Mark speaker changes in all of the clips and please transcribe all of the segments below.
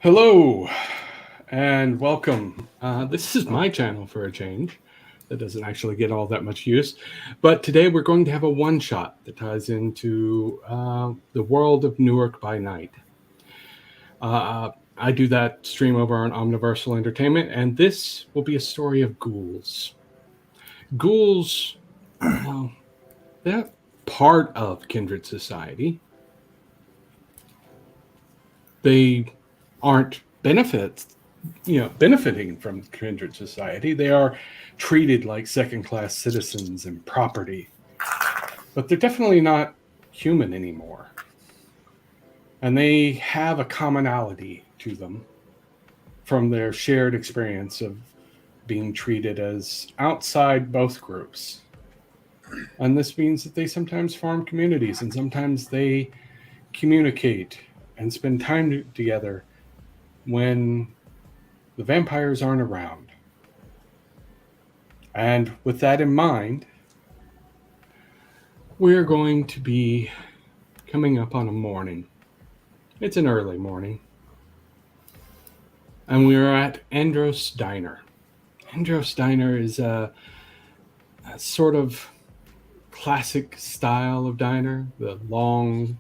Speaker 1: Hello and welcome. This is my channel for a change. That doesn't actually get all that much use. But today we're going to have a one shot that ties into the world of Newark by night. I do that stream over on Omniversal Entertainment, and this will be a story of ghouls. Ghouls, well, they're part of kindred society. They aren't benefiting from kindred society. They are treated like second-class citizens and property, but they're definitely not human anymore. And they have a commonality to them from their shared experience of being treated as outside both groups. And this means that they sometimes form communities and sometimes they communicate and spend time together when the vampires aren't around. And with that in mind, we're going to be coming up on a morning. It's an early morning. And we are at Andros Diner. Andros Diner is a sort of classic style of diner, the long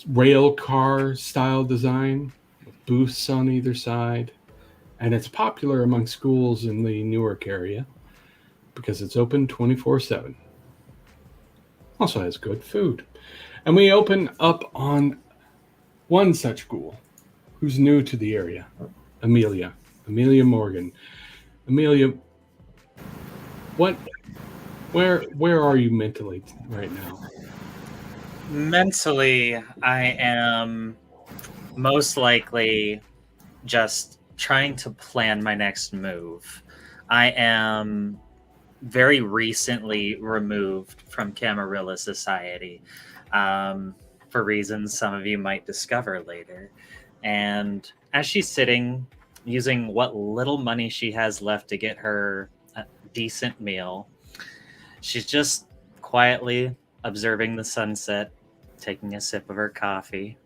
Speaker 1: rail car style design with booths on either side. And it's popular among schools in the Newark area because it's open 24/7. Also has good food. And we open up on one such ghoul who's new to the area, Amelia. Amelia Morgan. Amelia, what where are you mentally right now?
Speaker 2: Mentally, I am most likely just trying to plan my next move. I am very recently removed from Camarilla Society for reasons some of you might discover later. And as she's sitting, using what little money she has left to get her a decent meal, she's just quietly observing the sunset, taking a sip of her coffee,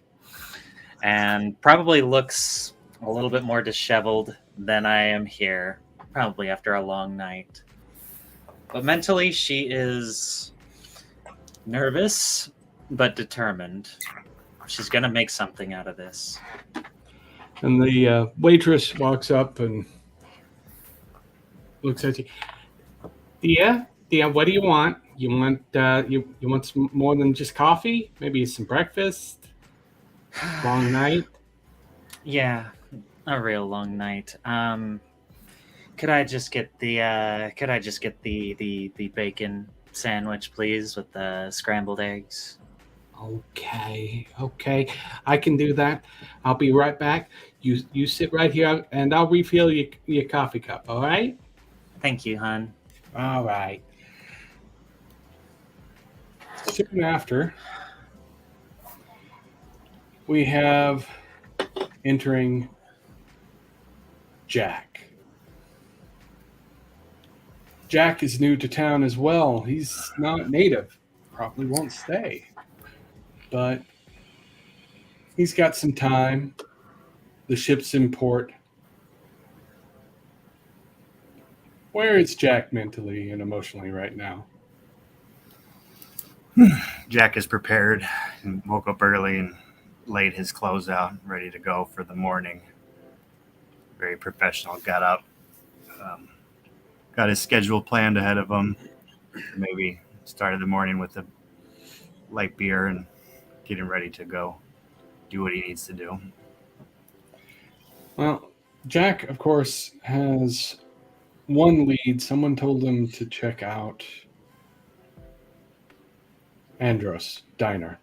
Speaker 2: and probably looks a little bit more disheveled than I am here, probably after a long night. But mentally, she is nervous but determined. She's going to make something out of this.
Speaker 1: And the waitress walks up and looks at you. Dia, what do you want? You want some more than just coffee? Maybe some breakfast? Long night?
Speaker 2: Yeah, a real long night. Could I just get the bacon sandwich, please, with the scrambled eggs?
Speaker 1: Okay. I can do that. I'll be right back. You sit right here, and I'll refill your coffee cup. All right?
Speaker 2: Thank you, hon.
Speaker 1: All right. Soon after, we have entering Jack. Jack is new to town as well. He's not native. Probably won't stay. But he's got some time. The ship's in port. Where is Jack mentally and emotionally right now?
Speaker 3: Jack is prepared and woke up early and laid his clothes out, ready to go for the morning. Very professional. Got up, got his schedule planned ahead of him. Maybe started the morning with a light beer and getting ready to go do what he needs to do.
Speaker 1: Well, Jack, of course, has one lead. Someone told him to check out Andros Diner.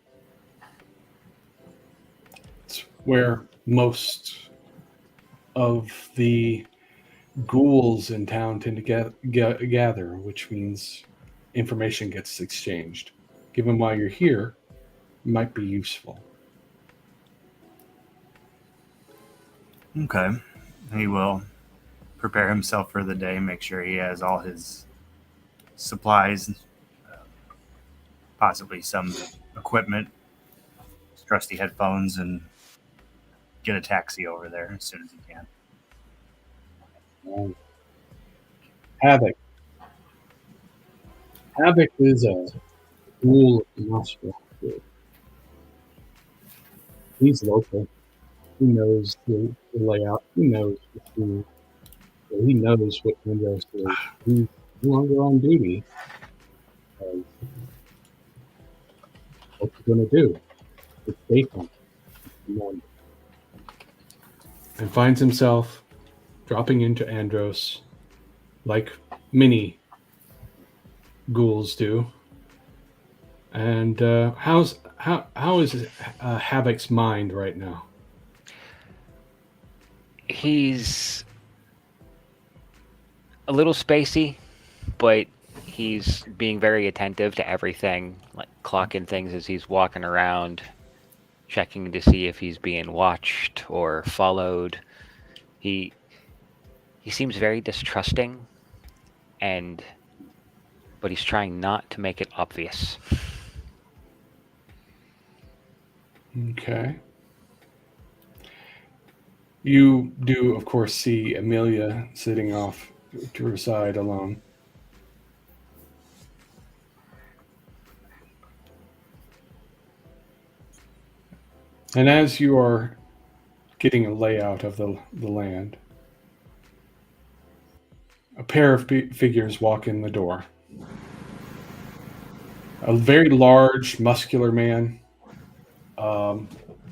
Speaker 1: It's where most of the ghouls in town tend to gather, which means information gets exchanged. Given why you're here, it might be useful.
Speaker 3: Okay. He will prepare himself for the day, make sure he has all his supplies, possibly some equipment, trusty headphones, and get a taxi over there as soon as he can.
Speaker 1: Havoc. Havoc is a ghoul of the nostril. He's local. He knows the layout. He knows he knows what Ambrose is. He's no longer on duty. What's he going to do? It's daytime. And finds himself dropping into Andros like many ghouls do. And how is Havoc's mind right now?
Speaker 4: He's a little spacey, but he's being very attentive to everything, like clocking things as he's walking around, checking to see if he's being watched or followed. He seems very distrusting, but he's trying not to make it obvious.
Speaker 1: Okay. You do, of course, see Amelia sitting off to her side alone. And as you are getting a layout of the land, a pair of figures walk in the door. A very large, muscular man,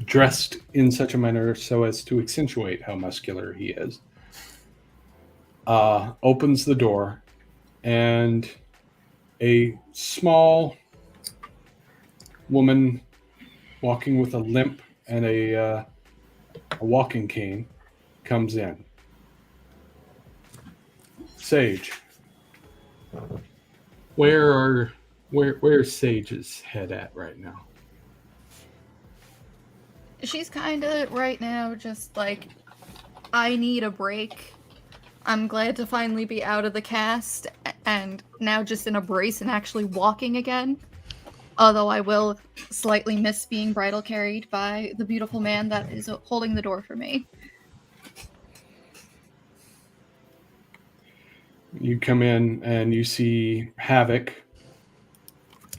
Speaker 1: dressed in such a manner so as to accentuate how muscular he is, opens the door, and a small woman walking with a limp and a walking cane comes in. Sage, where's Sage's head at right now?
Speaker 5: She's kind of right now just like, I need a break. I'm glad to finally be out of the cast and now just in a brace and actually walking again. Although I will slightly miss being bridal carried by the beautiful man that is holding the door for me.
Speaker 1: You come in and you see Havoc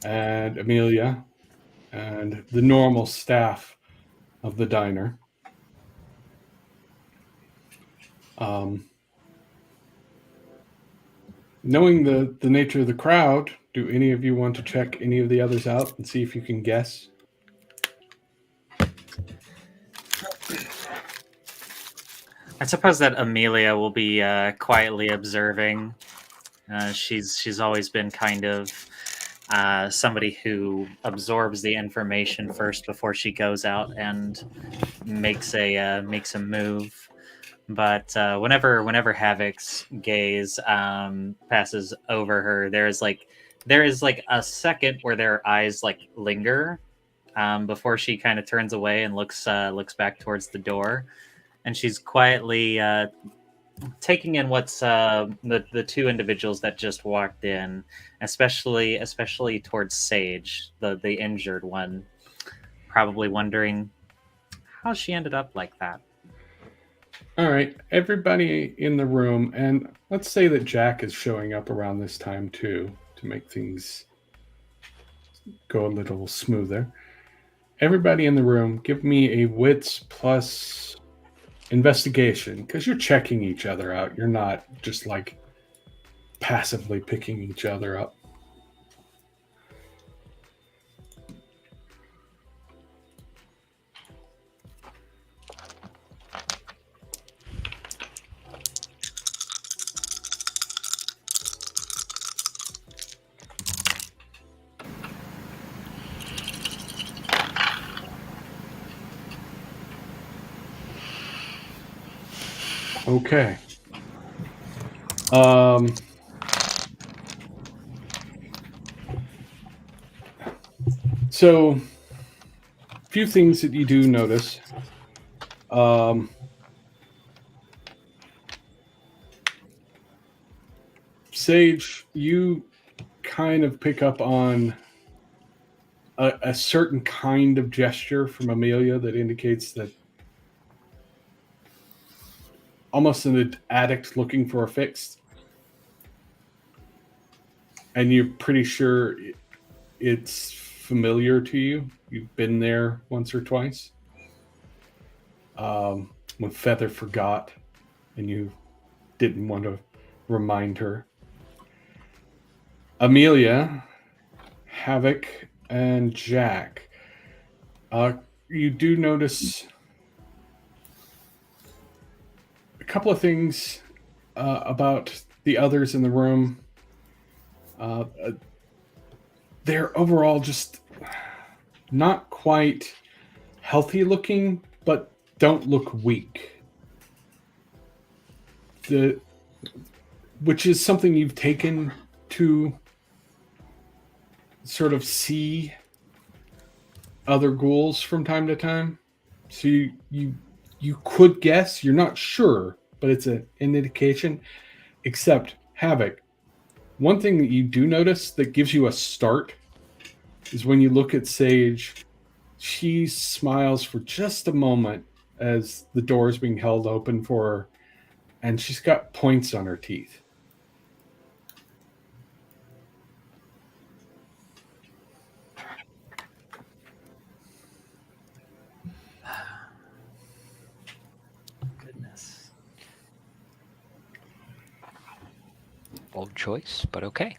Speaker 1: and Amelia and the normal staff of the diner. Knowing the nature of the crowd, do any of you want to check any of the others out and see if you can guess?
Speaker 2: I suppose that Amelia will be quietly observing. She's always been kind of somebody who absorbs the information first before she goes out and makes a move. But whenever Havoc's gaze passes over her, there is like a second where their eyes like linger before she kind of turns away and looks back towards the door, and she's quietly taking in what's the two individuals that just walked in, especially towards Sage, the injured one, probably wondering how she ended up like that.
Speaker 1: All right, everybody in the room, and let's say that Jack is showing up around this time too to make things go a little smoother. Everybody in the room, give me a wits plus investigation, because you're checking each other out. You're not just like passively picking each other up. Okay. So, a few things that you do notice. Sage, you kind of pick up on a certain kind of gesture from Amelia that indicates that almost an addict looking for a fix. And you're pretty sure it's familiar to you. You've been there once or twice. When Feather forgot and you didn't want to remind her. Amelia, Havoc, and Jack. You do notice a couple of things about the others in the room. They're overall just not quite healthy looking, but don't look weak. Which is something you've taken to sort of see other ghouls from time to time. So you could guess, you're not sure, but it's an indication. Except Havoc, one thing that you do notice that gives you a start is when you look at Sage, she smiles for just a moment as the door is being held open for her, and she's got points on her teeth.
Speaker 2: Goodness.
Speaker 4: Bold choice, but okay.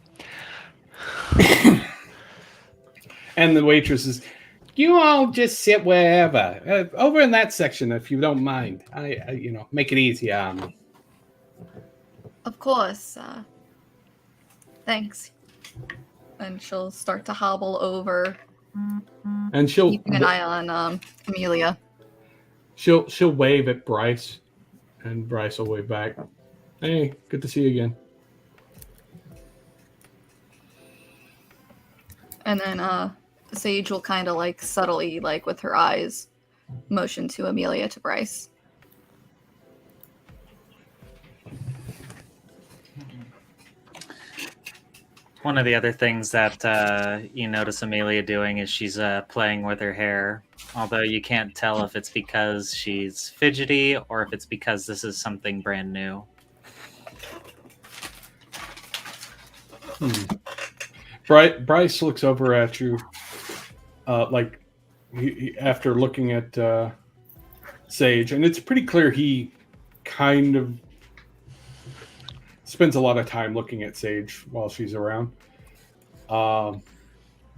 Speaker 1: And the waitress is, you all just sit wherever. Over in that section, if you don't mind. I make it easy on me.
Speaker 5: Of course. Thanks. And she'll start to hobble over,
Speaker 1: And she'll
Speaker 5: keeping an eye on Amelia.
Speaker 1: she'll wave at Bryce, and Bryce will wave back. Hey, good to see you again.
Speaker 5: And then Sage will kind of like subtly, like with her eyes, motion to Amelia to Bryce.
Speaker 2: One of the other things that you notice Amelia doing is she's playing with her hair. Although you can't tell if it's because she's fidgety or if it's because this is something brand new.
Speaker 1: Bryce looks over at you, after looking at Sage, and it's pretty clear he kind of spends a lot of time looking at Sage while she's around.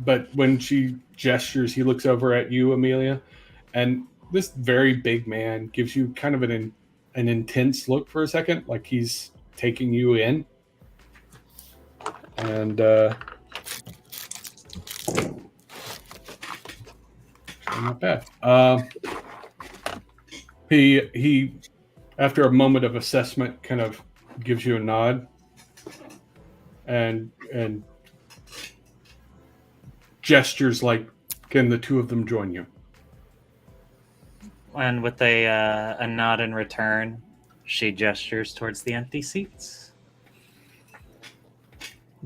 Speaker 1: But when she gestures, he looks over at you, Amelia, and this very big man gives you kind of an intense look for a second, like he's taking you in. And not bad. He after a moment of assessment kind of gives you a nod and gestures like, can the two of them join you?
Speaker 2: And with a nod in return, she gestures towards the empty seats.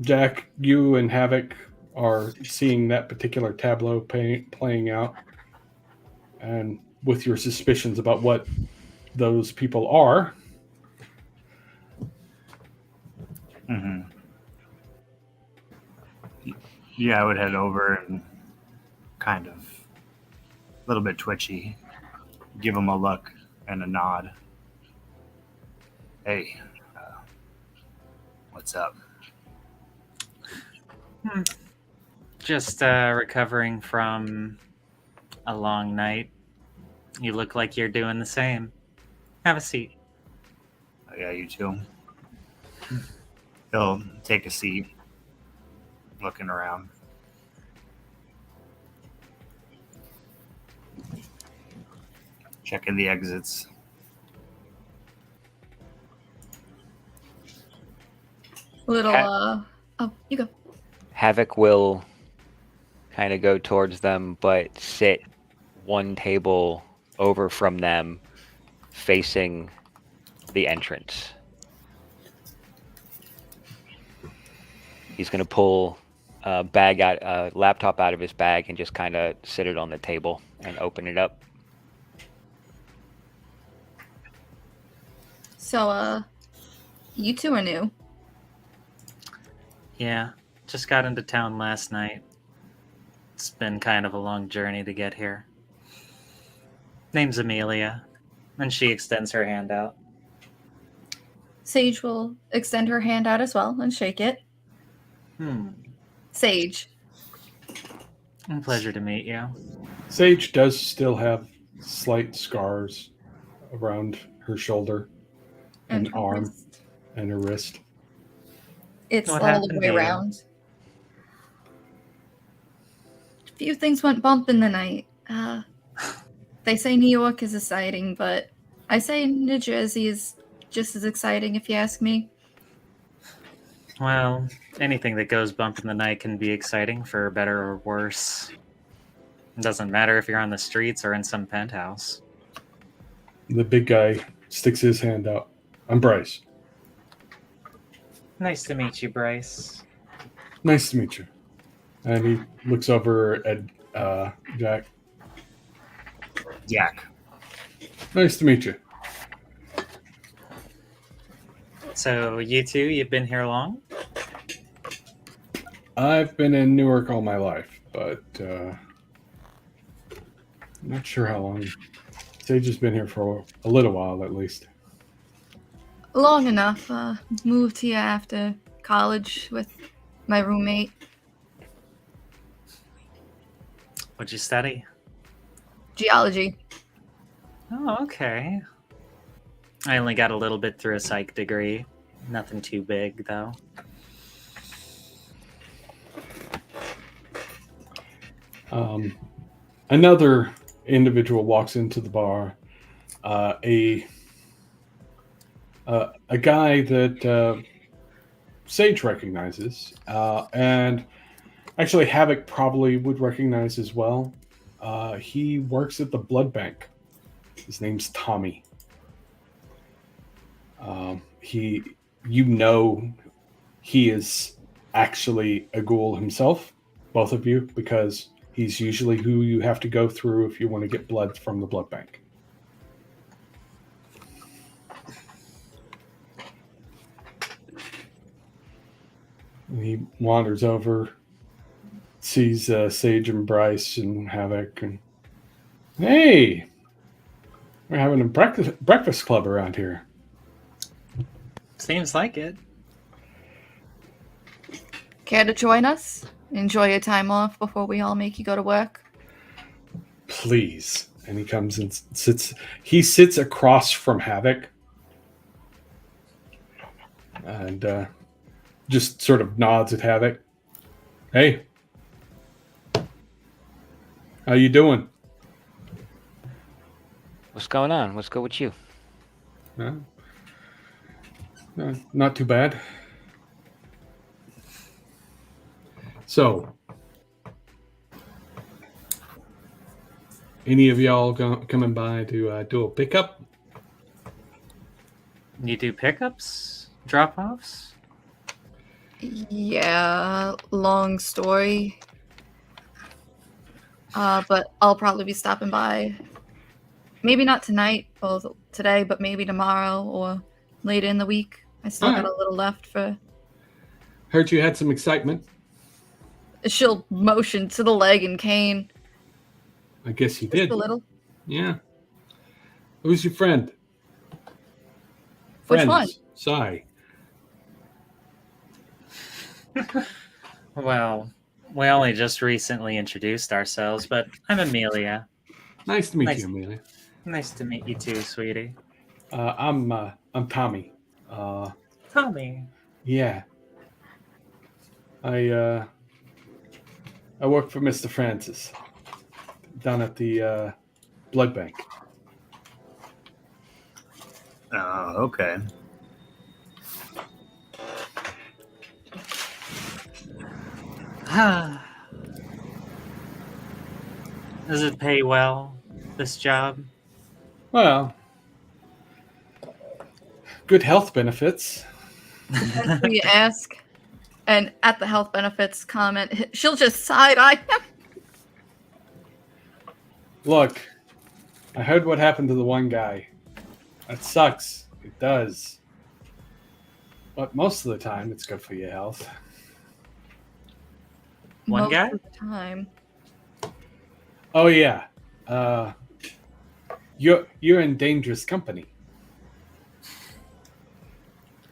Speaker 1: Jack, you and Havoc are seeing that particular tableau playing out, and with your suspicions about what those people are.
Speaker 3: Mm-hmm. Yeah, I would head over and kind of a little bit twitchy, give him a look and a nod. Hey, what's up?
Speaker 2: Just recovering from a long night. You look like you're doing the same. Have a seat.
Speaker 3: Oh, yeah, you too. He'll take a seat, looking around. Checking the exits.
Speaker 5: Little, oh, you go.
Speaker 4: Havoc will kind of go towards them, but sit one table over from them, facing the entrance. He's going to pull a laptop out of his bag and just kind of sit it on the table and open it up.
Speaker 5: So, you two are new.
Speaker 2: Yeah, just got into town last night. It's been kind of a long journey to get here. Name's Amelia, and she extends her hand out.
Speaker 5: Sage will extend her hand out as well and shake it. Sage.
Speaker 2: A pleasure to meet you.
Speaker 1: Sage does still have slight scars around her shoulder and
Speaker 5: her
Speaker 1: arm
Speaker 5: wrist.
Speaker 1: and her wrist.
Speaker 5: It's
Speaker 2: What
Speaker 5: all the
Speaker 2: happened
Speaker 5: way
Speaker 2: to you?
Speaker 5: around. A few things went bump in the night. They say New York is exciting, but I say New Jersey is just as exciting if you ask me.
Speaker 2: Well, anything that goes bump in the night can be exciting for better or worse. It doesn't matter if you're on the streets or in some penthouse.
Speaker 1: The big guy sticks his hand out. I'm Bryce.
Speaker 2: Nice to meet you, Bryce.
Speaker 1: Nice to meet you. And he looks over at Jack.
Speaker 3: Jack.
Speaker 1: Nice to meet you.
Speaker 2: So, you two, you've been here long?
Speaker 1: I've been in Newark all my life, but not sure how long. Sage has been here for a little while at least.
Speaker 5: Long enough. Moved here after college with my roommate.
Speaker 2: What'd you study?
Speaker 5: Geology.
Speaker 2: Oh, okay. I only got a little bit through a psych degree. Nothing too big, though.
Speaker 1: Another individual walks into the bar. A guy that Sage recognizes, and actually Havoc probably would recognize as well. He works at the blood bank. His name's Tommy. He is actually a ghoul himself, both of you, because he's usually who you have to go through if you want to get blood from the blood bank. And he wanders over, sees Sage and Bryce and Havoc, and hey, we're having a breakfast club around here.
Speaker 2: Seems like it.
Speaker 5: Care to join us? Enjoy your time off before we all make you go to work.
Speaker 1: Please. And he comes and sits. He sits across from Havoc, and just sort of nods at Havoc. Hey, how you doing?
Speaker 4: What's going on? What's good with you?
Speaker 1: Not too bad. So, any of y'all coming by to do a pickup?
Speaker 2: You do pickups? Drop-offs?
Speaker 5: Yeah, long story. But I'll probably be stopping by. Maybe not tonight or today, but maybe tomorrow or later in the week. I still got a little left for.
Speaker 1: Heard you had some excitement.
Speaker 5: She'll motion to the leg and cane.
Speaker 1: I guess you
Speaker 5: Just
Speaker 1: did.
Speaker 5: a little.
Speaker 1: Yeah. Who's your friend?
Speaker 5: Which one?
Speaker 1: Sorry.
Speaker 2: Well, we only just recently introduced ourselves, but I'm Amelia.
Speaker 1: Nice to meet
Speaker 2: Nice.
Speaker 1: you, Amelia.
Speaker 2: Nice to meet you too, sweetie.
Speaker 1: I'm Tommy.
Speaker 2: Tommy.
Speaker 1: Yeah. I work for Mr. Francis down at the blood bank.
Speaker 3: Oh, okay.
Speaker 2: Does it pay well, this job?
Speaker 1: Well, good health benefits.
Speaker 5: That's what you ask. And at the health benefits comment, she'll just side-eye him.
Speaker 1: Look, I heard what happened to the one guy. That sucks. does. But most of the time, it's good for your health.
Speaker 2: One
Speaker 5: Most
Speaker 2: guy?
Speaker 5: of the time.
Speaker 1: Oh yeah, uh, you're in dangerous company.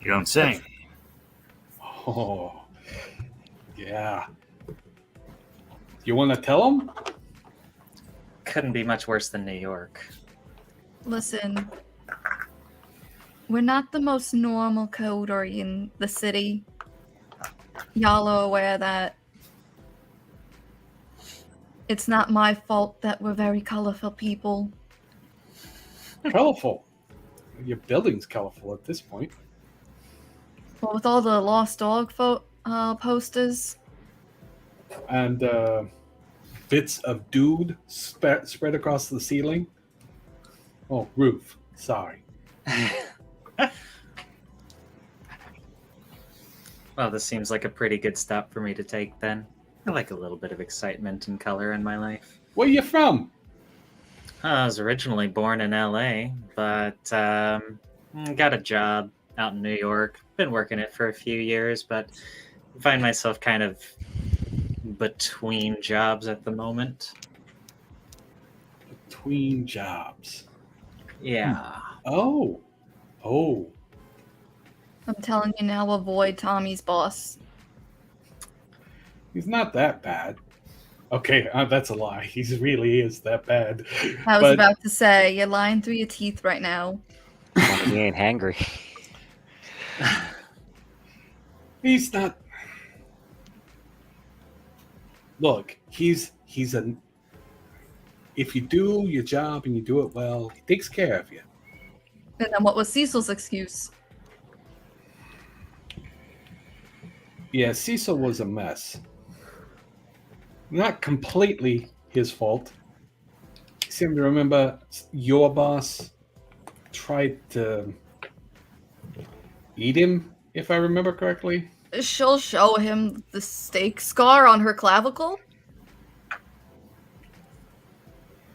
Speaker 3: You don't say.
Speaker 1: Oh, yeah. You want to tell them?
Speaker 2: Couldn't be much worse than New York.
Speaker 5: Listen, we're not the most normal coder in the city. Y'all are aware that it's not my fault that we're very colorful people.
Speaker 1: Colorful. Your building's colorful at this point.
Speaker 5: But with all the lost dog posters,
Speaker 1: And bits of dude spread across the ceiling. Oh, roof. Sorry.
Speaker 2: Well, this seems like a pretty good step for me to take then. I like a little bit of excitement and color in my life.
Speaker 1: Where you from?
Speaker 2: I was originally born in LA, but got a job out in New York. Been working it for a few years, but find myself kind of between jobs at the moment.
Speaker 1: Between jobs.
Speaker 2: Yeah.
Speaker 1: Oh. Oh.
Speaker 5: I'm telling you now, avoid Tommy's boss.
Speaker 1: He's not that bad. Okay, that's a lie. He really is that bad.
Speaker 5: I was
Speaker 1: But
Speaker 5: about to say, you're lying through your teeth right now.
Speaker 4: He ain't hangry.
Speaker 1: he's not. Look, he's a. If you do your job and you do it well, he takes care of you.
Speaker 5: And then what was Cecil's excuse?
Speaker 1: Yeah, Cecil was a mess. Not completely his fault. I seem to remember your boss tried to eat him, if I remember correctly.
Speaker 5: She'll show him the stake scar on her clavicle?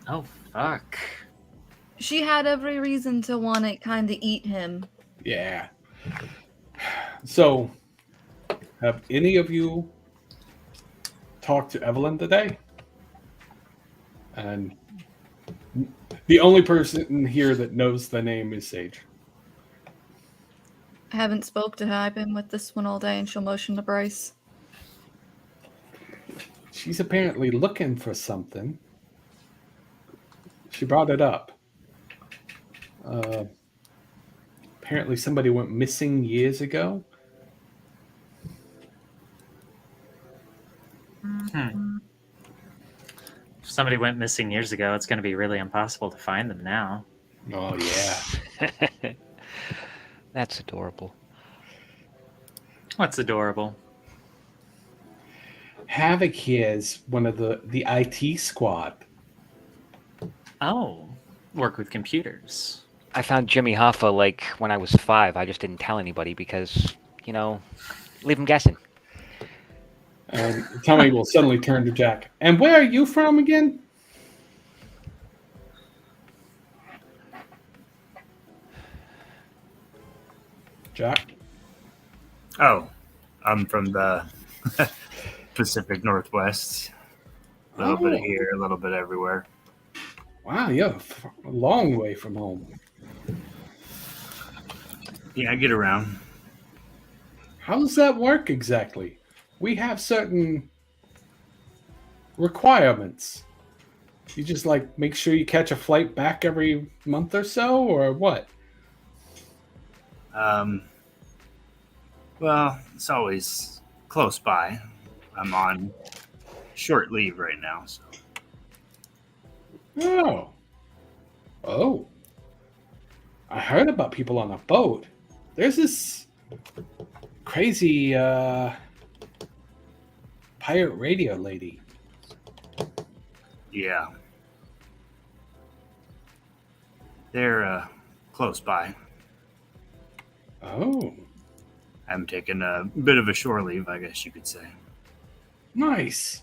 Speaker 2: Oh, fuck.
Speaker 5: She had every reason to want to kind of eat him.
Speaker 1: Yeah. So, have any of you talked to Evelyn today? And the only person here that knows the name is Sage.
Speaker 5: I haven't spoke to her. I've been with this one all day, and she'll motion to Bryce.
Speaker 1: She's apparently looking for something. She brought it up. Apparently somebody went missing years ago.
Speaker 2: If somebody went missing years ago, it's going to be really impossible to find them now.
Speaker 1: Oh, yeah.
Speaker 4: That's adorable.
Speaker 2: What's adorable?
Speaker 1: Havoc here is one of the IT squad.
Speaker 2: Oh, work with computers.
Speaker 4: I found Jimmy Hoffa like when I was 5. I just didn't tell anybody because, leave him guessing.
Speaker 1: And Tommy will suddenly turn to Jack. And where are you from again? Jack?
Speaker 3: Oh, I'm from the Pacific Northwest. A little bit of here, a little bit everywhere.
Speaker 1: Wow, you're a long way from home.
Speaker 3: Yeah, I get around.
Speaker 1: How does that work exactly? We have certain requirements. You just make sure you catch a flight back every month or so, or what?
Speaker 3: Well, it's always close by. I'm on short leave right now, so.
Speaker 1: Oh. I heard about people on a boat. There's this crazy pirate radio lady.
Speaker 3: Yeah. They're close by.
Speaker 1: Oh,
Speaker 3: I'm taking a bit of a shore leave, I guess you could say.
Speaker 1: nice.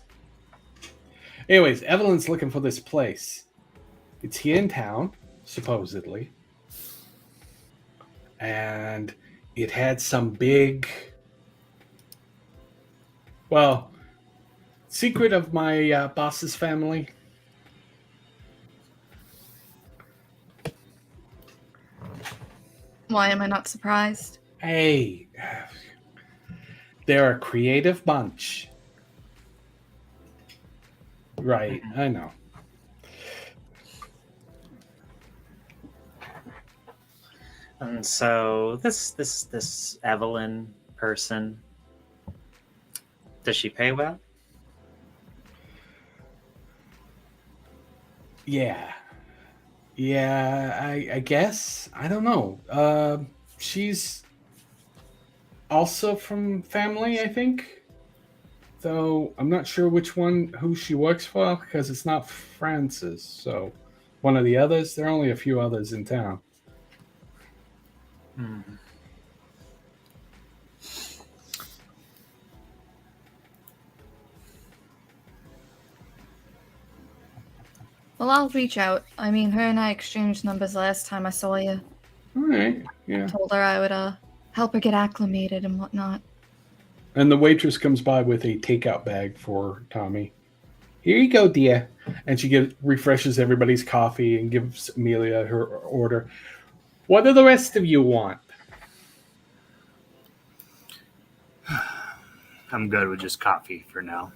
Speaker 1: Anyways, Evelyn's looking for this place. It's here in town, supposedly. and it had some big, well, secret of my boss's family.
Speaker 5: Why am I not surprised?
Speaker 1: Hey, they're a creative bunch. Right, I know.
Speaker 2: And so this Evelyn person, does she pay well?
Speaker 1: Yeah. Yeah, I guess. I don't know. She's also from family, I think. Though I'm not sure who she works for because it's not Francis. So one of the others. There are only a few others in town.
Speaker 2: Hmm.
Speaker 5: Well, I'll reach out. I mean, her and I exchanged numbers last time I saw you.
Speaker 1: All right. Yeah.
Speaker 5: Told her I would help her get acclimated and whatnot.
Speaker 1: And the waitress comes by with a takeout bag for Tommy. Here you go, dear. And she refreshes everybody's coffee and gives Amelia her order. What do the rest of you want?
Speaker 3: I'm good with just coffee for now.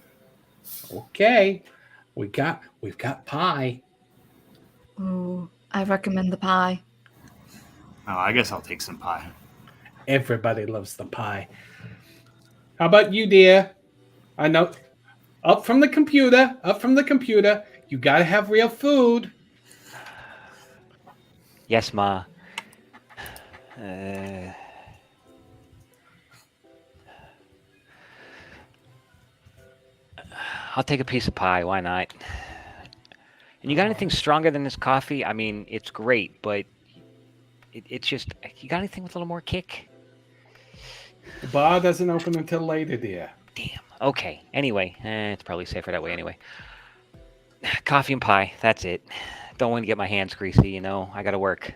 Speaker 1: Okay. We've got pie.
Speaker 5: Ooh, I recommend the pie.
Speaker 3: Oh, I guess I'll take some pie.
Speaker 1: Everybody loves the pie. How about you, dear? I know. Up from the computer. You gotta have real food.
Speaker 4: Yes, Ma. I'll take a piece of pie. Why not? And you got anything stronger than this coffee? I mean, it's great, but it's just, you got anything with a little more kick?
Speaker 1: The bar doesn't open until later, dear.
Speaker 4: Damn. Okay. Anyway, it's probably safer that way anyway. Coffee and pie. That's it. Don't want to get my hands greasy, you know. I got to work.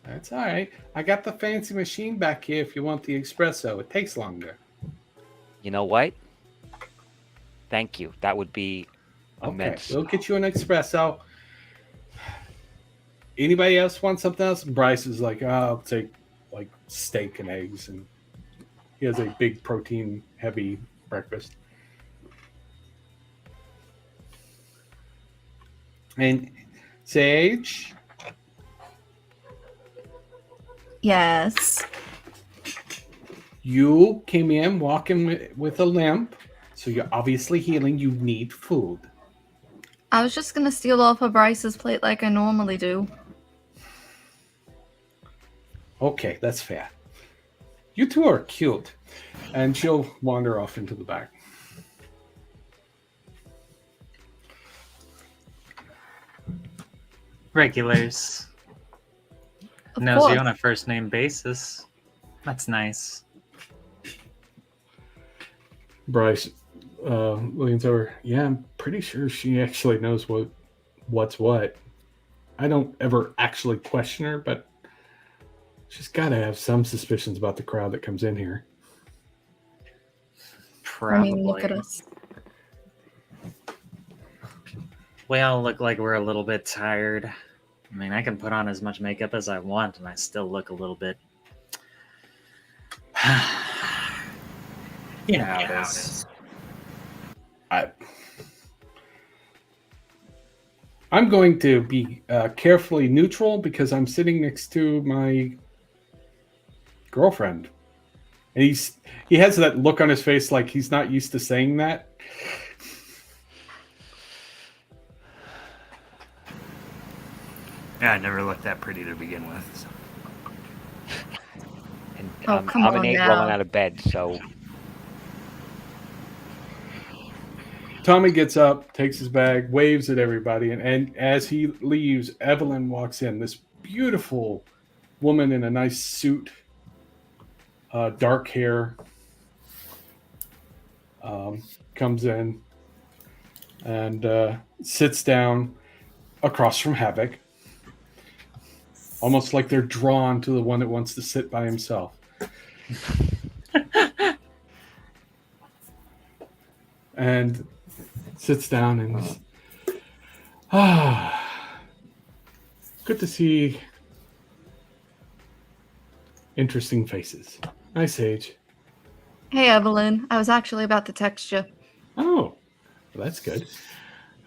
Speaker 1: That's all right. I got the fancy machine back here if you want the espresso. It takes longer.
Speaker 4: You know what? Thank you. That would be immense.
Speaker 1: Okay, we'll get you an espresso. Anybody else want something else? Bryce is like, I'll take like steak and eggs, and he has a big protein heavy breakfast. And Sage,
Speaker 5: Yes.
Speaker 1: you came in walking with a limp, so you're obviously healing. You need food.
Speaker 5: I was just gonna steal off of Bryce's plate like I normally do.
Speaker 1: Okay, that's fair. You two are cute. And she'll wander off into the back.
Speaker 2: Regulars.
Speaker 5: Of
Speaker 2: Knows
Speaker 5: course.
Speaker 2: you on a first name basis. That's nice.
Speaker 1: Bryce leans over. Yeah, I'm pretty sure she actually knows what's what. I don't ever actually question her, but she's got to have some suspicions about the crowd that comes in here.
Speaker 2: Probably.
Speaker 5: I mean, look at us.
Speaker 2: We all look like we're a little bit tired. I mean, I can put on as much makeup as I want, and I still look a little bit. You know how it is.
Speaker 1: I'm going to be carefully neutral because I'm sitting next to my girlfriend. And he has that look on his face like he's not used to saying that.
Speaker 3: Yeah, I never looked that pretty to begin with. So.
Speaker 4: And
Speaker 5: Oh, come
Speaker 4: I'm
Speaker 5: on
Speaker 4: an 8
Speaker 5: now.
Speaker 4: rolling out of bed, so
Speaker 1: Tommy gets up, takes his bag, waves at everybody, and as he leaves, Evelyn walks in. This beautiful woman in a nice suit, dark hair, comes in and sits down across from Havoc. almost like they're drawn to the one that wants to sit by himself. And sits down and good to see interesting faces. Hi, Sage.
Speaker 5: Hey, Evelyn. I was actually about to text you.
Speaker 1: Oh, well, that's good.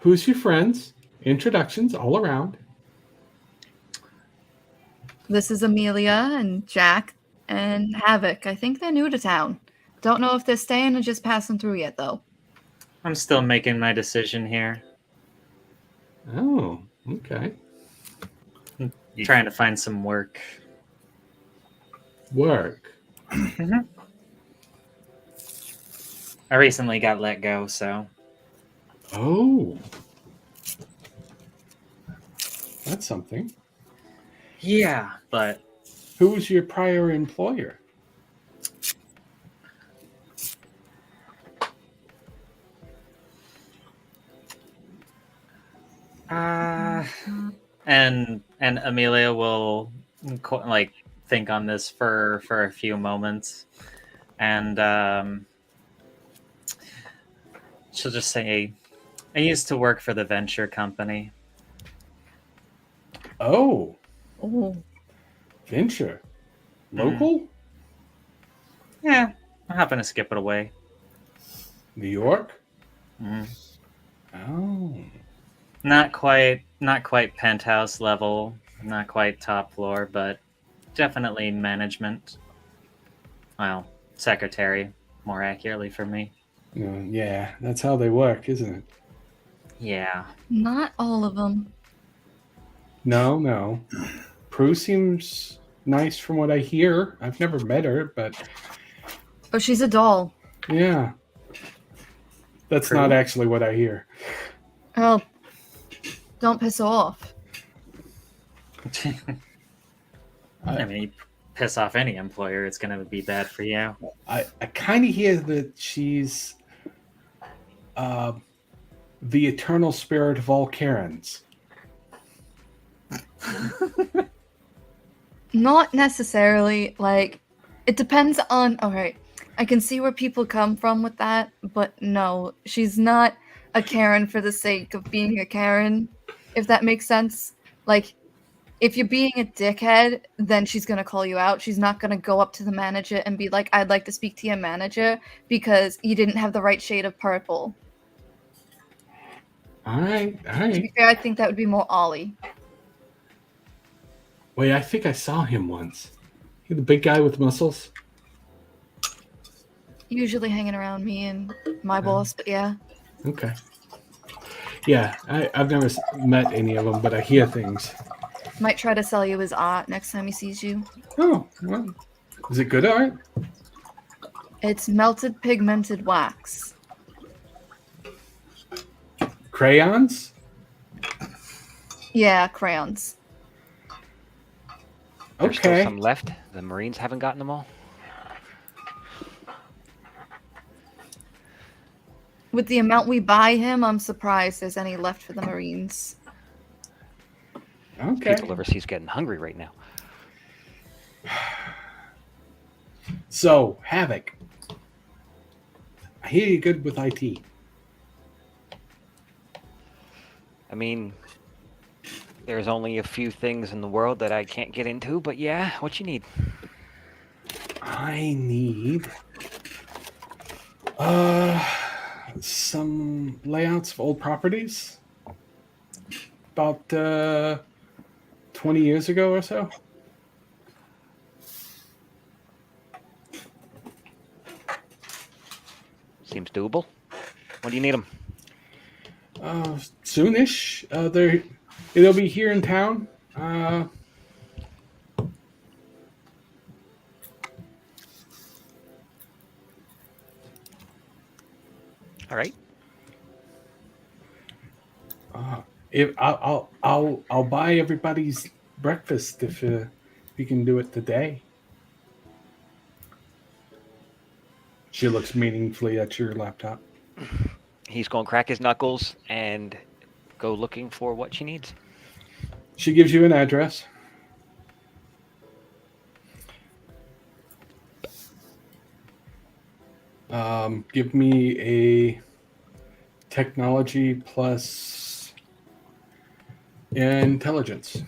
Speaker 1: Who's your friends? Introductions all around.
Speaker 5: This is Amelia and Jack and Havoc. I think they're new to town. Don't know if they're staying or just passing through yet, though.
Speaker 2: I'm still making my decision here.
Speaker 1: Oh, okay.
Speaker 2: Trying to find some work.
Speaker 1: Work.
Speaker 2: I recently got let go, so
Speaker 1: Oh, that's something.
Speaker 2: yeah, but
Speaker 1: Who was your prior employer?
Speaker 2: and Amelia will like think on this for a few moments, and she'll just say, "I used to work for the venture company."
Speaker 1: Oh,
Speaker 5: Oh,
Speaker 1: venture. Local?
Speaker 2: Yeah, I'm happen to skip it away.
Speaker 1: New York?
Speaker 2: Mhm.
Speaker 1: Oh.
Speaker 2: Not quite penthouse level, not quite top floor, but definitely management. Well, secretary, more accurately for me.
Speaker 1: Yeah, that's how they work, isn't it?
Speaker 2: Yeah.
Speaker 5: not all of them.
Speaker 1: No. Prue seems nice from what I hear. I've never met her, but
Speaker 5: Oh, she's a doll.
Speaker 1: yeah. That's
Speaker 2: Prue?
Speaker 1: not actually what I hear.
Speaker 5: Oh, don't piss her off.
Speaker 2: I mean, you piss off any employer, it's going to be bad for you.
Speaker 1: I kind of hear that she's the eternal spirit of all Karens.
Speaker 5: Not necessarily. Like, it depends on. Alright, I can see where people come from with that, but no, she's not a Karen for the sake of being a Karen, if that makes sense. Like, if you're being a dickhead, then she's gonna call you out. She's not gonna go up to the manager and be like, I'd like to speak to your manager because you didn't have the right shade of purple.
Speaker 1: All right.
Speaker 5: To be fair, I think that would be more Ollie.
Speaker 1: Wait, I think I saw him once. He the big guy with muscles?
Speaker 5: Usually hanging around me and my boss, but yeah.
Speaker 1: Okay. Yeah, I've never met any of them, but I hear things.
Speaker 5: Might try to sell you his art next time he sees you.
Speaker 1: Oh, well, is it good art?
Speaker 5: It's melted pigmented wax.
Speaker 1: Crayons?
Speaker 5: Yeah, crayons.
Speaker 4: There's still
Speaker 1: Okay.
Speaker 4: some left. The Marines haven't gotten them all.
Speaker 5: With the amount we buy him, I'm surprised there's any left for the Marines.
Speaker 1: Okay.
Speaker 4: People overseas getting hungry right now.
Speaker 1: So, Havoc. I hear you're good with IT.
Speaker 4: I mean, there's only a few things in the world that I can't get into, but yeah, what you need?
Speaker 1: I need some layouts of old properties. About 20 years ago or so.
Speaker 4: Seems doable. When do you need them?
Speaker 1: Soonish. They'll be here in town.
Speaker 4: All right.
Speaker 1: If I'll buy everybody's breakfast if you can do it today. She looks meaningfully at your laptop.
Speaker 4: He's going to crack his knuckles and go looking for what she needs.
Speaker 1: She gives you an address. Give me a technology plus intelligence.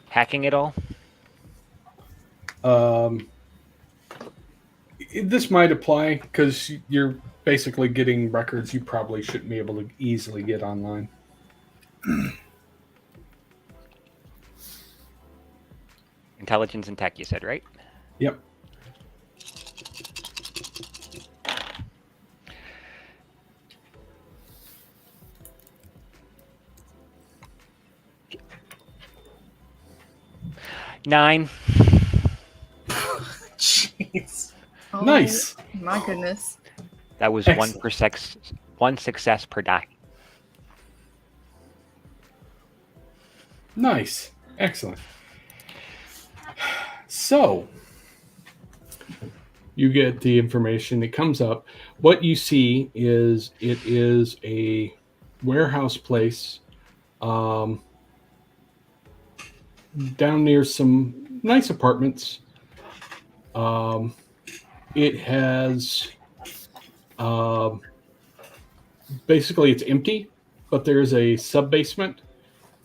Speaker 4: Hacking it all?
Speaker 1: This might apply because you're basically getting records you probably shouldn't be able to easily get online.
Speaker 4: Intelligence and tech, you said, right?
Speaker 1: Yep.
Speaker 4: Nine.
Speaker 2: Jeez.
Speaker 5: Oh,
Speaker 1: Nice.
Speaker 5: My goodness.
Speaker 4: That was
Speaker 1: Excellent.
Speaker 4: one success per die.
Speaker 1: Nice. Excellent. So, you get the information. It comes up. What you see is it is a warehouse place down near some nice apartments. It has basically it's empty, but there's a sub basement.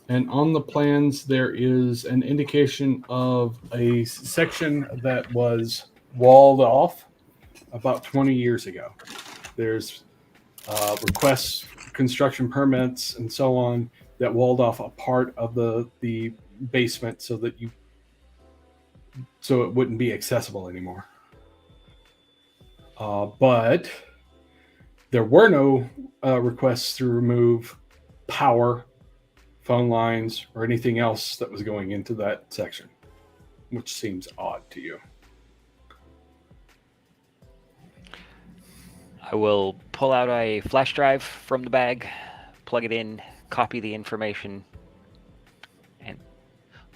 Speaker 1: And on the plans, there is an indication of a section that was walled off about 20 years ago. There's requests, construction permits, and so on that walled off a part of the basement so it wouldn't be accessible anymore. But there were no requests to remove power, phone lines, or anything else that was going into that section, which seems odd to you.
Speaker 4: I will pull out a flash drive from the bag, plug it in, copy the information,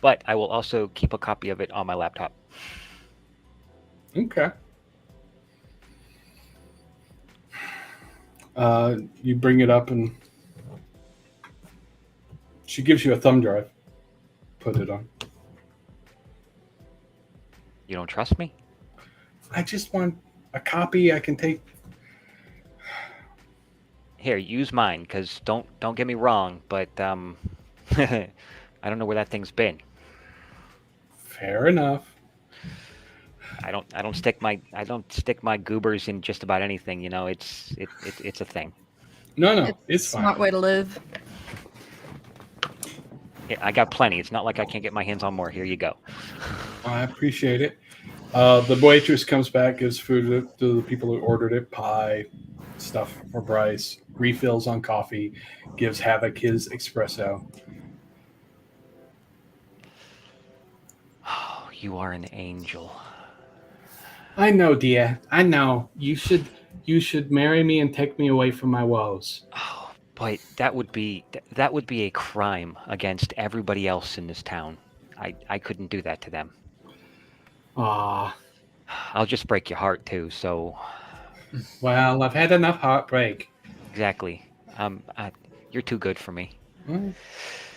Speaker 4: but I will also keep a copy of it on my laptop.
Speaker 1: Okay. You bring it up and she gives you a thumb drive. Put it on.
Speaker 4: You don't trust me?
Speaker 1: I just want a copy I can take.
Speaker 4: Here, use mine, because don't get me wrong, but I don't know where that thing's been.
Speaker 1: Fair enough.
Speaker 4: I don't stick my goobers in just about anything. You know, it's a thing.
Speaker 1: No, it's
Speaker 5: a
Speaker 1: fine.
Speaker 5: smart way to live.
Speaker 4: Yeah, I got plenty. It's not like I can't get my hands on more. Here you go.
Speaker 1: I appreciate it. The waitress comes back, gives food to the people who ordered it, pie, stuff for Bryce, refills on coffee, gives Havoc his espresso.
Speaker 4: Oh, you are an angel.
Speaker 1: I know, dear. I know. You should marry me and take me away from my woes.
Speaker 4: Oh, but that would be a crime against everybody else in this town. I couldn't do that to them.
Speaker 1: Ah,
Speaker 4: I'll just break your heart too. So
Speaker 1: well, I've had enough heartbreak.
Speaker 4: exactly. You're too good for me.
Speaker 1: Well,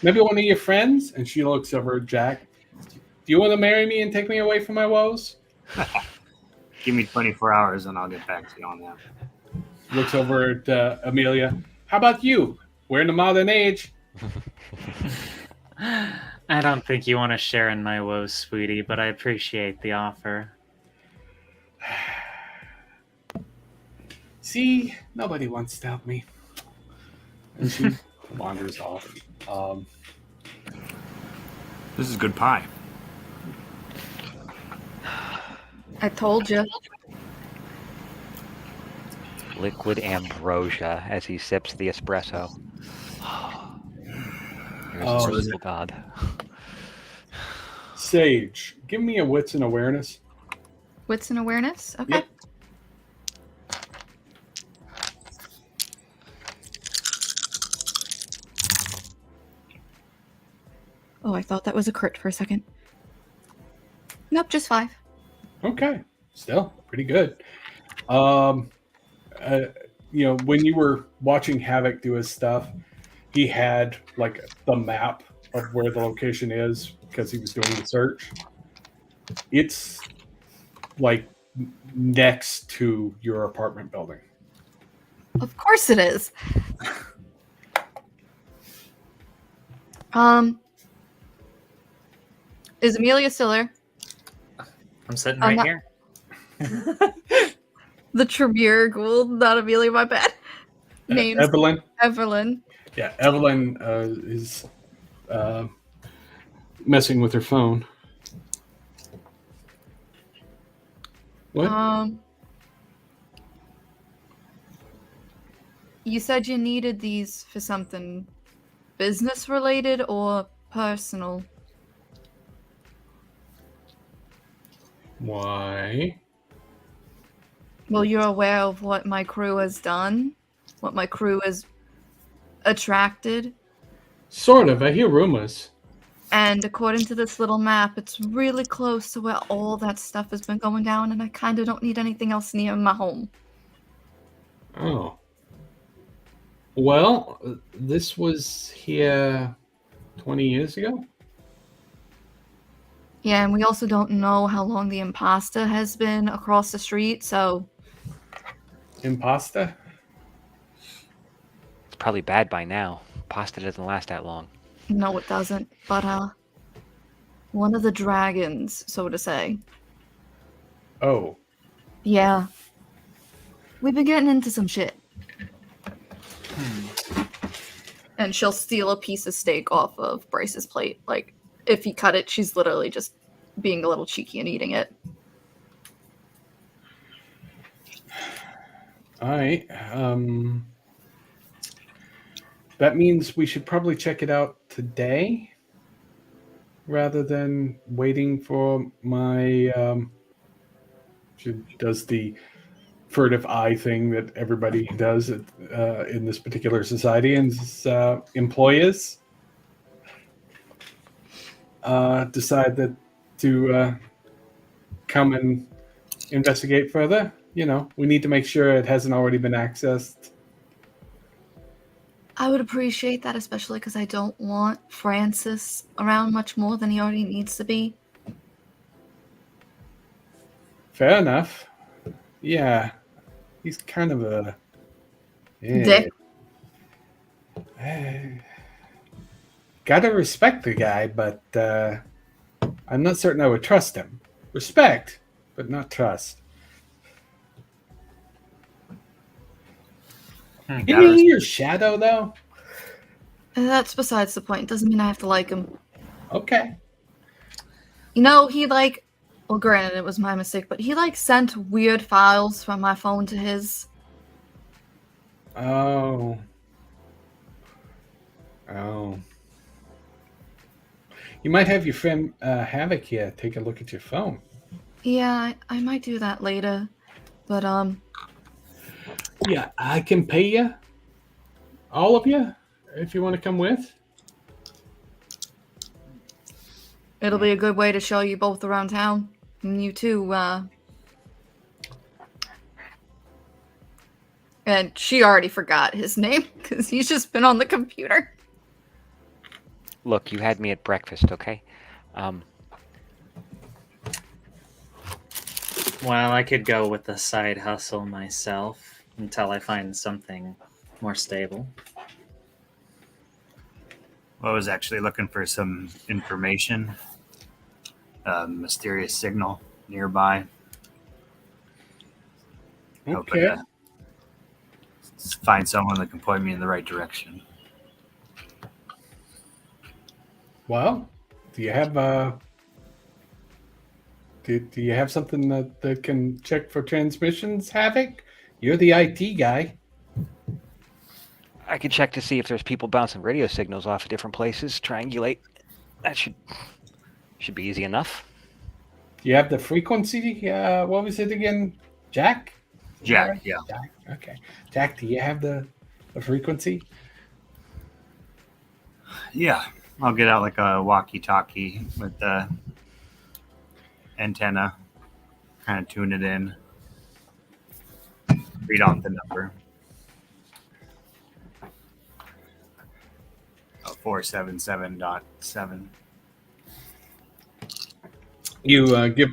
Speaker 1: maybe one of your friends. And she looks over at Jack. Do you want to marry me and take me away from my woes?
Speaker 3: Give me 24 hours and I'll get back to you on that.
Speaker 1: Looks over at Amelia. How about you? We're in the modern age.
Speaker 2: I don't think you want to share in my woes, sweetie, but I appreciate the offer.
Speaker 1: See, nobody wants to help me. And she wanders off.
Speaker 3: This is good pie.
Speaker 5: I told you.
Speaker 4: Liquid ambrosia as he sips the espresso. Here's
Speaker 1: Oh,
Speaker 4: a
Speaker 1: is
Speaker 4: merciful God.
Speaker 1: Sage, give me a wits and awareness.
Speaker 5: Wits and awareness? Okay.
Speaker 1: Yep.
Speaker 5: Oh, I thought that was a crit for a second. Nope, just 5.
Speaker 1: Okay, still pretty good. When you were watching Havoc do his stuff, he had like the map of where the location is because he was doing the search. It's like next to your apartment building.
Speaker 5: Of course it is. Is Amelia still there?
Speaker 2: I'm sitting
Speaker 5: I'm
Speaker 2: right
Speaker 5: not-
Speaker 2: here.
Speaker 5: The Tremere Ghoul, not Amelia, my bad. Name's
Speaker 1: Evelyn.
Speaker 5: Evelyn.
Speaker 1: Yeah, Evelyn is messing with her phone. What?
Speaker 5: You said you needed these for something business related or personal?
Speaker 1: Why?
Speaker 5: Well, you're aware of what my crew has done? What my crew has attracted?
Speaker 1: Sort of. I hear rumors.
Speaker 5: And according to this little map, it's really close to where all that stuff has been going down, and I kind of don't need anything else near my home.
Speaker 1: Oh. Well, this was here 20 years ago.
Speaker 5: Yeah, and we also don't know how long the imposter has been across the street, so
Speaker 1: Impasta?
Speaker 4: It's probably bad by now. Pasta doesn't last that long.
Speaker 5: no, it doesn't. But, one of the dragons, so to say.
Speaker 1: Oh.
Speaker 5: Yeah. We've been getting into some shit. And she'll steal a piece of steak off of Bryce's plate. Like, if he cut it, she's literally just being a little cheeky and eating it.
Speaker 1: All right. That means we should probably check it out today rather than waiting for my. She does the furtive eye thing that everybody does in this particular society, and employers decide that to come and investigate further. You know, we need to make sure it hasn't already been accessed.
Speaker 5: I would appreciate that, especially because I don't want Francis around much more than he already needs to be.
Speaker 1: Fair enough. Yeah, he's kind of a
Speaker 5: Dick.
Speaker 1: Gotta respect the guy, but I'm not certain I would trust him. Respect, but not trust. Isn't he your shadow, though?
Speaker 5: That's besides the point. Doesn't mean I have to like him.
Speaker 1: Okay.
Speaker 5: You know, he well, granted, it was my mistake, but he sent weird files from my phone to his.
Speaker 1: Oh. You might have your friend Havoc here take a look at your phone.
Speaker 5: Yeah, I might do that later. But,
Speaker 1: Yeah, I can pay you. All of you, if you want to come with.
Speaker 5: it'll be a good way to show you both around town. And you too, And she already forgot his name, because he's just been on the computer.
Speaker 4: Look, you had me at breakfast, okay?
Speaker 2: Well, I could go with the side hustle myself until I find something more stable.
Speaker 3: I was actually looking for some information. Mysterious signal nearby. Hoping
Speaker 1: Okay.
Speaker 3: to find someone that can point me in the right direction.
Speaker 1: Well, do you have do you have something that can check for transmissions, Havoc? You're the IT guy.
Speaker 4: I can check to see if there's people bouncing radio signals off of different places. Triangulate. That should be easy enough.
Speaker 1: Do you have the frequency? What was it again? Jack?
Speaker 3: Jack, yeah.
Speaker 1: Jack. Okay. Jack, do you have the frequency?
Speaker 3: Yeah. I'll get out like a walkie-talkie with the antenna, kind of tune it in, read off the number. 477.7.
Speaker 1: You give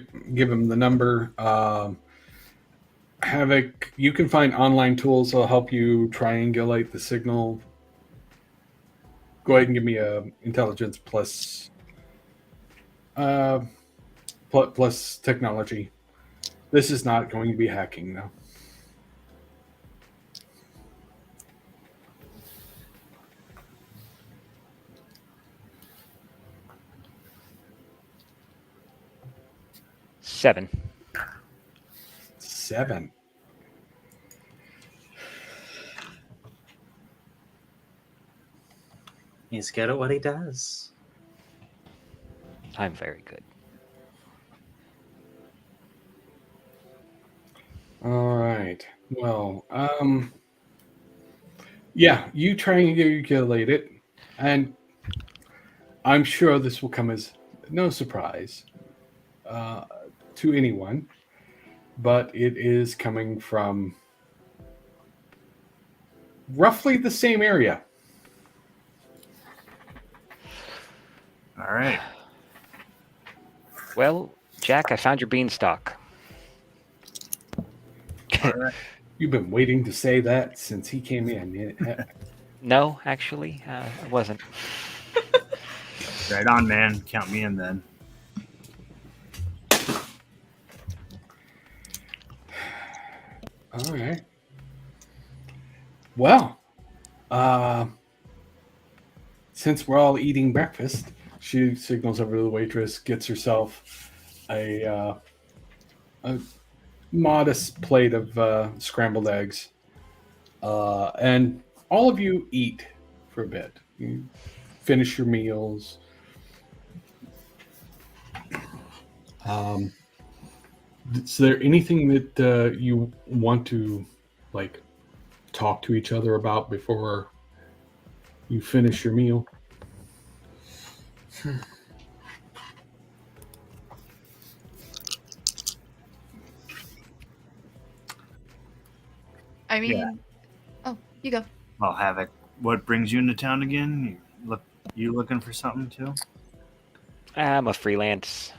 Speaker 1: him the number. Havoc, you can find online tools that'll help you triangulate the signal. Go ahead and give me a intelligence plus plus technology. This is not going to be hacking, though.
Speaker 4: Seven.
Speaker 1: 7.
Speaker 2: He's good at what he does.
Speaker 4: I'm very good.
Speaker 1: All right. Well, yeah, you triangulate it, and I'm sure this will come as no surprise to anyone, but it is coming from roughly the same area.
Speaker 3: All right.
Speaker 4: Well, Jack, I found your beanstalk.
Speaker 3: All right.
Speaker 1: You've been waiting to say that since he came in.
Speaker 4: No, actually, I wasn't.
Speaker 3: Right on, man. Count me in then.
Speaker 1: All right. Well, since we're all eating breakfast, she signals over to the waitress, gets herself a modest plate of scrambled eggs, and all of you eat for a bit. You finish your meals. Is there anything that you want to like talk to each other about before you finish your meal?
Speaker 5: I mean,
Speaker 3: Yeah.
Speaker 5: Oh, you go.
Speaker 3: I'll have it. What brings you into town again? You looking for something too?
Speaker 4: I'm a freelance.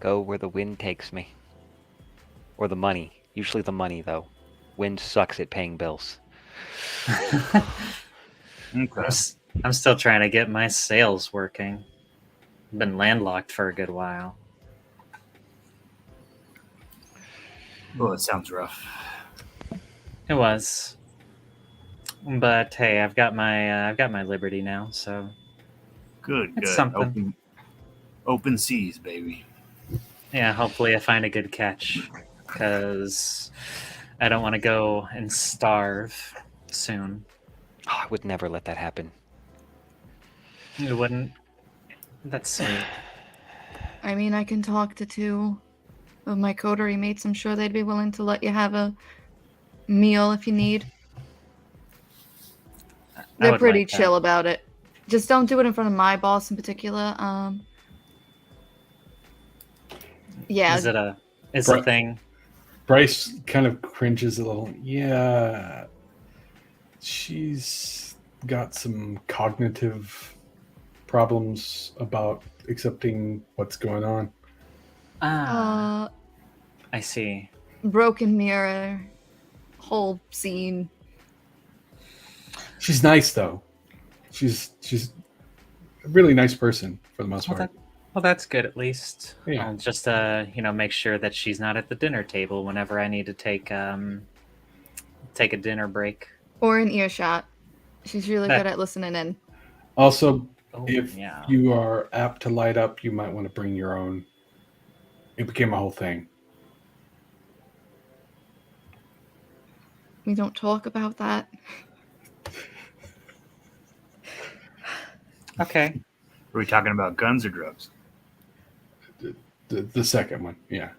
Speaker 4: Go where the wind takes me. Or the money. Usually the money, though. Wind sucks at paying bills.
Speaker 3: Okay.
Speaker 2: I'm still trying to get my sales working. Been landlocked for a good while.
Speaker 3: Oh, it sounds rough.
Speaker 2: It was, but hey, I've got my liberty now, so
Speaker 3: Good,
Speaker 2: It's
Speaker 3: good.
Speaker 2: something.
Speaker 3: Open seas, baby.
Speaker 2: yeah. Hopefully, I find a good catch because I don't want to go and starve soon.
Speaker 4: Oh, I would never let that happen.
Speaker 2: It wouldn't. That's sweet.
Speaker 5: I mean, I can talk to 2 of my coterie mates. I'm sure they'd be willing to let you have a meal if you need.
Speaker 2: I
Speaker 5: They're
Speaker 2: would
Speaker 5: pretty
Speaker 2: like that.
Speaker 5: chill about it. Just don't do it in front of my boss in particular. Yeah,
Speaker 2: Is it a
Speaker 1: Right.
Speaker 2: thing?
Speaker 1: Bryce kind of cringes a little. Yeah, she's got some cognitive problems about accepting what's going on.
Speaker 2: Ah, I see.
Speaker 5: broken mirror, whole scene.
Speaker 1: She's nice though. She's a really nice person for the most part.
Speaker 2: Well, that's good at least.
Speaker 1: Yeah.
Speaker 2: I'll just make sure that she's not at the dinner table whenever I need to take a dinner break.
Speaker 5: Or an earshot. She's really
Speaker 2: That-
Speaker 5: good at listening in.
Speaker 1: Also,
Speaker 2: Oh,
Speaker 1: if
Speaker 2: yeah.
Speaker 1: you are apt to light up, you might want to bring your own. It became a whole thing.
Speaker 5: We don't talk about that.
Speaker 2: Okay.
Speaker 3: Are we talking about guns or drugs?
Speaker 1: The second one, yeah.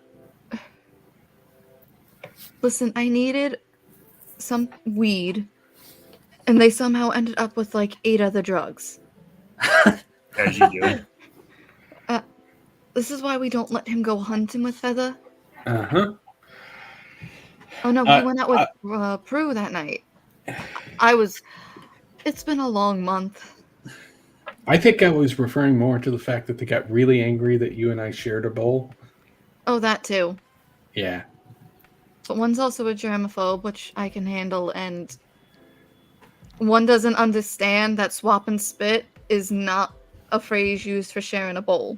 Speaker 5: Listen, I needed some weed, and they somehow ended up with like 8 other drugs.
Speaker 3: As you do.
Speaker 5: This is why we don't let him go hunting with Feather.
Speaker 1: Uh-huh.
Speaker 5: Oh no, he went out with Prue that night. It's been a long month.
Speaker 1: I think I was referring more to the fact that they got really angry that you and I shared a bowl.
Speaker 5: Oh, that too.
Speaker 1: Yeah.
Speaker 5: But one's also a germaphobe, which I can handle, and one doesn't understand that swap and spit is not a phrase used for sharing a bowl.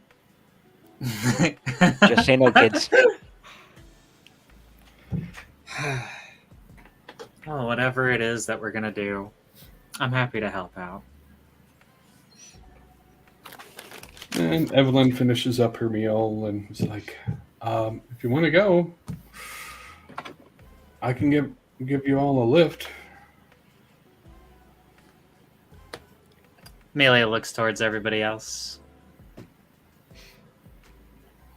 Speaker 4: Just say no, kids.
Speaker 2: Oh, whatever it is that we're gonna do, I'm happy to help out.
Speaker 1: And Evelyn finishes up her meal and is like, if you want to go, I can give you all a lift.
Speaker 2: Amelia looks towards everybody else.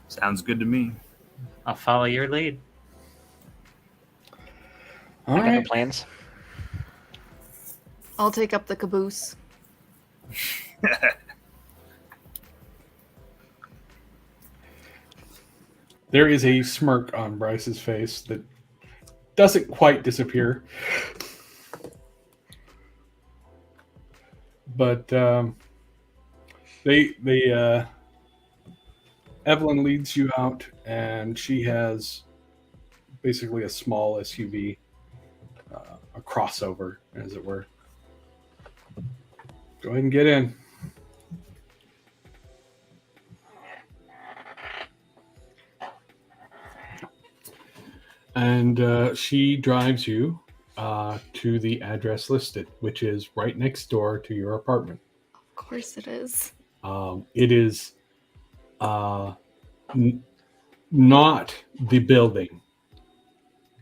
Speaker 3: Sounds good to me.
Speaker 2: I'll follow your lead.
Speaker 1: All
Speaker 4: I got no
Speaker 1: right.
Speaker 4: plans.
Speaker 5: I'll take up the caboose.
Speaker 1: There is a smirk on Bryce's face that doesn't quite disappear. But Evelyn leads you out, and she has basically a small SUV, a crossover, as it were. Go ahead and get in. And she drives you to the address listed, which is right next door to your apartment.
Speaker 5: Of course it is.
Speaker 1: It is not the building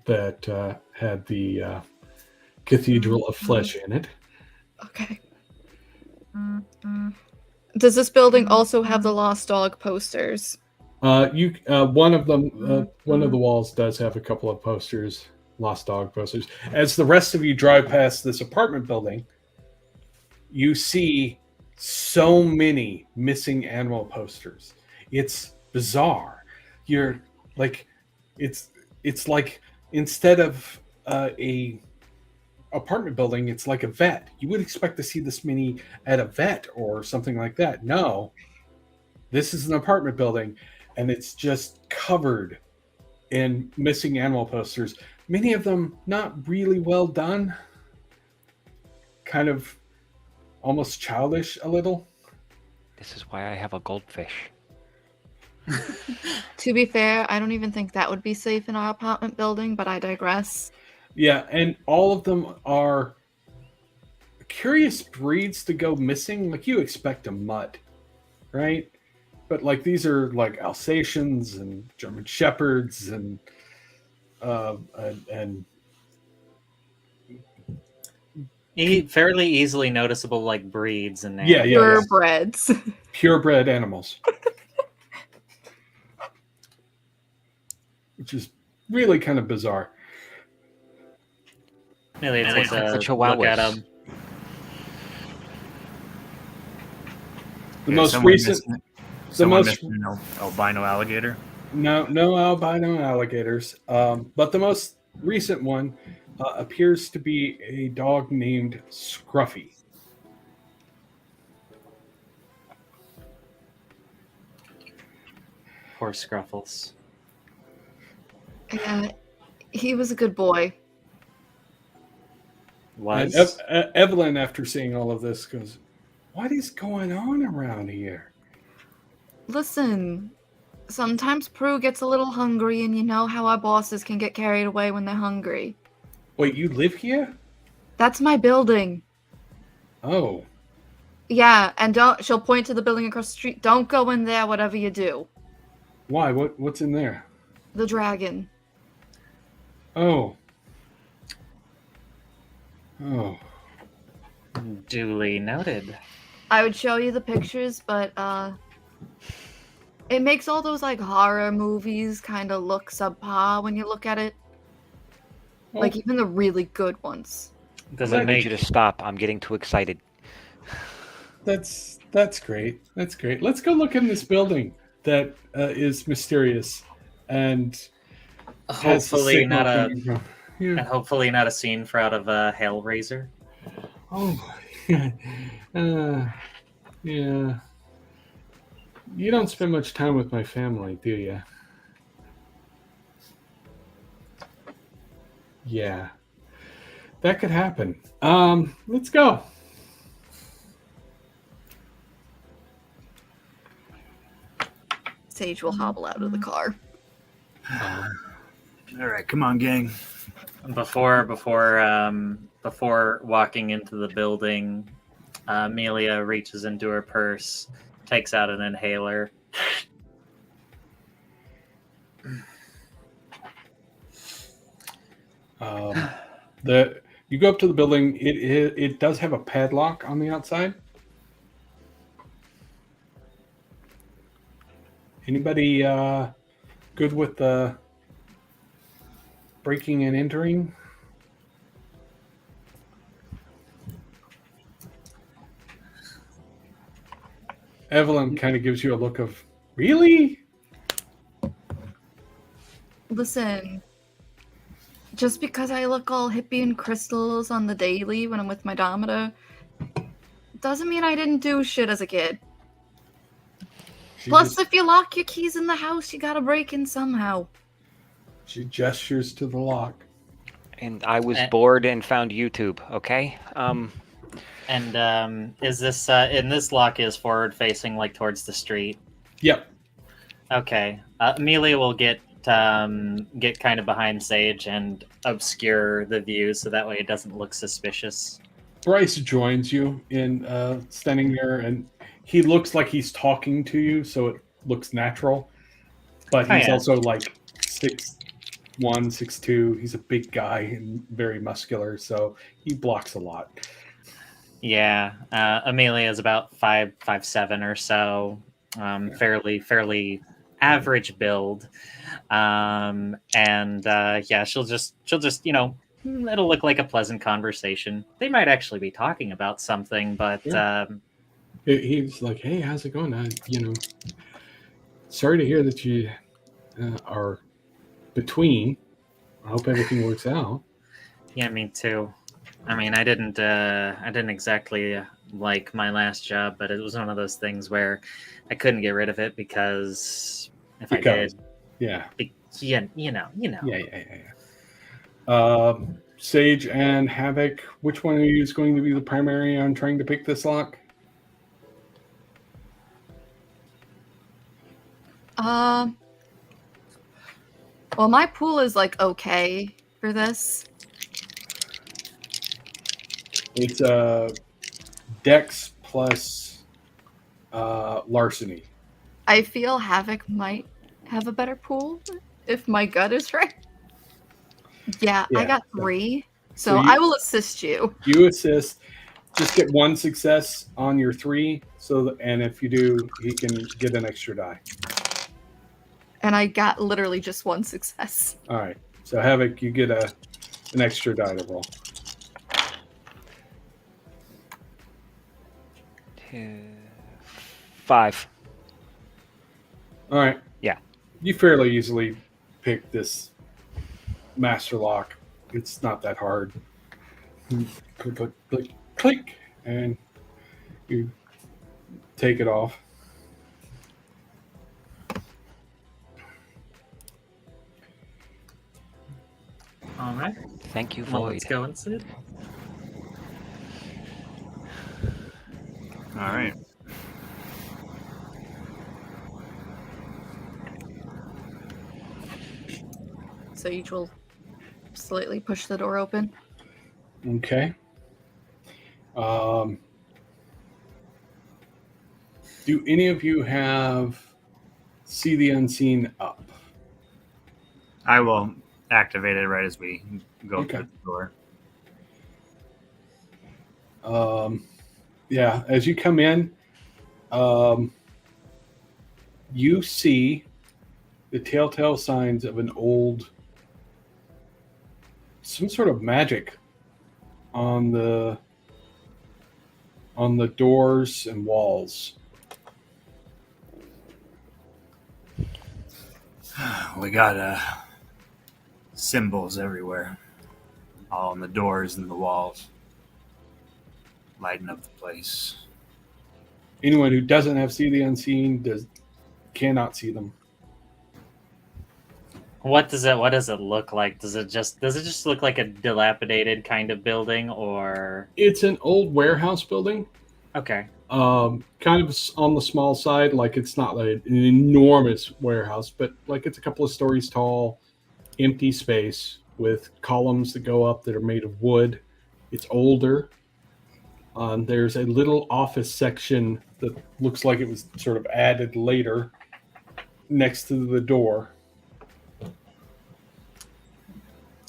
Speaker 1: that had the Cathedral of Flesh in it.
Speaker 5: Okay. Does this building also have the Lost Dog posters?
Speaker 1: One of them, one of the walls does have a couple of posters, Lost Dog posters. As the rest of you drive past this apartment building, you see so many missing animal posters. It's bizarre. You're like, it's like instead of a apartment building, it's like a vet. You would expect to see this many at a vet or something like that. No, this is an apartment building, and it's just covered in missing animal posters. Many of them not really well done. Kind of almost childish a little.
Speaker 4: This is why I have a goldfish.
Speaker 5: To be fair, I don't even think that would be safe in our apartment building, but I digress.
Speaker 1: Yeah, and all of them are curious breeds to go missing. Like you expect a mutt, right? But like these are like Alsatians and German Shepherds and
Speaker 2: Fairly easily noticeable, like breeds and
Speaker 1: Yeah.
Speaker 5: Purebreds.
Speaker 1: Purebred animals, which is really kind of bizarre.
Speaker 2: Amelia takes
Speaker 4: The
Speaker 2: a look
Speaker 4: Chihuahuas.
Speaker 2: at him.
Speaker 1: The
Speaker 3: Yeah,
Speaker 1: most
Speaker 3: someone
Speaker 1: recent,
Speaker 3: missing-
Speaker 1: the
Speaker 3: someone
Speaker 1: most
Speaker 3: missing an albino alligator.
Speaker 1: no albino alligators, but the most recent one appears to be a dog named Scruffy.
Speaker 2: Poor Scruffles.
Speaker 5: Yeah, he was a good boy.
Speaker 1: And
Speaker 2: Was.
Speaker 1: Evelyn, after seeing all of this, goes, "What is going on around here?"
Speaker 5: Listen, sometimes Prue gets a little hungry, and you know how our bosses can get carried away when they're hungry.
Speaker 1: Wait, you live here?
Speaker 5: That's my building.
Speaker 1: Oh,
Speaker 5: Yeah, and she'll point to the building across the street. Don't go in there, whatever you do.
Speaker 1: why? What's in there?
Speaker 5: The dragon.
Speaker 1: Oh,
Speaker 2: Duly noted.
Speaker 5: I would show you the pictures, but it makes all those like horror movies kind of look subpar when you look at it. Like even the really good ones.
Speaker 2: Does
Speaker 1: I
Speaker 2: it
Speaker 4: I need
Speaker 2: make
Speaker 4: you to stop. I'm getting too excited.
Speaker 1: that's great. That's great. Let's go look in this building that is mysterious and has the
Speaker 2: hopefully
Speaker 1: signal
Speaker 2: not a
Speaker 1: coming from-
Speaker 2: and
Speaker 1: Yeah.
Speaker 2: hopefully not a scene for out of Hellraiser?
Speaker 1: Oh, Yeah. You don't spend much time with my family, do you? Yeah. That could happen. Let's go.
Speaker 5: Sage will hobble out of the car.
Speaker 1: Um,
Speaker 3: All right, come on, gang.
Speaker 2: Before walking into the building, Amelia reaches into her purse, takes out an inhaler.
Speaker 1: you go up to the building. It does have a padlock on the outside. Anybody good with the breaking and entering? Evelyn kind of gives you a look of, really?
Speaker 5: Listen, just because I look all hippie and crystals on the daily when I'm with my dominator, doesn't mean I didn't do shit as a kid. Plus, if you lock your keys in the house, you gotta break in somehow.
Speaker 1: She gestures to the lock.
Speaker 4: And I was bored and found YouTube. Okay.
Speaker 2: And is this in this lock is forward facing, like towards the street?
Speaker 1: Yep.
Speaker 2: Okay. Amelia will get kind of behind Sage and obscure the view so that way it doesn't look suspicious.
Speaker 1: Bryce joins you in standing there, and he looks like he's talking to you, so it looks natural. But he's also like 6'1", 6'2". He's a big guy and very muscular, so he blocks a lot.
Speaker 2: Yeah, Amelia is about 5'7" or so, fairly average build, and yeah, she'll just it'll look like a pleasant conversation. They might actually be talking about something, but
Speaker 1: He's like, "Hey, how's it going? Sorry to hear that you are between. I hope everything works out."
Speaker 2: Yeah, me too. I mean, I didn't exactly like my last job, but it was one of those things where I couldn't get rid of it because I did,
Speaker 1: yeah,
Speaker 2: yeah.
Speaker 1: Sage and Havoc, which one of you is going to be the primary on trying to pick this lock?
Speaker 5: Well, my pool is like okay for this.
Speaker 1: It's Dex plus larceny.
Speaker 5: I feel Havoc might have a better pool if my gut is right. Yeah, I got 3, so I will assist you.
Speaker 1: You assist. Just get 1 success on your 3, and if you do, he can get an extra die.
Speaker 5: And I got literally just 1 success.
Speaker 1: All right, so Havoc, you get an extra die to roll.
Speaker 4: 5.
Speaker 1: All right.
Speaker 4: Yeah.
Speaker 1: You fairly easily pick this master lock. It's not that hard. Click, click, click, click, and you take it off.
Speaker 2: All right.
Speaker 4: Thank you,
Speaker 2: Well,
Speaker 4: Void.
Speaker 2: let's go and sit.
Speaker 3: All right.
Speaker 5: So each will slightly push the door open.
Speaker 1: Okay. Do any of you have See the Unseen up?
Speaker 3: I will activate it right as we go through the door.
Speaker 1: Yeah, as you come in, you see the telltale signs of some sort of magic on the doors and walls.
Speaker 3: We got symbols everywhere, all on the doors and the walls, lighting up the place.
Speaker 1: Anyone who doesn't have see the unseen cannot see them.
Speaker 2: What does it look like? Does it just look like a dilapidated kind of building, or
Speaker 1: It's an old warehouse building.
Speaker 2: okay?
Speaker 1: Kind of on the small side. Like it's not like an enormous warehouse, but like it's a couple of stories tall, empty space with columns that go up that are made of wood. It's older. There's a little office section that looks like it was sort of added later next to the door.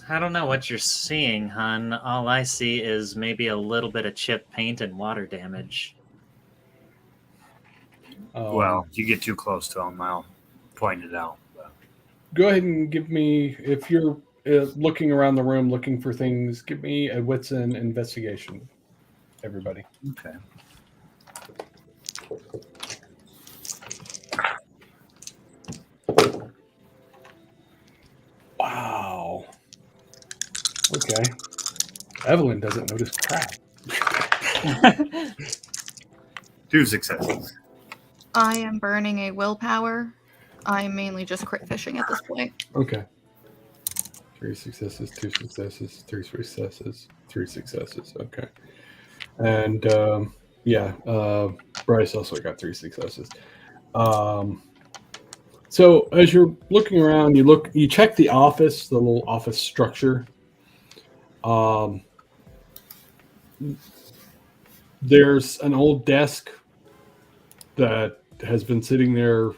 Speaker 2: I don't know what you're seeing, hun. All I see is maybe a little bit of chipped paint and water damage.
Speaker 3: Well, if you get too close to them, I'll point it out.
Speaker 1: Go ahead and give me, if you're looking around the room looking for things, give me a wits and investigation, everybody.
Speaker 3: Okay.
Speaker 1: Wow. Okay. Evelyn doesn't notice crap.
Speaker 3: 2 successes.
Speaker 5: I am burning a willpower. I'm mainly just crit fishing at this point.
Speaker 1: Okay. 3 successes, 2 successes, 3 successes, 3 successes. Okay. And Bryce also got 3 successes. So as you're looking around, you check the office, the little office structure. There's an old desk that has been sitting there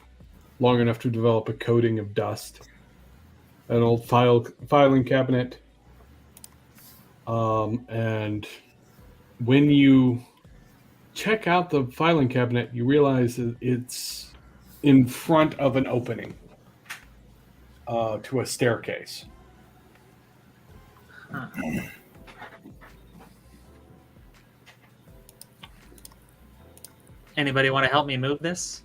Speaker 1: long enough to develop a coating of dust. An old filing cabinet. And when you check out the filing cabinet, you realize that it's in front of an opening to a staircase.
Speaker 2: Huh. Anybody want to help me move this?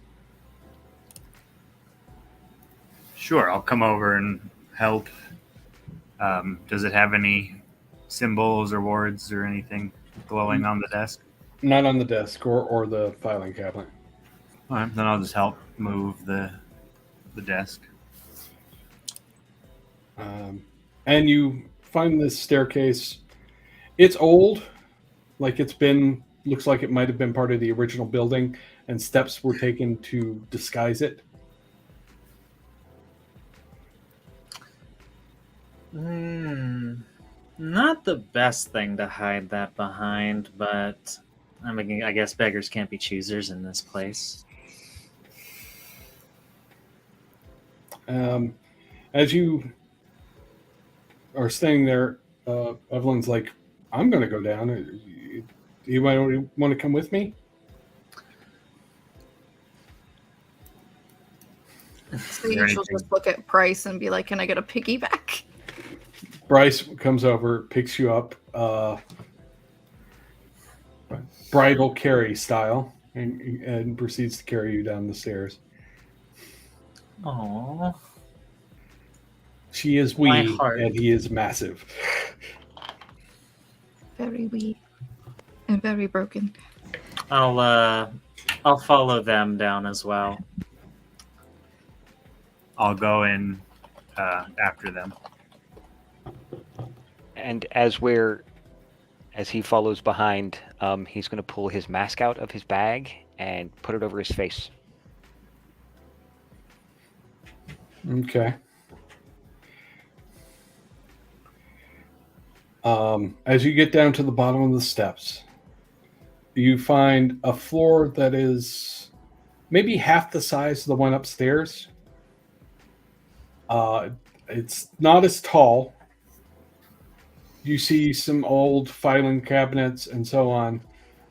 Speaker 3: Sure, I'll come over and help. Does it have any symbols or words or anything glowing on the desk?
Speaker 1: Not on the desk or the filing cabinet.
Speaker 3: All right, then I'll just help move the desk.
Speaker 1: And you find this staircase. It's old, looks like it might have been part of the original building, and steps were taken to disguise it.
Speaker 2: Not the best thing to hide that behind, but I mean, I guess beggars can't be choosers in this place.
Speaker 1: As you are staying there, Evelyn's like, I'm going to go down. Do you want to come with me?
Speaker 5: So you should just look at Price and be like, can I get a piggyback?
Speaker 1: Bryce comes over, picks you up, bridal carry style, and proceeds to carry you down the stairs.
Speaker 2: Aww.
Speaker 1: She is
Speaker 2: My
Speaker 1: wee,
Speaker 2: heart.
Speaker 1: and he is massive.
Speaker 5: Very wee and very broken.
Speaker 2: I'll follow them down as well.
Speaker 3: I'll go in after them.
Speaker 4: And as he follows behind, he's going to pull his mask out of his bag and put it over his face.
Speaker 1: Okay. As you get down to the bottom of the steps, you find a floor that is maybe half the size of the one upstairs. It's not as tall. You see some old filing cabinets and so on.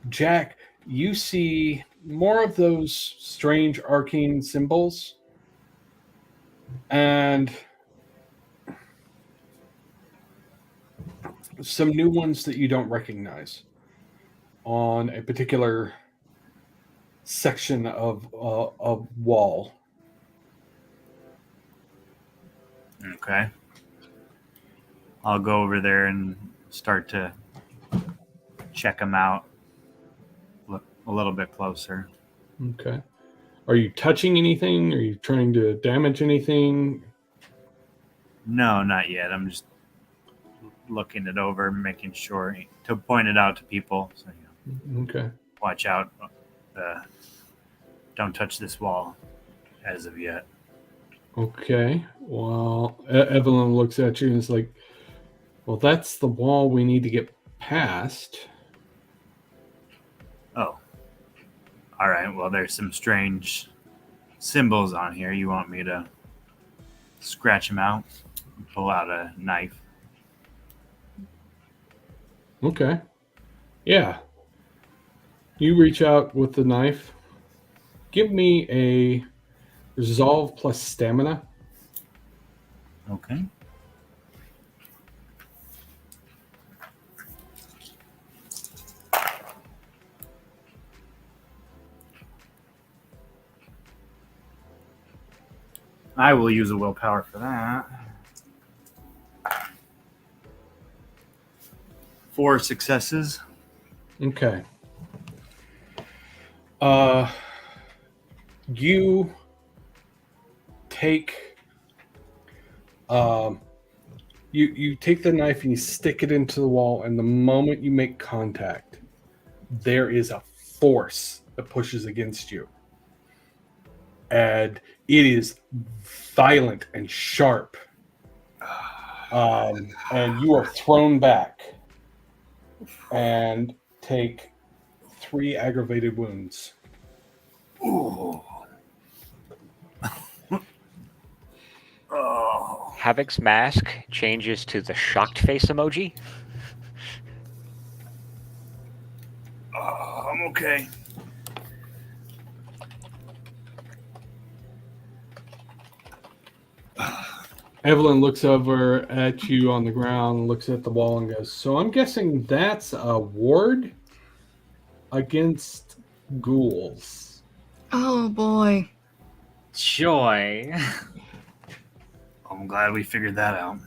Speaker 1: Jack, you see more of those strange arcane symbols. And some new ones that you don't recognize on a particular section of wall.
Speaker 3: Okay. I'll go over there and start to check them out. Look a little bit closer.
Speaker 1: Okay. Are you touching anything? Are you trying to damage anything?
Speaker 3: No, not yet. I'm just looking it over, making sure to point it out to people. So,
Speaker 1: Okay.
Speaker 3: watch out. Don't touch this wall as of yet.
Speaker 1: Okay. Well, Evelyn looks at you and is like, well, that's the wall we need to get past.
Speaker 3: Oh. All right. Well, there's some strange symbols on here. You want me to scratch them out? Pull out a knife.
Speaker 1: Okay. Yeah. You reach out with the knife. Give me a resolve plus stamina.
Speaker 3: Okay. I will use a willpower for that. 4 successes.
Speaker 1: Okay. You take you take the knife and you stick it into the wall, and the moment you make contact, there is a force that pushes against you. And it is violent and sharp. And you are thrown back and take 3 aggravated wounds.
Speaker 3: Ooh. Oh.
Speaker 4: Havoc's mask changes to the shocked face emoji.
Speaker 3: I'm okay.
Speaker 1: Evelyn looks over at you on the ground, looks at the wall, and goes, so I'm guessing that's a ward against ghouls.
Speaker 5: Oh boy.
Speaker 2: Joy.
Speaker 3: I'm glad we figured that out.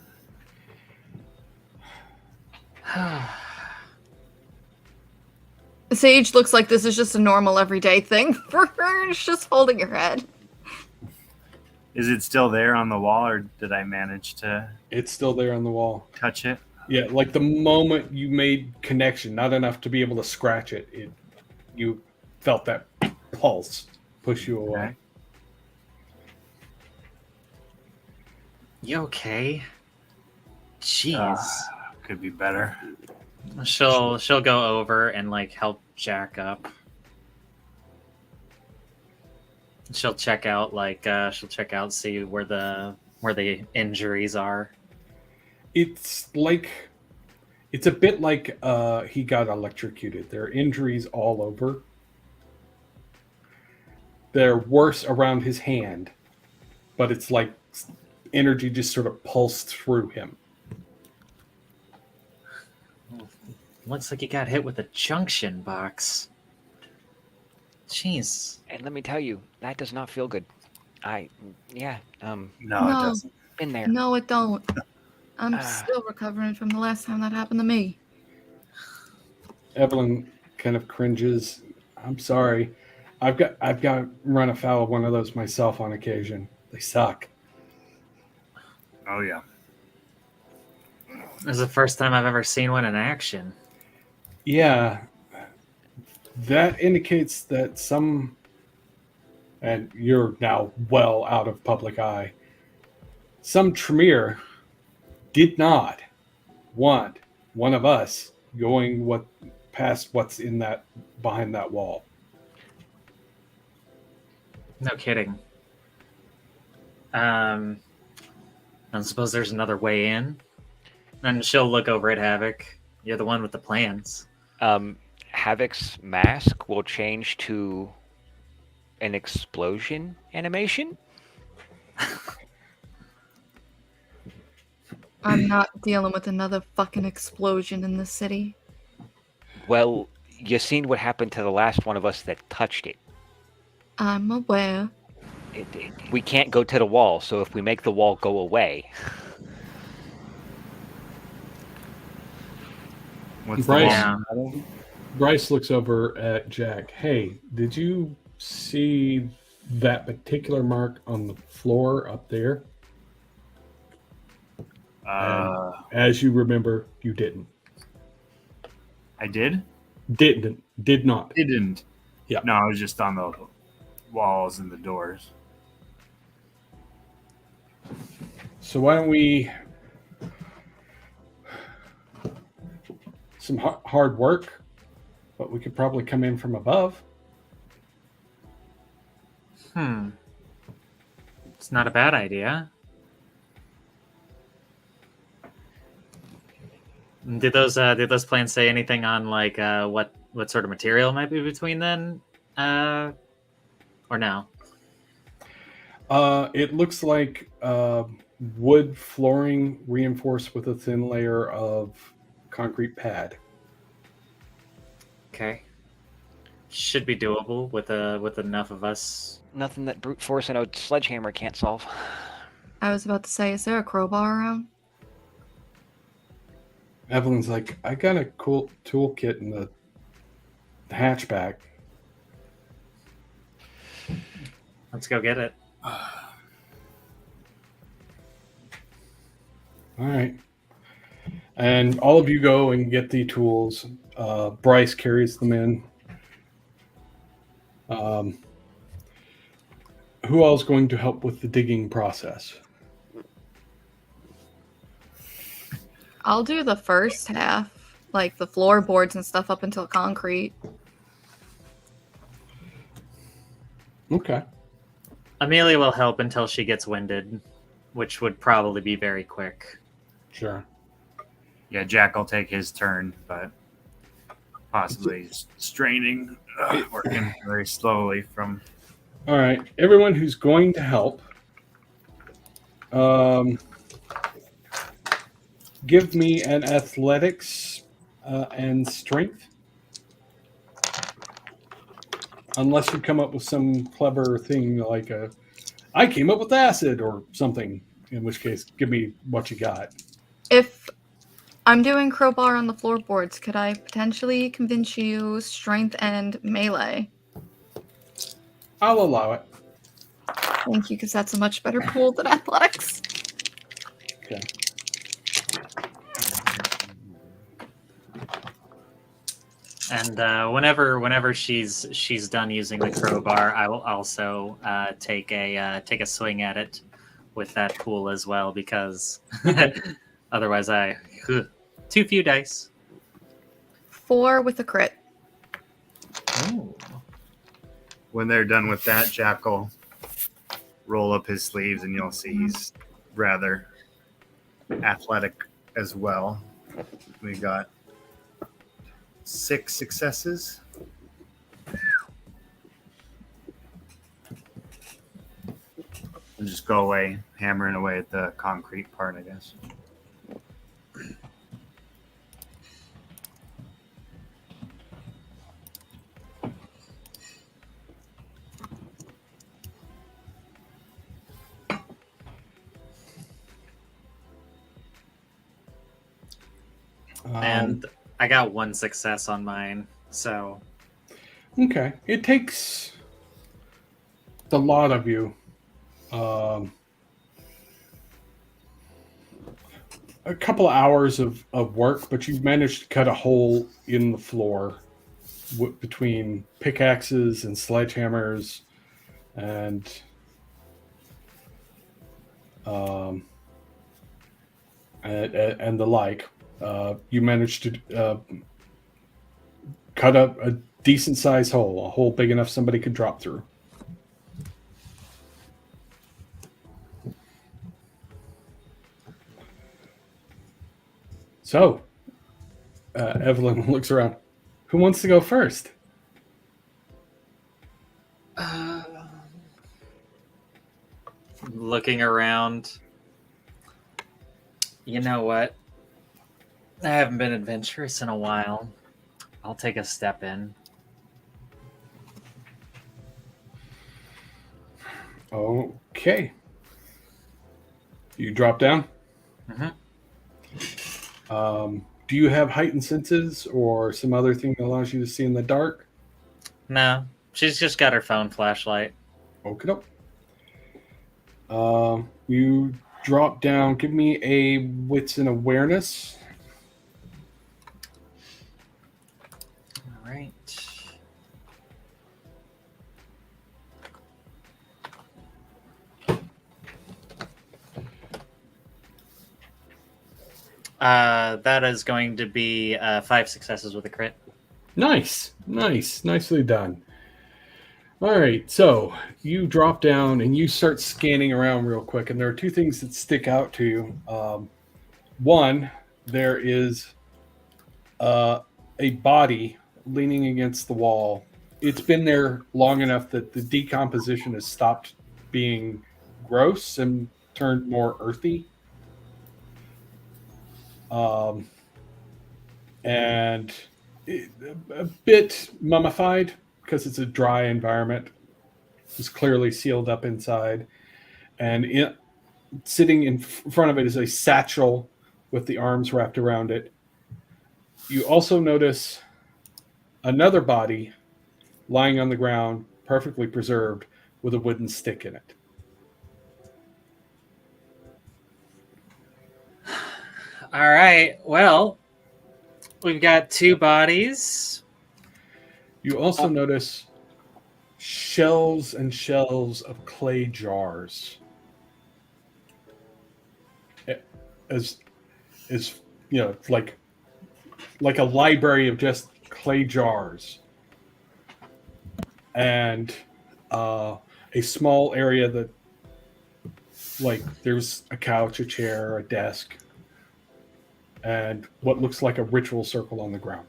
Speaker 5: Sage looks like this is just a normal everyday thing for her. It's just holding her head.
Speaker 3: Is it still there on the wall, or did I manage to
Speaker 1: It's still there on the wall.
Speaker 3: touch it?
Speaker 1: Yeah, like the moment you made connection, not enough to be able to scratch it, you felt that pulse push you away.
Speaker 3: Okay.
Speaker 2: You okay? Jeez.
Speaker 3: Could be better.
Speaker 2: She'll go over and like help Jack up. She'll check out see where the injuries are.
Speaker 1: It's a bit like he got electrocuted. There are injuries all over. They're worse around his hand, but it's like energy just sort of pulsed through him.
Speaker 2: Looks like he got hit with a junction box. Jeez.
Speaker 4: And let me tell you, that does not feel good.
Speaker 3: No,
Speaker 5: No.
Speaker 3: it doesn't.
Speaker 4: Been there.
Speaker 5: No, it don't. I'm still recovering from the last time that happened to me.
Speaker 1: Evelyn kind of cringes. I'm sorry. I've got run afoul of one of those myself on occasion. They suck.
Speaker 3: Oh yeah.
Speaker 2: This is the first time I've ever seen one in action.
Speaker 1: Yeah. That indicates that some, and you're now well out of public eye, some Tremere did not want one of us going past what's in that behind that wall.
Speaker 2: No kidding. I suppose there's another way in. And she'll look over at Havoc. You're the one with the plans.
Speaker 4: Havoc's mask will change to an explosion animation.
Speaker 5: I'm not dealing with another fucking explosion in the city.
Speaker 4: Well, you seen what happened to the last one of us that touched it.
Speaker 5: I'm aware.
Speaker 4: We can't go to the wall, so if we make the wall go away.
Speaker 3: What's
Speaker 1: Bryce,
Speaker 2: Yeah.
Speaker 1: Bryce looks over at Jack. Hey, did you see that particular mark on the floor up there? As you remember, you didn't.
Speaker 3: I did?
Speaker 1: Did not.
Speaker 3: Didn't.
Speaker 1: Yeah.
Speaker 3: No, I was just on the walls and the doors.
Speaker 1: So why don't we... Some hard work, but we could probably come in from above.
Speaker 2: It's not a bad idea. Did those plans say anything on like what sort of material might be between then, or no?
Speaker 1: It looks like wood flooring reinforced with a thin layer of concrete pad.
Speaker 2: Okay, should be doable with enough of us.
Speaker 4: Nothing that brute force and a sledgehammer can't solve.
Speaker 5: I was about to say, is there a crowbar around?
Speaker 1: Evelyn's like, I got a cool toolkit in the hatchback.
Speaker 2: Let's go get it.
Speaker 1: All right. And all of you go and get the tools. Bryce carries them in. Who else is going to help with the digging process?
Speaker 5: I'll do the first half, like the floorboards and stuff up until concrete.
Speaker 1: Okay.
Speaker 2: Amelia will help until she gets winded, which would probably be very quick.
Speaker 1: Sure.
Speaker 3: Yeah, Jack will take his turn, but possibly straining, working very slowly from...
Speaker 1: All right. Everyone who's going to help, give me an athletics and strength. Unless you come up with some clever thing like I came up with acid or something, in which case, give me what you got.
Speaker 5: If I'm doing crowbar on the floorboards, could I potentially convince you strength and melee?
Speaker 1: I'll allow it.
Speaker 5: Thank you, because that's a much better pool than athletics.
Speaker 1: Okay.
Speaker 2: And whenever she's done using the crowbar, I will also take a swing at it with that pool as well, because otherwise too few dice.
Speaker 5: 4 with a crit.
Speaker 2: Ooh.
Speaker 3: When they're done with that, Jack will roll up his sleeves and you'll see he's rather athletic as well. We got 6 successes. And just go away, hammering away at the concrete part, I guess.
Speaker 2: And I got 1 success on mine, so...
Speaker 1: Okay. It takes a lot of you. A couple of hours of work, but you've managed to cut a hole in the floor between pickaxes and sledgehammers and the like. You managed to cut up a decent sized hole, a hole big enough somebody could drop through. So, Evelyn looks around. Who wants to go first?
Speaker 2: Looking around. You know what? I haven't been adventurous in a while. I'll take a step in.
Speaker 1: Okay. You drop down?
Speaker 2: Mm-hmm.
Speaker 1: Do you have heightened senses or some other thing that allows you to see in the dark?
Speaker 2: No, She's just got her phone flashlight.
Speaker 1: Okay. You drop down. Give me a wits and awareness.
Speaker 2: All right. That is going to be 5 successes with a crit.
Speaker 1: Nice. Nicely done. All right, so you drop down and you start scanning around real quick, and there are two things that stick out to you. One, there is a body leaning against the wall. It's been there long enough that the decomposition has stopped being gross and turned more earthy. And a bit mummified because it's a dry environment. It's clearly sealed up inside. And sitting in front of it is a satchel with the arms wrapped around it. You also notice another body lying on the ground, perfectly preserved, with a wooden stick in it.
Speaker 2: All right. Well, we've got 2 bodies.
Speaker 1: You also notice shelves and shelves of clay jars. As you know, like a library of just clay jars. And a small area that, like, there's a couch, a chair, a desk, and what looks like a ritual circle on the ground.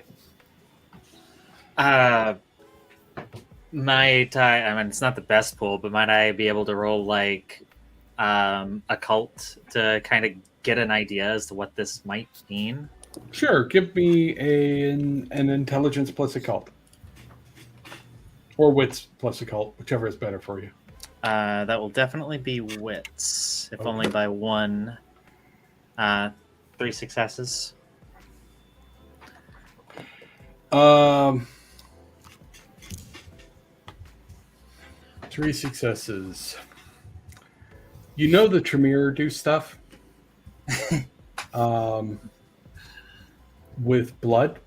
Speaker 2: Might I mean, it's not the best pool, but might I be able to roll like occult to kind of get an idea as to what this might mean?
Speaker 1: Sure, give me an intelligence plus occult. Or wits plus occult, whichever is better for you.
Speaker 2: That will definitely be wits, if
Speaker 1: Okay.
Speaker 2: only by 1. 3 successes.
Speaker 1: 3 successes. You know the Tremere do stuff with blood.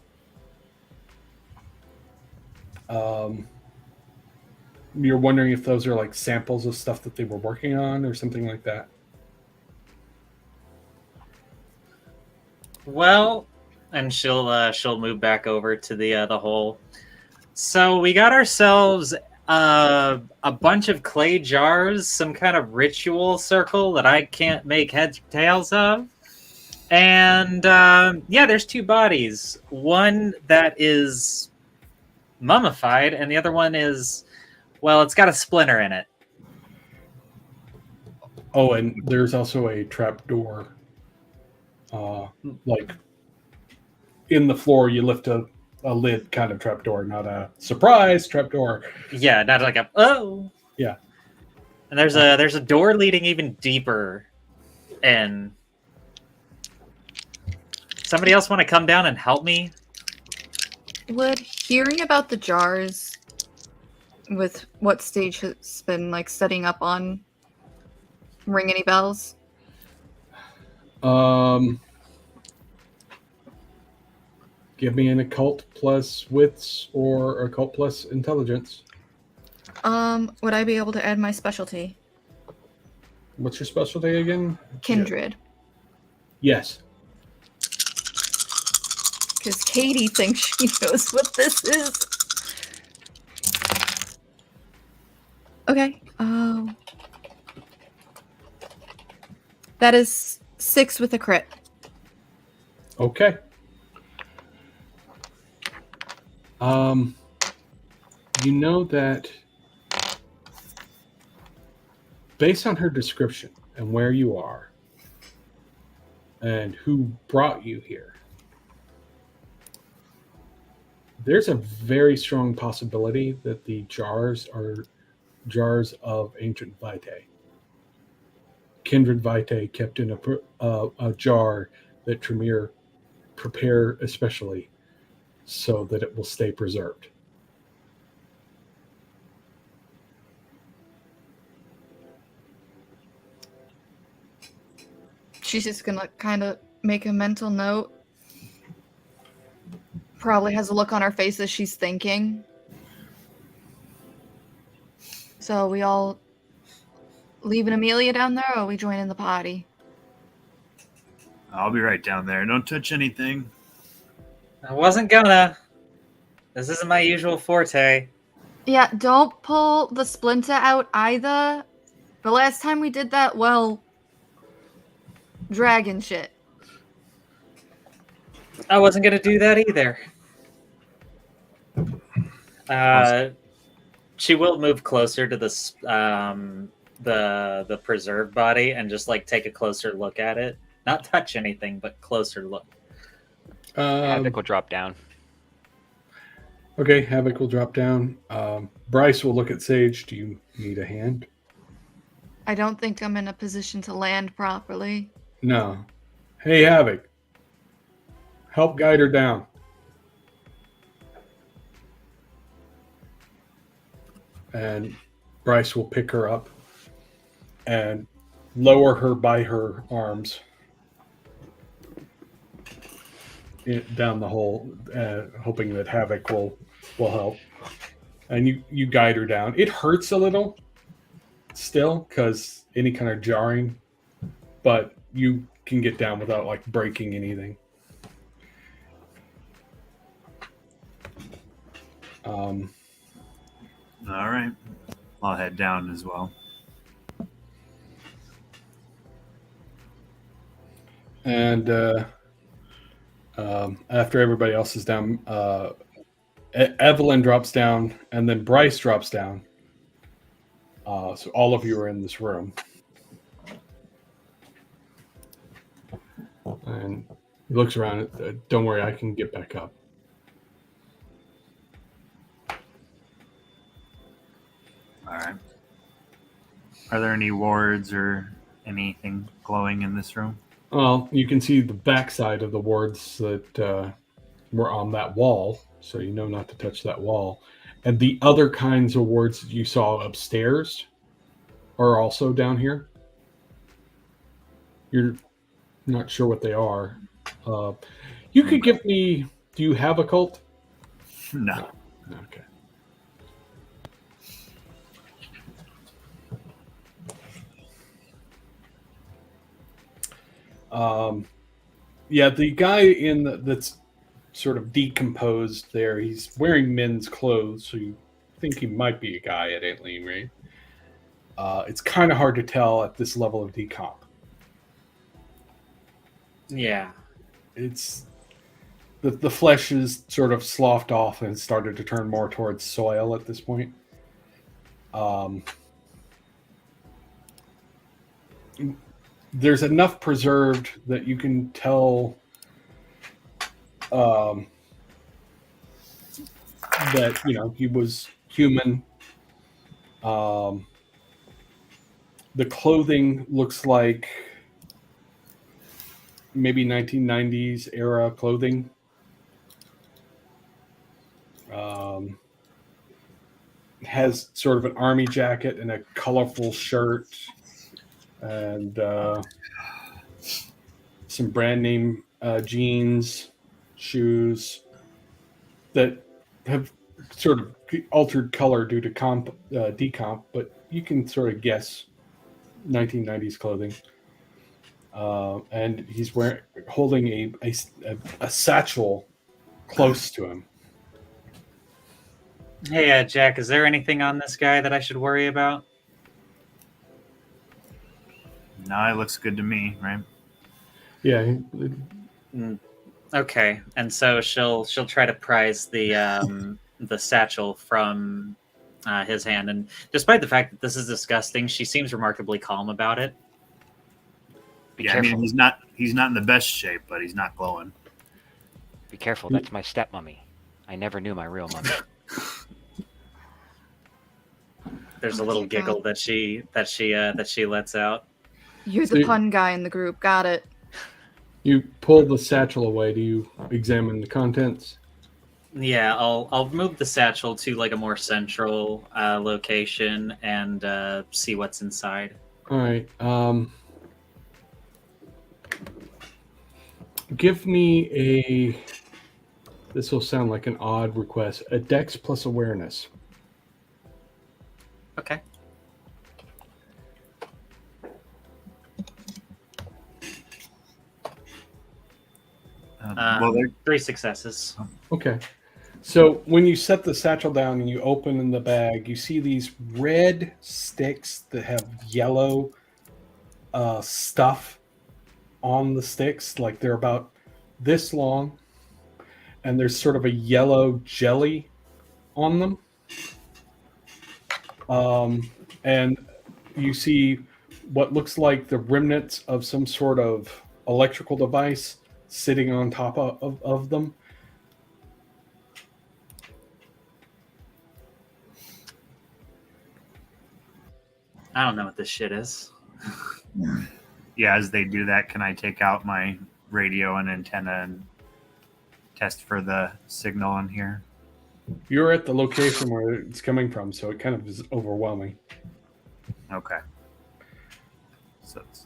Speaker 1: You're wondering if those are like samples of stuff that they were working on or something like that.
Speaker 2: Well, and she'll move back over to the hole. So we got ourselves a bunch of clay jars, some kind of ritual circle that I can't make heads or tails of. And yeah, there's 2 bodies. One that is mummified, and the other one is, well, it's got a splinter in it.
Speaker 1: Oh, and there's also a trap door. Like in the floor, you lift a lid kind of trap door, not a surprise trap door.
Speaker 2: Yeah, not like a oh.
Speaker 1: Yeah.
Speaker 2: And there's a door leading even deeper in. Somebody else want to come down and help me?
Speaker 5: Would hearing about the jars with what stage has been like setting up on ring any bells?
Speaker 1: Give me an occult plus wits or occult plus intelligence.
Speaker 5: Would I be able to add my specialty?
Speaker 1: What's your specialty again?
Speaker 5: Kindred.
Speaker 1: Yes.
Speaker 5: Because Katie thinks she knows what this is. Okay. Oh. That is 6 with a crit.
Speaker 1: Okay. You know that based on her description and where you are and who brought you here, there's a very strong possibility that the jars are jars of ancient vitae. Kindred vitae kept in a jar that Tremere prepare especially so that it will stay preserved.
Speaker 5: She's just gonna kind of make a mental note. Probably has a look on her face as she's thinking. So we all leaving Amelia down there, or are we joining the party?
Speaker 3: I'll be right down there. Don't touch anything.
Speaker 2: I wasn't gonna. This isn't my usual forte.
Speaker 5: Yeah, don't pull the splinter out either. The last time we did that, well, dragon shit.
Speaker 2: I wasn't gonna do that either. She will move closer to the preserved body and just like take a closer look at it. Not touch anything, but closer look.
Speaker 4: Havoc will drop down.
Speaker 1: Okay, Havoc will drop down. Bryce will look at Sage. Do you need a hand?
Speaker 5: I don't think I'm in a position to land properly.
Speaker 1: No. Hey, Havoc. Help guide her down. And Bryce will pick her up and lower her by her arms down the hole, hoping that Havoc will help. And you guide her down. It hurts a little still because any kind of jarring, but you can get down without like breaking anything.
Speaker 3: All right. I'll head down as well.
Speaker 1: And after everybody else is down, Evelyn drops down, and then Bryce drops down. So all of you are in this room. And he looks around. Don't worry, I can get back up.
Speaker 3: All right. Are there any wards or anything glowing in this room?
Speaker 1: Well, you can see the backside of the wards that were on that wall, so you know not to touch that wall. And the other kinds of wards that you saw upstairs are also down here. You're not sure what they are. You could give me... Do you have a cult?
Speaker 3: No.
Speaker 1: Okay. Yeah, the guy that's sort of decomposed there, he's wearing men's clothes, so you think he might be a guy at any rate. It's kind of hard to tell at this level of decomp.
Speaker 2: Yeah.
Speaker 1: It's the flesh is sort of sloughed off and started to turn more towards soil at this point. There's enough preserved that you can tell that he was human. The clothing looks like maybe 1990s era clothing. Has sort of an army jacket and a colorful shirt and some brand name jeans, shoes that have sort of altered color due to decomp, but you can sort of guess 1990s clothing. And he's holding a satchel close to him.
Speaker 2: Hey, Jack, is there anything on this guy that I should worry about?
Speaker 3: No, it looks good to me, right?
Speaker 1: Yeah.
Speaker 2: Okay, and so she'll try to prise the satchel from his hand, and despite the fact that this is disgusting, she seems remarkably calm about it.
Speaker 4: Be
Speaker 3: Yeah,
Speaker 4: careful.
Speaker 3: I mean, he's not in the best shape, but he's not glowing.
Speaker 4: Be careful. That's my stepmummy. I never knew my real mummy.
Speaker 2: There's a little giggle that she lets out.
Speaker 5: You're the pun guy in the group. Got it.
Speaker 1: You pull the satchel away. Do you examine the contents?
Speaker 2: Yeah, I'll move the satchel to like a more central location and see what's inside.
Speaker 1: All right. Give me a. This will sound like an odd request. A Dex plus awareness.
Speaker 2: Okay.
Speaker 3: Well, they're
Speaker 2: 3 successes.
Speaker 1: Okay. So when you set the satchel down and you open in the bag, you see these red sticks that have yellow stuff on the sticks. Like they're about this long, and there's sort of a yellow jelly on them. And you see what looks like the remnants of some sort of electrical device sitting on top of them.
Speaker 2: I don't know what this shit is.
Speaker 3: yeah. As they do that, can I take out my radio and antenna and test for the signal in here?
Speaker 1: You're at the location where it's coming from, so it kind of is overwhelming.
Speaker 3: Okay. So it's-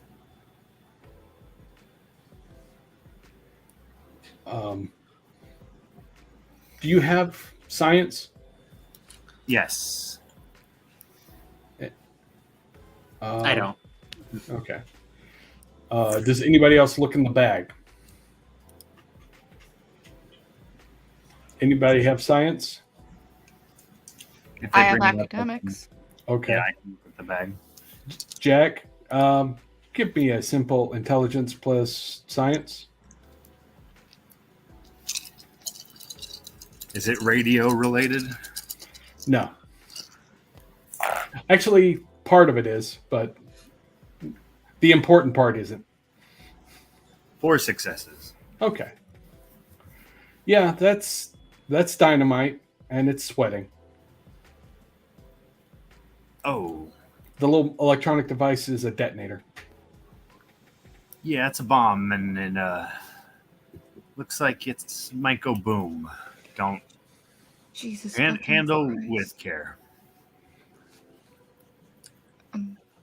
Speaker 1: Do you have science?
Speaker 3: yes.
Speaker 2: I don't.
Speaker 1: Okay. Does anybody else look in the bag? Anybody have science?
Speaker 3: If
Speaker 5: I
Speaker 3: they
Speaker 5: have
Speaker 3: bring it up,
Speaker 5: academics.
Speaker 1: Okay.
Speaker 3: Yeah, I can look at the bag.
Speaker 1: Jack, give me a simple intelligence plus science.
Speaker 3: Is it radio related?
Speaker 1: No. Actually, part of it is, but the important part isn't.
Speaker 3: 4 successes.
Speaker 1: Okay. Yeah, that's dynamite, and it's sweating.
Speaker 3: Oh,
Speaker 1: The little electronic device is a detonator.
Speaker 3: yeah, it's a bomb, and it looks like it's might go boom. Don't
Speaker 5: Jesus.
Speaker 3: and
Speaker 5: fucking
Speaker 3: handle
Speaker 5: Christ.
Speaker 3: with care.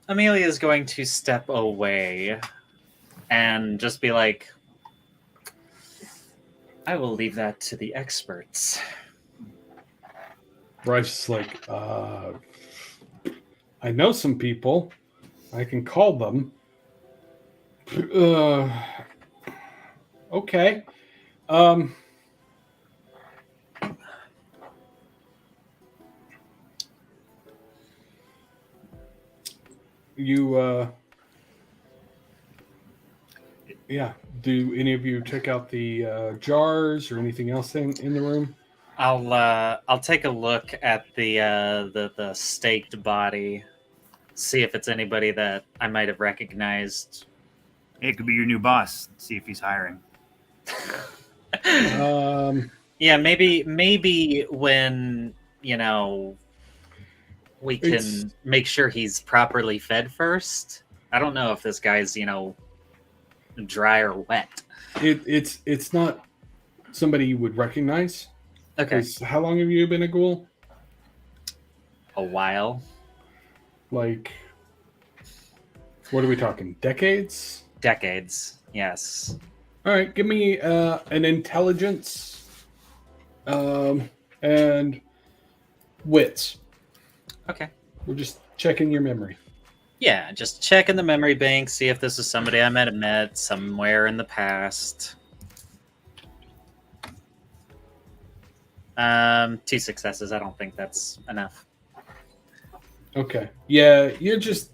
Speaker 2: Amelia is going to step away and just be like, I will leave that to the experts.
Speaker 1: Bryce is like, I know some people. I can call them. Okay. You, yeah. Do any of you check out the jars or anything else in the room?
Speaker 2: I'll take a look at the staked body, see if it's anybody that I might have recognized.
Speaker 3: It could be your new boss. See if he's hiring.
Speaker 2: Yeah, maybe when we can
Speaker 1: It's-
Speaker 2: make sure he's properly fed first. I don't know if this guy's dry or wet.
Speaker 1: It's not somebody you would recognize.
Speaker 2: Okay,
Speaker 1: 'Cause how long have you been a ghoul?
Speaker 2: a while,
Speaker 1: Like, what are we talking? Decades?
Speaker 2: decades. Yes.
Speaker 1: All right, give me an intelligence and wits.
Speaker 2: Okay.
Speaker 1: We're just checking your memory.
Speaker 2: Yeah, just checking the memory bank, see if this is somebody I might have met somewhere in the past. 2 successes. I don't think that's enough.
Speaker 1: Okay. Yeah, you're just.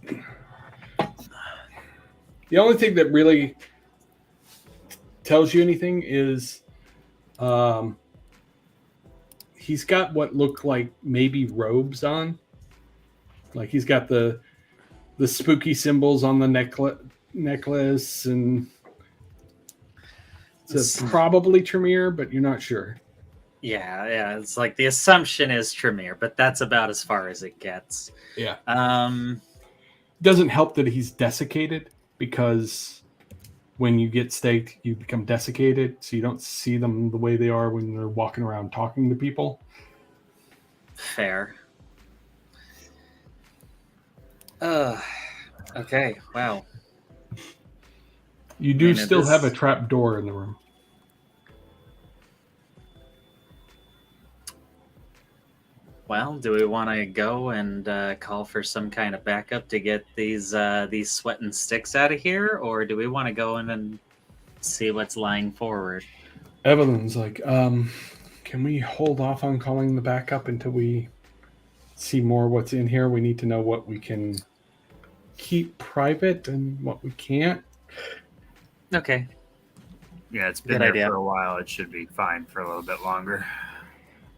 Speaker 1: The only thing that really tells you anything is he's got what look like maybe robes on. Like he's got the spooky symbols on the necklace, and it's probably Tremere, but you're not sure.
Speaker 2: Yeah. It's like the assumption is Tremere, but that's about as far as it gets.
Speaker 1: Yeah.
Speaker 2: Um,
Speaker 1: Doesn't help that he's desiccated, because when you get staked, you become desiccated, so you don't see them the way they are when they're walking around talking to people.
Speaker 2: fair. Okay. Wow.
Speaker 1: You do
Speaker 2: mean,
Speaker 1: still have a
Speaker 2: this-
Speaker 1: trap door in the room.
Speaker 2: Well, do we want to go and call for some kind of backup to get these sweating sticks out of here, or do we want to go in and see what's lying forward?
Speaker 1: Evelyn's like, can we hold off on calling the backup until we see more what's in here? We need to know what we can keep private and what we can't.
Speaker 2: Okay.
Speaker 3: Yeah, it's been
Speaker 2: Good
Speaker 3: there
Speaker 2: idea.
Speaker 3: for a while. It should be fine for a little bit longer.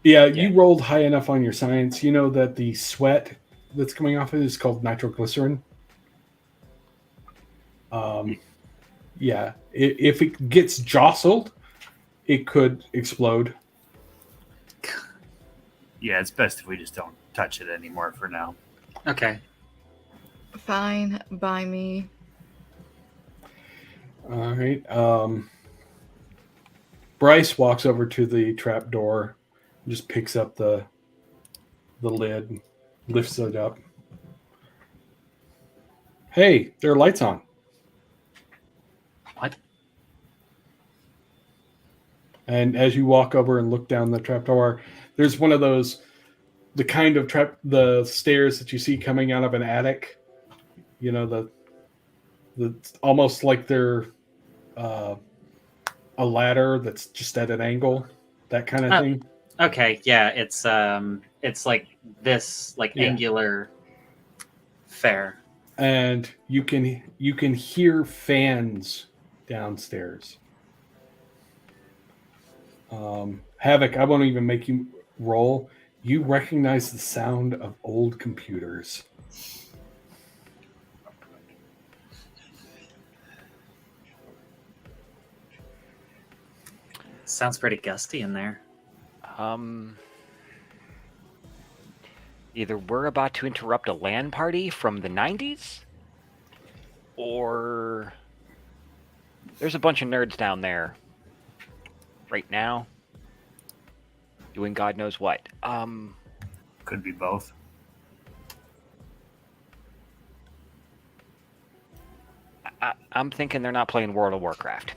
Speaker 1: Yeah,
Speaker 4: Yeah.
Speaker 1: you rolled high enough on your science. You know that the sweat that's coming off it is called nitroglycerin. Yeah, if it gets jostled, it could explode.
Speaker 3: Yeah, it's best if we just don't touch it anymore for now.
Speaker 2: Okay.
Speaker 5: Fine by me.
Speaker 1: All right. Bryce walks over to the trap door, just picks up the lid, lifts it up. Hey, there are lights on.
Speaker 2: What?
Speaker 1: And as you walk over and look down the trapdoor, there's one of those, the kind of the stairs that you see coming out of an attic. You know, the almost like they're a ladder that's just at an angle, that kind of
Speaker 2: Oh.
Speaker 1: thing.
Speaker 2: Okay. Yeah, it's like this, like
Speaker 1: Yeah.
Speaker 2: angular. Fair.
Speaker 1: And you can hear fans downstairs. Havoc, I won't even make you roll. You recognize the sound of old computers.
Speaker 2: Sounds pretty gusty in there.
Speaker 4: Either we're about to interrupt a LAN party from the 90s, or there's a bunch of nerds down there right now doing God knows what.
Speaker 3: Could be both.
Speaker 4: I'm thinking they're not playing World of Warcraft.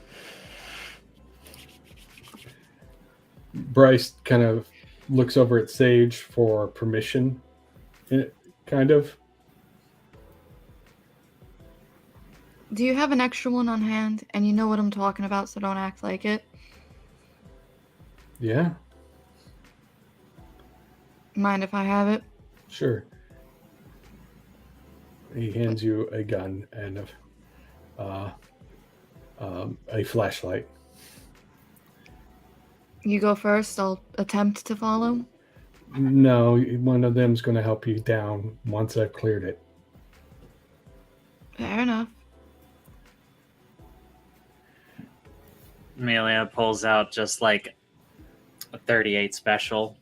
Speaker 1: Bryce kind of looks over at Sage for permission, kind of.
Speaker 5: Do you have an extra one on hand? And you know what I'm talking about, so don't act like it.
Speaker 1: Yeah,
Speaker 5: Mind if I have it?
Speaker 1: sure. He hands you a gun and a flashlight.
Speaker 5: You go first, I'll attempt to follow.
Speaker 1: No, one of them's going to help you down once I've cleared it.
Speaker 5: Fair enough.
Speaker 2: Amelia pulls out just like a 38 special.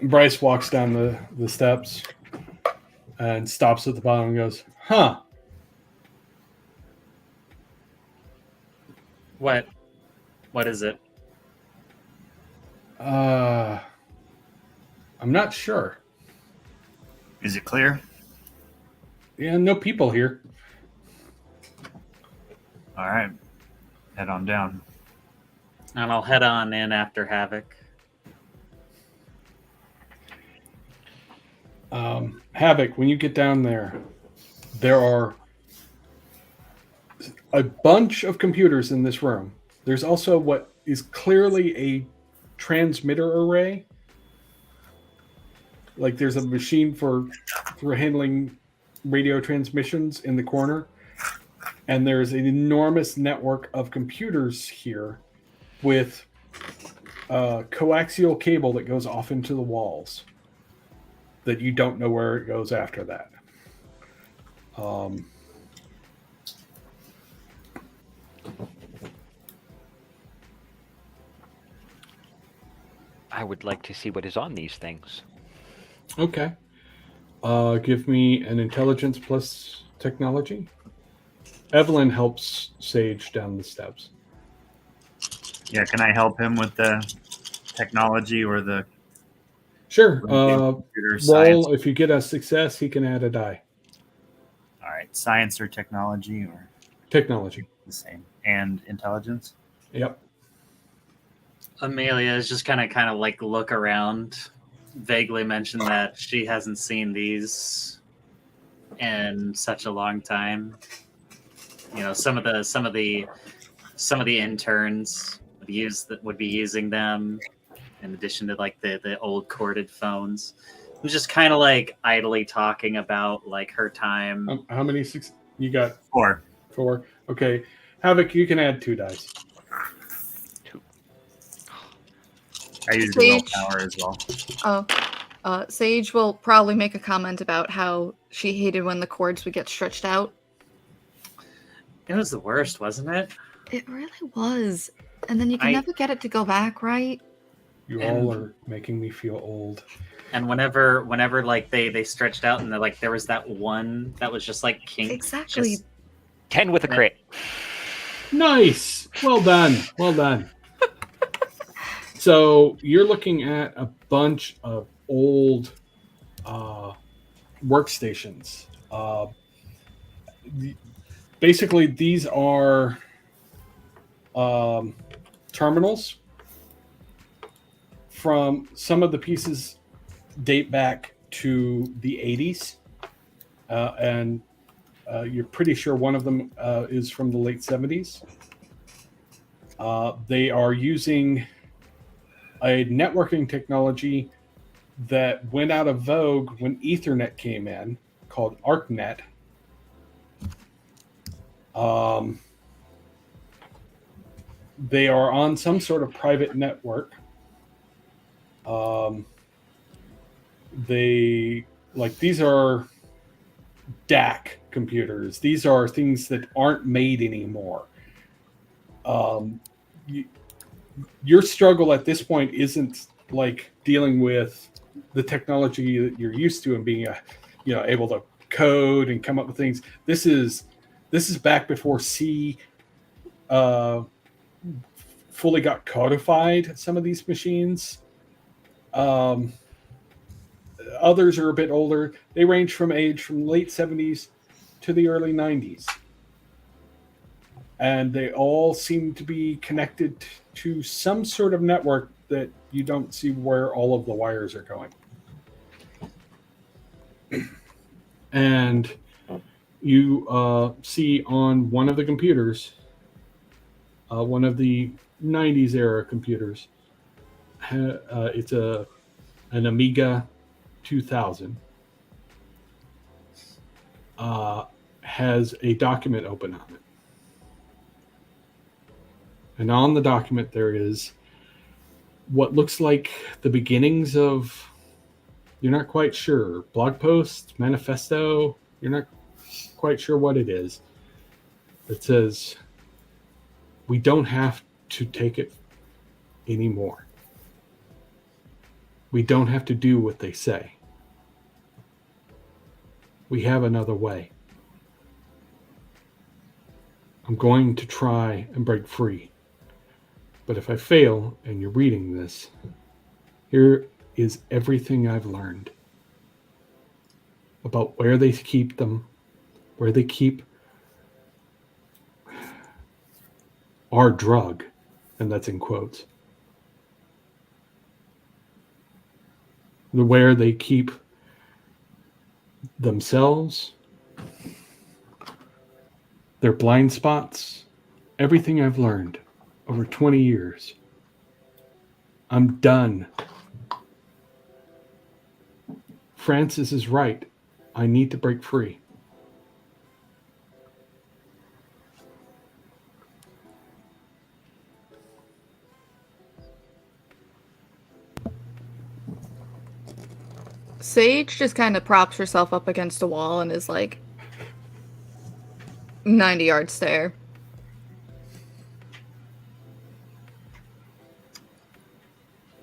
Speaker 1: Bryce walks down the steps and stops at the bottom and goes, "Huh?
Speaker 2: What is it?
Speaker 1: I'm not sure.
Speaker 3: Is it clear?
Speaker 1: Yeah, no people here."
Speaker 3: All right. Head on down.
Speaker 2: And I'll head on in after Havoc.
Speaker 1: Havoc, when you get down there, there are a bunch of computers in this room. There's also what is clearly a transmitter array. Like there's a machine for handling radio transmissions in the corner. And there's an enormous network of computers here with a coaxial cable that goes off into the walls that you don't know where it goes after that.
Speaker 4: I would like to see what is on these things.
Speaker 1: Okay. Give me an intelligence plus technology. Evelyn helps Sage down the steps.
Speaker 3: Yeah, can I help him with the technology or the
Speaker 1: Sure.
Speaker 3: computer
Speaker 1: Roll.
Speaker 3: science?
Speaker 1: If you get a success, he can add a die.
Speaker 3: All right. right. Science or technology or
Speaker 1: Technology.
Speaker 3: the same. And intelligence?
Speaker 1: Yep.
Speaker 2: Amelia is just kind of like look around, vaguely mention that she hasn't seen these in such a long time. You know, some of the interns would be using them in addition to like the old corded phones. It was just kind of like idly talking about like her time.
Speaker 1: How many six you got?
Speaker 3: 4.
Speaker 1: 4. Okay. Havoc, you can add 2 dice.
Speaker 3: I used
Speaker 5: Sage.
Speaker 3: willpower as well.
Speaker 5: Sage will probably make a comment about how she hated when the cords would get stretched out.
Speaker 2: It was the worst, wasn't it?
Speaker 5: It really was. And then you can never get it to go back, right?
Speaker 1: You
Speaker 2: And-
Speaker 1: all are making me feel old.
Speaker 2: And whenever like they stretched out and like there was that one that was just like kink.
Speaker 5: Exactly.
Speaker 2: just-
Speaker 4: 10 with a crit.
Speaker 1: Nice. Well done. Well done. So you're looking at a bunch of old workstations. Basically, these are terminals. From some of the pieces date back to the 80s, and you're pretty sure one of them is from the late 70s. They are using a networking technology that went out of vogue when Ethernet came in, called ArcNet. They are on some sort of private network. These are DAC computers. These are things that aren't made anymore. Your struggle at this point isn't like dealing with the technology that you're used to and being able to code and come up with things. This is back before C fully got codified. Some of these machines. Others are a bit older. They range from late 70s to the early 90s. And they all seem to be connected to some sort of network that you don't see where all of the wires are going. And you see on one of the computers, one of the 90s era computers, it's an Amiga 2000, has a document open on it. And on the document, there is what looks like the beginnings of, you're not quite sure, blog post, manifesto, you're not quite sure what it is. It says, we don't have to take it anymore. We don't have to do what they say. We have another way. I'm going to try and break free. But if I fail and you're reading this, here is everything I've learned about where they keep them, where they keep our drug, and that's in quotes. Where they keep themselves, their blind spots, everything I've learned over 20 years. I'm done. Francis is right. I need to break free.
Speaker 5: Sage just kind of props herself up against a wall and is like 90-yard stare.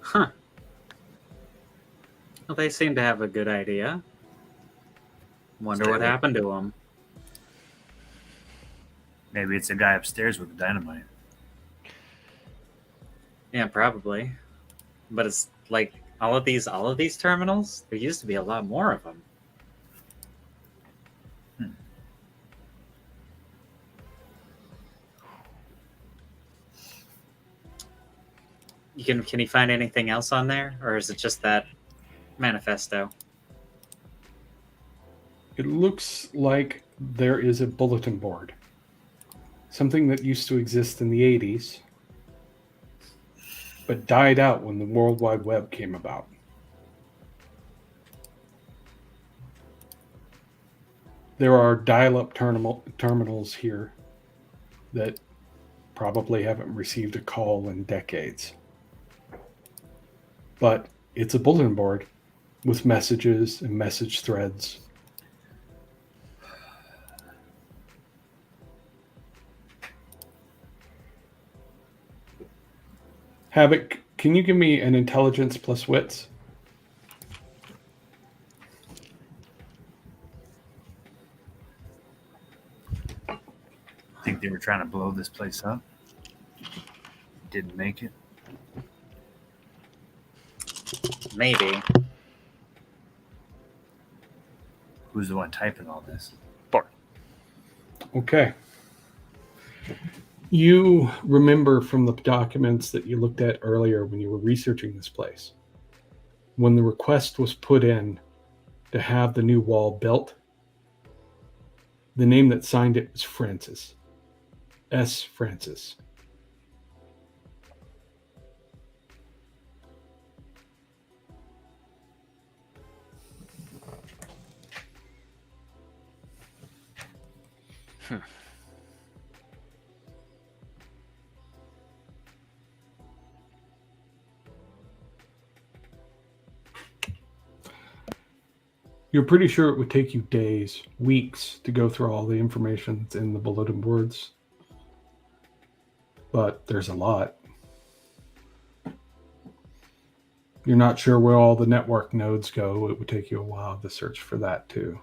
Speaker 2: Huh. Well, they seem to have a good idea. Wonder what happened to them.
Speaker 3: Maybe it's a guy upstairs with the dynamite.
Speaker 2: Yeah, probably. But it's like all of these terminals. There used to be a lot more of them. Can you find anything else on there, or is it just that manifesto?
Speaker 1: It looks like there is a bulletin board. Something that used to exist in the 80s, but died out when the World Wide Web came about. There are dial-up terminals here that probably haven't received a call in decades. But it's a bulletin board with messages and message threads. Havoc, can you give me an intelligence plus wits?
Speaker 3: I think they were trying to blow this place up. Didn't make it.
Speaker 2: Maybe.
Speaker 3: Who's the one typing all this?
Speaker 4: 4.
Speaker 1: Okay. You remember from the documents that you looked at earlier when you were researching this place, when the request was put in to have the new wall built, the name that signed it was Francis. S. Francis. You're pretty sure it would take you days, weeks to go through all the information that's in the bulletin boards. But there's a lot. You're not sure where all the network nodes go. It would take you a while to search for that too.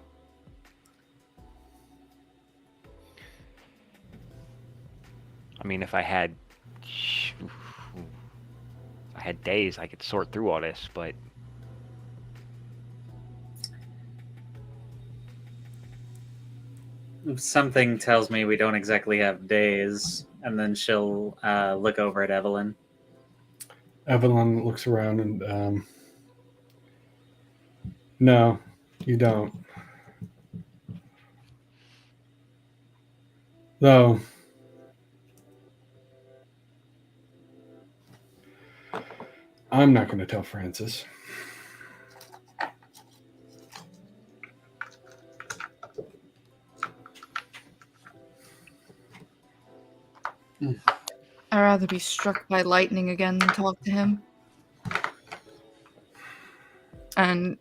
Speaker 4: I mean, if I had days, I could sort through all this, but
Speaker 2: Something tells me we don't exactly have days. And then she'll look over at Evelyn.
Speaker 1: Evelyn looks around and no, you don't. Though I'm not going to tell Francis.
Speaker 5: I'd rather be struck by lightning again than talk to him. And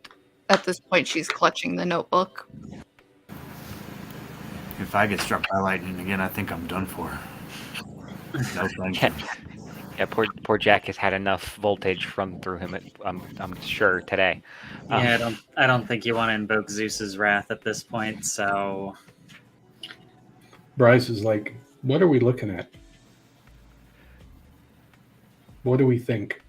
Speaker 5: at this point, she's clutching the notebook.
Speaker 3: If I get struck by lightning again, I think I'm done for. No thank you.
Speaker 4: yeah, poor Jack has had enough voltage run through him. I'm sure today.
Speaker 2: Yeah, I don't think you want to invoke Zeus's wrath at this point. So
Speaker 1: Bryce is like, what are we looking at? What do we think?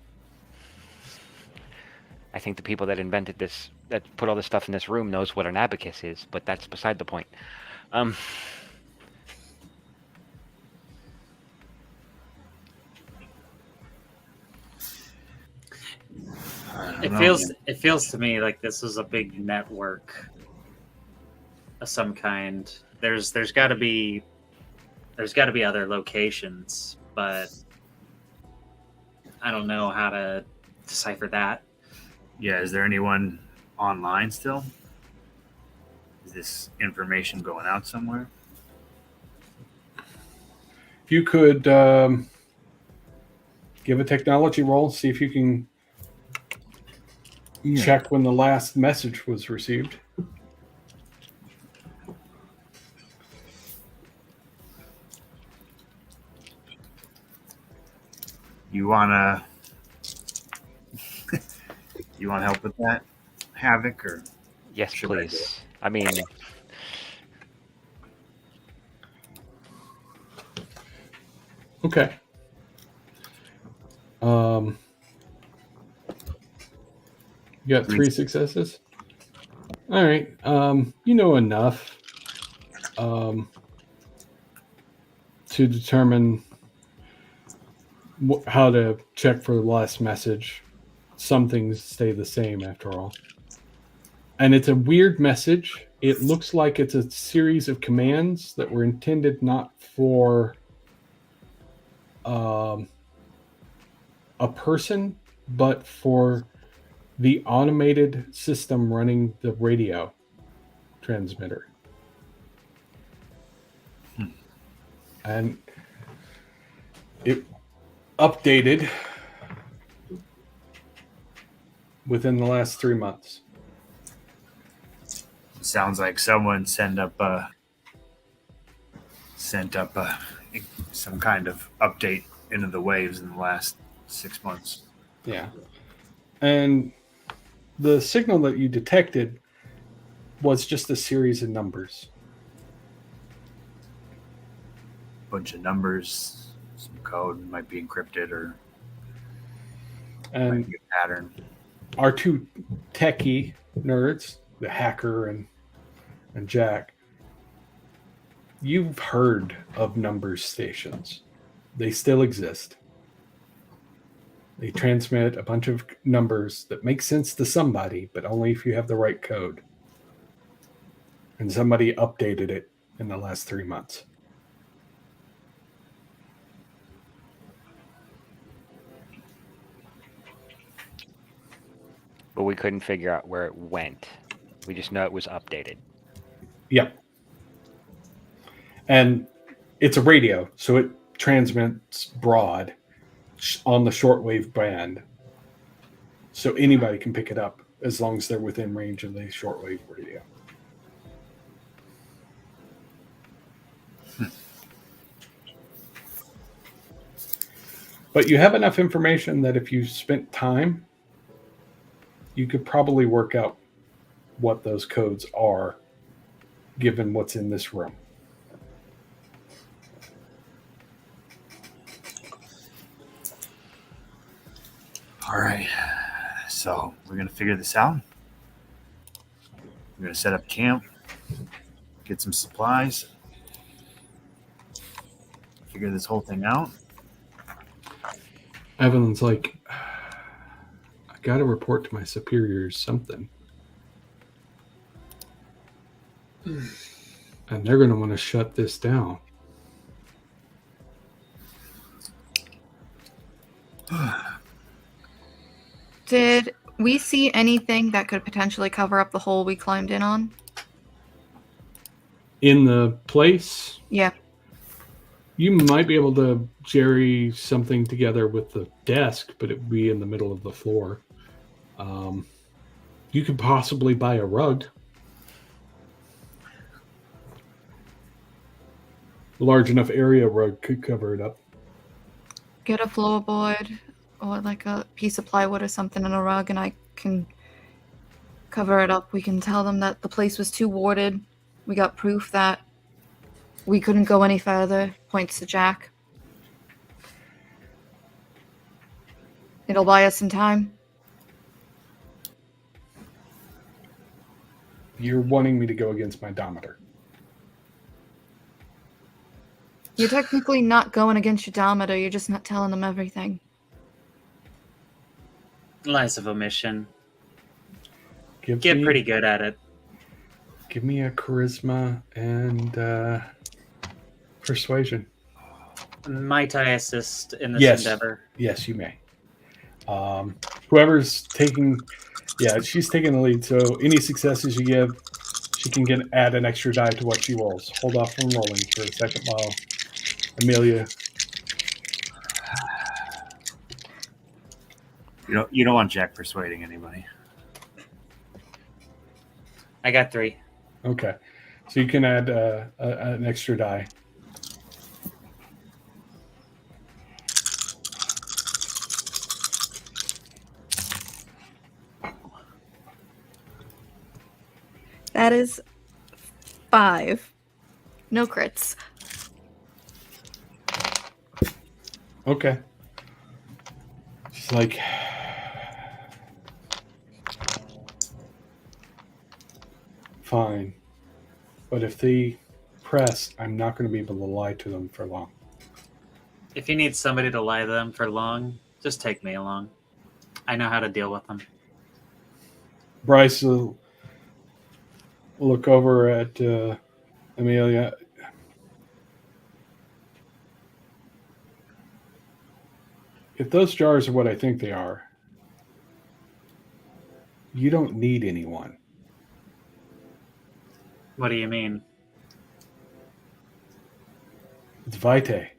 Speaker 4: I think the people that invented this, that put all this stuff in this room, knows what an abacus is, but that's beside the point.
Speaker 2: it feels to me like this is a big network of some kind. There's got to be other locations, but I don't know how to decipher that.
Speaker 3: Yeah, is there anyone online still? Is this information going out somewhere?
Speaker 1: If you could give a technology roll, see if you can check when the last message was received.
Speaker 3: You wanna help with that, Havoc, or
Speaker 4: Yes,
Speaker 3: should I do
Speaker 4: please. I mean,
Speaker 1: Okay. You got 3 successes. All right. You know enough to determine how to check for the last message. Some things stay the same after all. And it's a weird message. It looks like it's a series of commands that were intended not for a person, but for the automated system running the radio transmitter. And it updated within the last 3 months.
Speaker 3: Sounds like someone sent up some kind of update into the waves in the last 6 months.
Speaker 1: Yeah. And the signal that you detected was just a series of numbers.
Speaker 3: Bunch of numbers, some code might be encrypted or might
Speaker 1: And
Speaker 3: be a pattern.
Speaker 1: our two techie nerds, the hacker and Jack, you've heard of number stations. They still exist. They transmit a bunch of numbers that make sense to somebody, but only if you have the right code. And somebody updated it in the last 3 months.
Speaker 4: But we couldn't figure out where it went. We just know it was updated.
Speaker 1: Yep. And it's a radio, so it transmits broad on the shortwave band. So anybody can pick it up as long as they're within range of the shortwave radio. But you have enough information that if you spent time, you could probably work out what those codes are, given what's in this room.
Speaker 3: All right. So we're going to figure this out. We're going to set up camp, get some supplies, figure this whole thing out.
Speaker 1: Evelyn's like, I got to report to my superiors something. And they're going to want to shut this down.
Speaker 5: Did we see anything that could potentially cover up the hole we climbed in on?
Speaker 1: In the place,
Speaker 5: Yeah.
Speaker 1: you might be able to jerry something together with the desk, but it would be in the middle of the floor. You could possibly buy a rug. A large enough area rug could cover it up.
Speaker 5: Get a floorboard or like a piece of plywood or something and a rug, and I can cover it up. We can tell them that the place was too warded. We got proof that we couldn't go any further. Points to Jack. It'll buy us some time.
Speaker 1: You're wanting me to go against my dominator.
Speaker 5: You're technically not going against your dominator. You're just not telling them everything.
Speaker 2: Lies of omission.
Speaker 1: Get
Speaker 2: Get pretty good at it.
Speaker 1: Give me a charisma and persuasion.
Speaker 2: Might I assist in this
Speaker 1: Yes.
Speaker 2: endeavor?
Speaker 1: Yes, you may. Whoever's taking, she's taking the lead. So any successes you give, she can add an extra die to what she rolls. Hold off from rolling for a second while Amelia.
Speaker 3: You don't want Jack persuading anybody.
Speaker 2: I got 3.
Speaker 1: Okay, so you can add an extra die.
Speaker 5: That is 5. No crits.
Speaker 1: Okay. She's like, fine. But if they press, I'm not going to be able to lie to them for long.
Speaker 2: If you need somebody to lie to them for long, just take me along. I know how to deal with them.
Speaker 1: Bryce will look over at Amelia. If those jars are what I think they are, you don't need anyone.
Speaker 2: What do you mean?
Speaker 1: It's Vitae.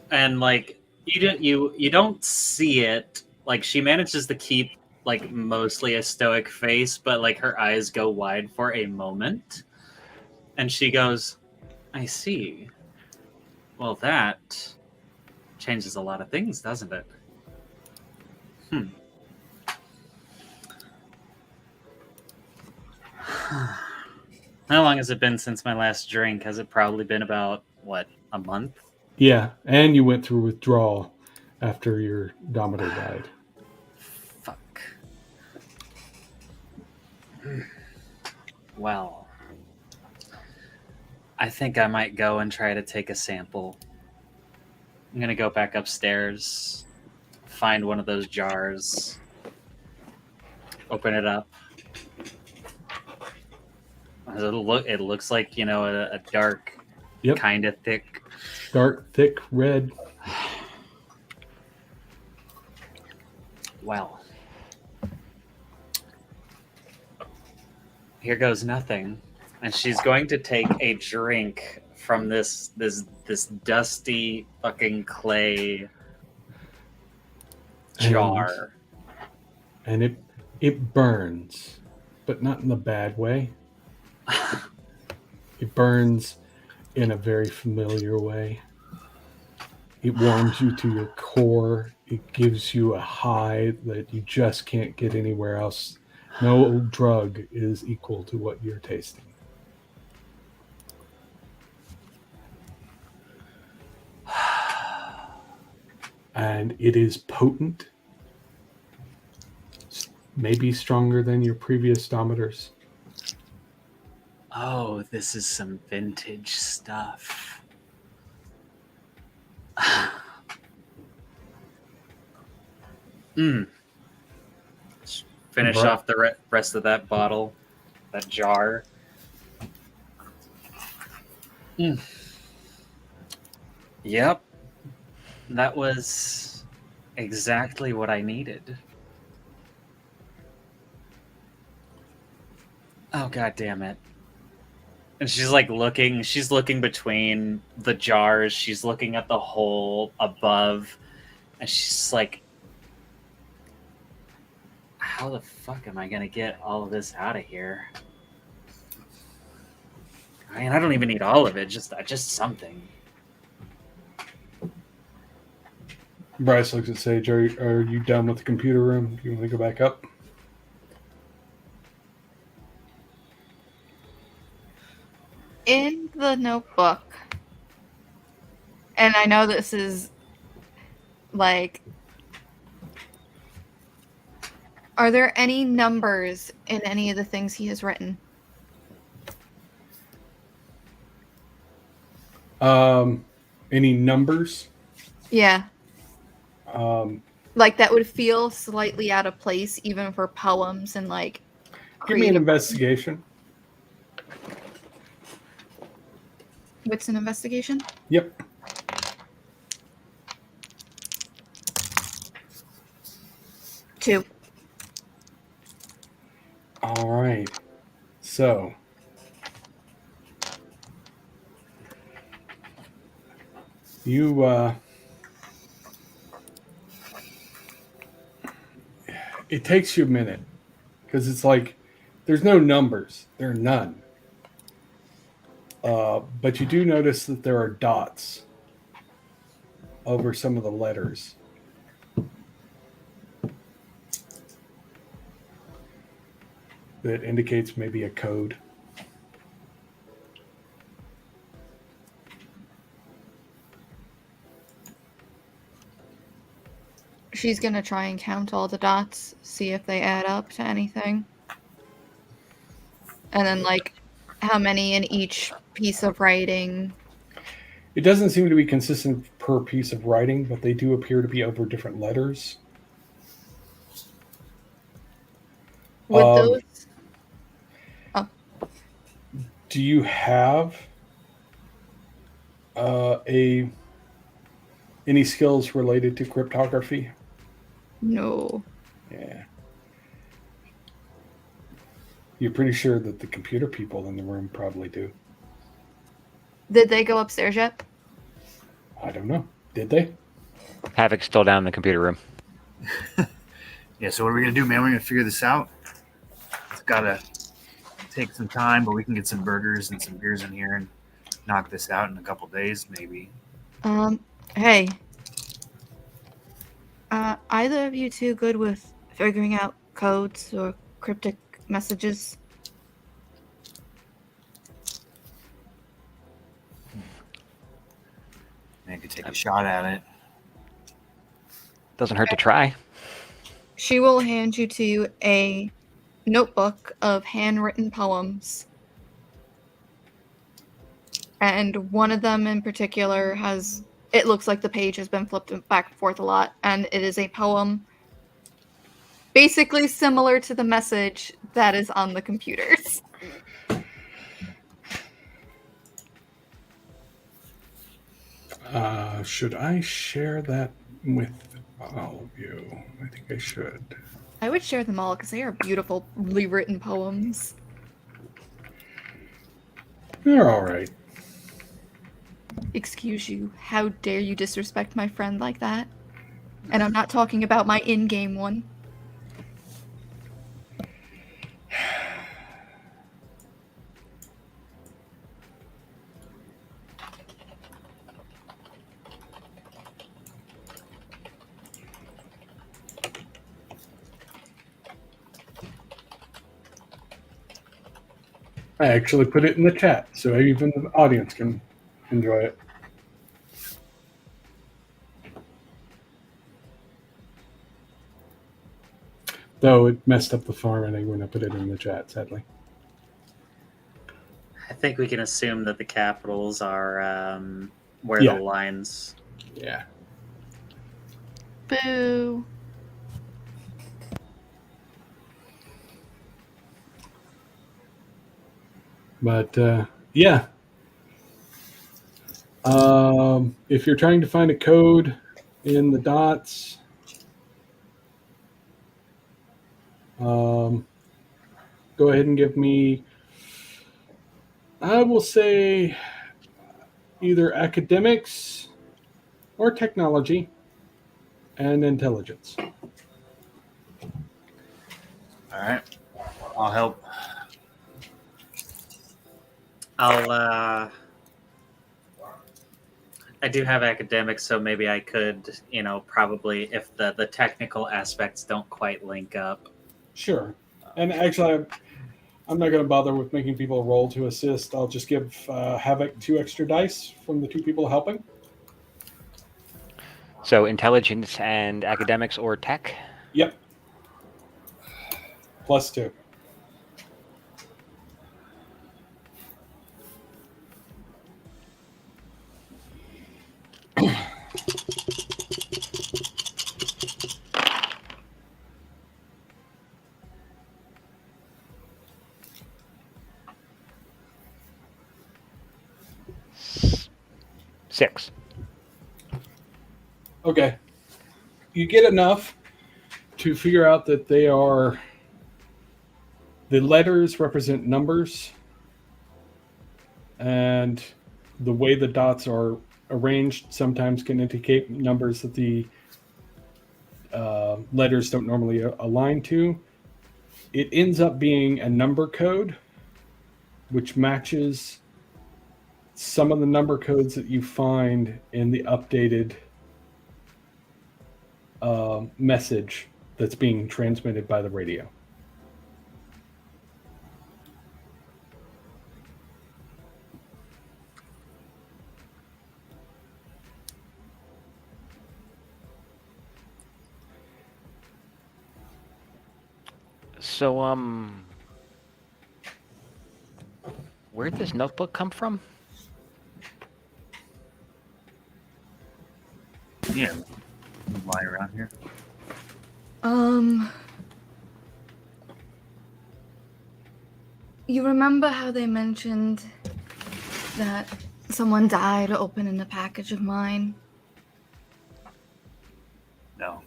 Speaker 2: And like you don't see it. Like she manages to keep like mostly a stoic face, but like her eyes go wide for a moment, and she goes, "I see. Well, that changes a lot of things, doesn't it?" How long has it been since my last drink? Has it probably been about what, a month?
Speaker 1: Yeah, and you went through withdrawal after your Dominator died.
Speaker 2: Fuck. Well, I think I might go and try to take a sample. I'm gonna go back upstairs, find one of those jars, open it up. It looks like, you know, a dark,
Speaker 1: Yep.
Speaker 2: kind of thick.
Speaker 1: Dark, thick red.
Speaker 2: Well, here goes nothing. And she's going to take a drink from this dusty fucking clay jar.
Speaker 1: And it burns, but not in the bad way. It burns in a very familiar way. It warms you to your core. It gives you a high that you just can't get anywhere else. No drug is equal to what you're tasting. And it is potent. Maybe stronger than your previous dominators.
Speaker 2: Oh, this is some vintage stuff. Finish
Speaker 1: Right.
Speaker 2: off the rest of that bottle, that jar. Yep. That was exactly what I needed. Oh, god damn it. And she's like she's looking between the jars, she's looking at the hole above, and she's like, how the fuck am I gonna get all of this out of here? I mean, I don't even need all of it, just something.
Speaker 1: Bryce looks at Sage. Are you done with the computer room? Do you want to go back up?
Speaker 5: In the notebook, and I know this is like, are there any numbers in any of the things he has written?
Speaker 1: Any numbers?
Speaker 5: Yeah.
Speaker 1: Give
Speaker 5: Like that would feel slightly out of place even for poems and like
Speaker 1: me an
Speaker 5: creative-
Speaker 1: investigation.
Speaker 5: What's an investigation?
Speaker 1: Yep.
Speaker 5: Two.
Speaker 1: All right. So you it takes you a minute because it's like there's no numbers. There are none. But you do notice that there are dots over some of the letters. That indicates maybe a code.
Speaker 5: She's gonna try and count all the dots, see if they add up to anything. And then like how many in each piece of writing.
Speaker 1: It doesn't seem to be consistent per piece of writing, but they do appear to be over different letters.
Speaker 5: Would
Speaker 1: Um,
Speaker 5: those? Oh,
Speaker 1: Do you have a any skills related to cryptography?
Speaker 5: no.
Speaker 1: Yeah. You're pretty sure that the computer people in the room probably do.
Speaker 5: Did they go upstairs yet?
Speaker 1: I don't know. Did they?
Speaker 4: Havoc's still down in the computer room.
Speaker 3: Yeah, so what are we going to do, man? We're going to figure this out. It's got to take some time, but we can get some burgers and some beers in here and knock this out in a couple days, maybe.
Speaker 5: Hey. Either of you two good with figuring out codes or cryptic messages?
Speaker 3: Man, could take a shot at it.
Speaker 4: Doesn't hurt to try.
Speaker 5: She will hand you to a notebook of handwritten poems. And one of them in particular has, it looks like the page has been flipped back and forth a lot, and it is a poem basically similar to the message that is on the computers.
Speaker 1: Should I share that with all of you? I think I should.
Speaker 5: I would share them all because they are beautifully written poems.
Speaker 1: They're all right.
Speaker 5: Excuse you, how dare you disrespect my friend like that? And I'm not talking about my in-game one.
Speaker 1: I actually put it in the chat, so even the audience can enjoy it. Though it messed up the formatting when I put it in the chat, sadly.
Speaker 2: I think we can assume that the capitals are where
Speaker 1: Yeah.
Speaker 2: the lines.
Speaker 1: Yeah.
Speaker 5: Boo.
Speaker 1: But yeah. If you're trying to find a code in the dots, go ahead and give me, I will say, either academics or technology and intelligence.
Speaker 3: All right. I'll help.
Speaker 2: I do have academics, so maybe I could, probably if the technical aspects don't quite link up.
Speaker 1: Sure. And actually, I'm not going to bother with making people roll to assist. I'll just give Havoc 2 extra dice from the 2 people helping.
Speaker 4: So intelligence and academics or tech.
Speaker 1: Yep. +2.
Speaker 4: Six.
Speaker 1: Okay. You get enough to figure out that they are, the letters represent numbers, and the way the dots are arranged sometimes can indicate numbers that the letters don't normally align to. It ends up being a number code, which matches some of the number codes that you find in the updated message that's being transmitted by the radio.
Speaker 4: So, where'd this notebook come from?
Speaker 3: Yeah, lie around here.
Speaker 5: You remember how they mentioned that someone died opening a package of mine?
Speaker 3: No.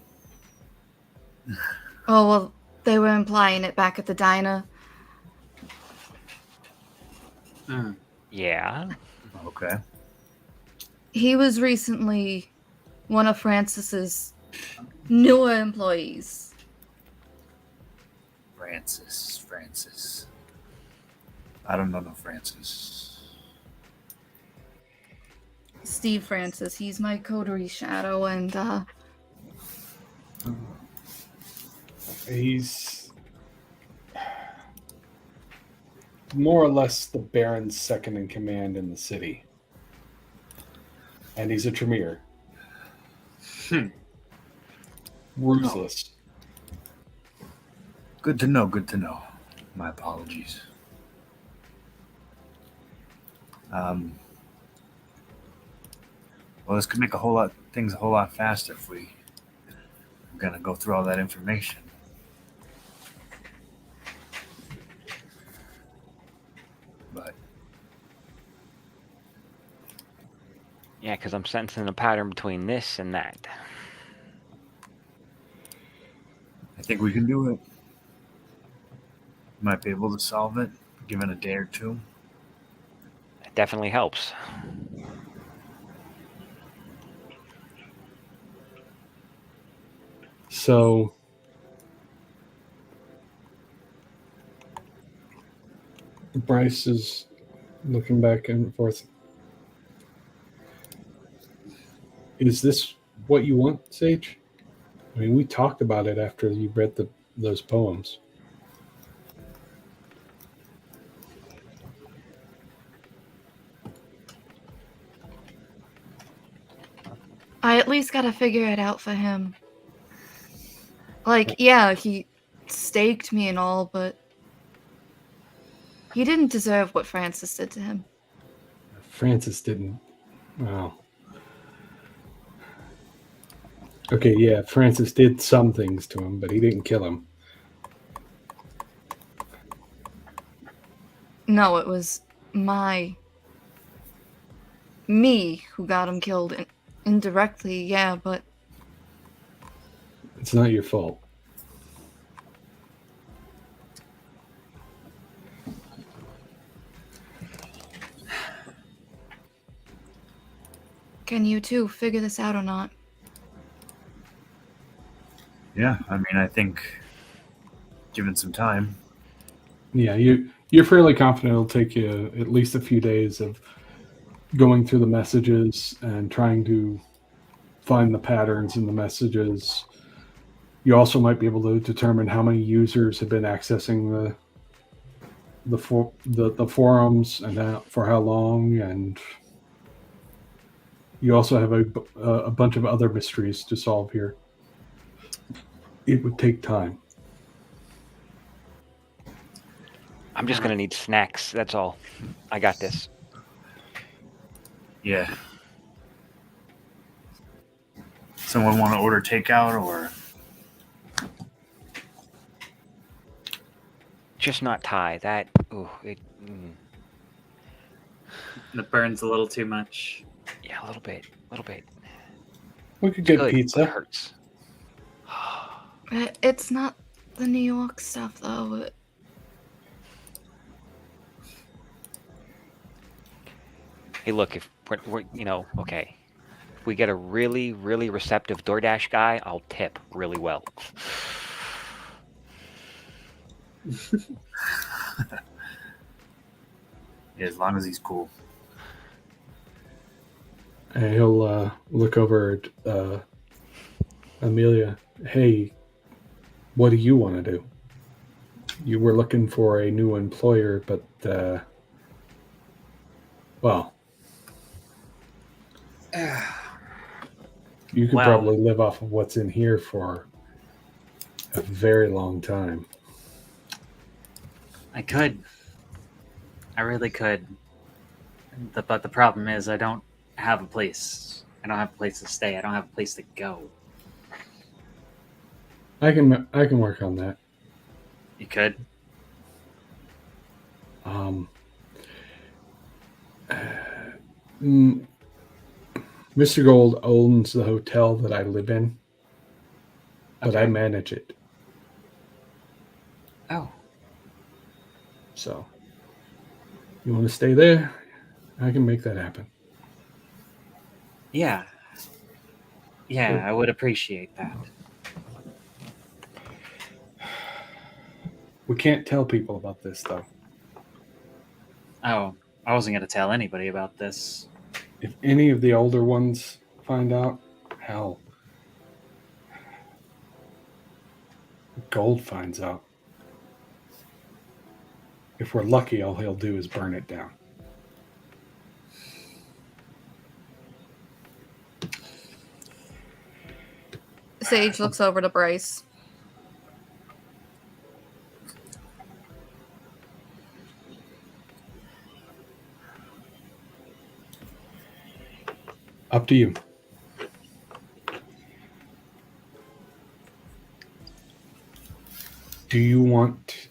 Speaker 5: Oh, well, they were implying it back at the diner.
Speaker 4: Yeah.
Speaker 3: Okay.
Speaker 5: He was recently one of Francis's newer employees.
Speaker 3: Francis. I don't know no Francis.
Speaker 5: Steve Francis. He's my coterie shadow, and
Speaker 1: He's more or less the Baron's second in command in the city. And he's a Tremere. Ruthless.
Speaker 3: Good to know. My apologies. Well, this could make things a whole lot faster if we're gonna go through all that information. But
Speaker 4: Yeah, because I'm sensing a pattern between this and that.
Speaker 3: I think we can do it. Might be able to solve it, given a day or two.
Speaker 4: It definitely helps.
Speaker 1: So Bryce is looking back and forth. Is this what you want, Sage? I mean, we talked about it after you read those poems.
Speaker 5: I at least gotta figure it out for him. Like, yeah, he staked me and all, but he didn't deserve what Francis did to him.
Speaker 1: Francis didn't. Wow. Okay, yeah, Francis did some things to him, but he didn't kill him.
Speaker 5: No, it was me who got him killed indirectly, yeah, but
Speaker 1: It's not your fault.
Speaker 5: can you two figure this out or not?
Speaker 3: Yeah, I mean, I think given some time.
Speaker 1: Yeah, you're fairly confident it'll take you at least a few days of going through the messages and trying to find the patterns in the messages. You also might be able to determine how many users have been accessing the forums and for how long, and you also have a bunch of other mysteries to solve here. It would take time.
Speaker 4: I'm just gonna need snacks. That's all. I got this.
Speaker 3: Yeah. Someone want to order takeout or?
Speaker 4: Just not Thai. That. Ooh. It.
Speaker 2: It burns a little too much.
Speaker 4: Yeah, a little bit.
Speaker 1: We could get
Speaker 4: Good, but
Speaker 1: pizza.
Speaker 4: it hurts.
Speaker 5: It's not the New York stuff, though.
Speaker 4: Hey, look, if we're okay. If we get a really, really receptive DoorDash guy, I'll tip really well.
Speaker 3: Yeah, as long as he's cool.
Speaker 1: And he'll look over at Amelia. Hey, what do you want to do? You were looking for a new employer, but well, you could
Speaker 2: Well-
Speaker 1: probably live off of what's in here for a very long time.
Speaker 2: I could. I really could. But the problem is I don't have a place. I don't have a place to stay. I don't have a place to go.
Speaker 1: I can work on that.
Speaker 2: You could.
Speaker 1: Mm, Mr. Gold owns the hotel that I live in, but I
Speaker 2: Okay.
Speaker 1: manage it.
Speaker 2: Oh,
Speaker 1: So, you want to stay there? I can make that happen.
Speaker 2: yeah. Yeah, I would appreciate that.
Speaker 1: We can't tell people about this, though.
Speaker 2: Oh, I wasn't going to tell anybody about this.
Speaker 1: If any of the older ones find out, hell, Gold finds out. If we're lucky, all he'll do is burn it down.
Speaker 5: Sage looks over to Bryce.
Speaker 1: Up to you. Do you want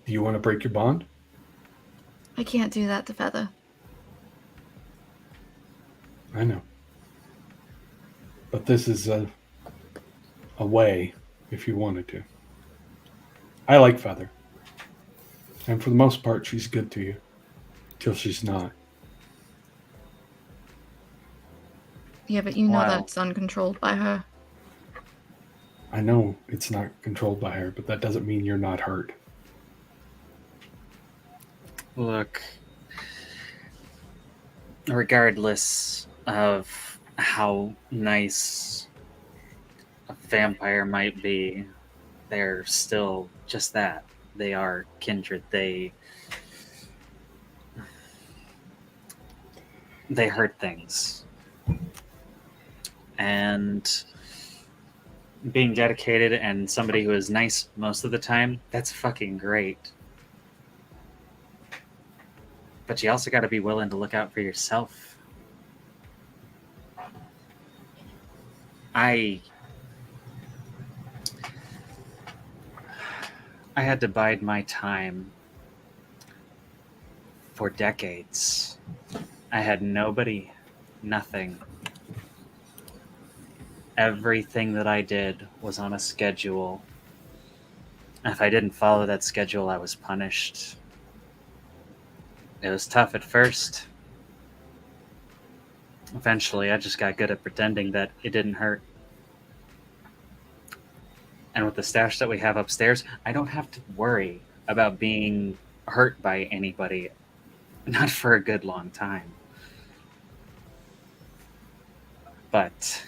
Speaker 1: to break your bond?
Speaker 5: I can't do that to Feather.
Speaker 1: I know. But this is a way if you wanted to. I like Feather. And for the most part, she's good to you. Till she's not.
Speaker 5: Yeah, but you know
Speaker 2: Wow.
Speaker 5: that's uncontrolled by her.
Speaker 1: I know it's not controlled by her, but that doesn't mean you're not hurt.
Speaker 2: Look, regardless of how nice a vampire might be, they're still just that. They are kindred. They hurt things. And being dedicated and somebody who is nice most of the time, that's fucking great. But you also got to be willing to look out for yourself. I had to bide my time for decades. I had nobody, nothing. Everything that I did was on a schedule. If I didn't follow that schedule, I was punished. It was tough at first. Eventually, I just got good at pretending that it didn't hurt. And with the stash that we have upstairs, I don't have to worry about being hurt by anybody. Not for a good long time. But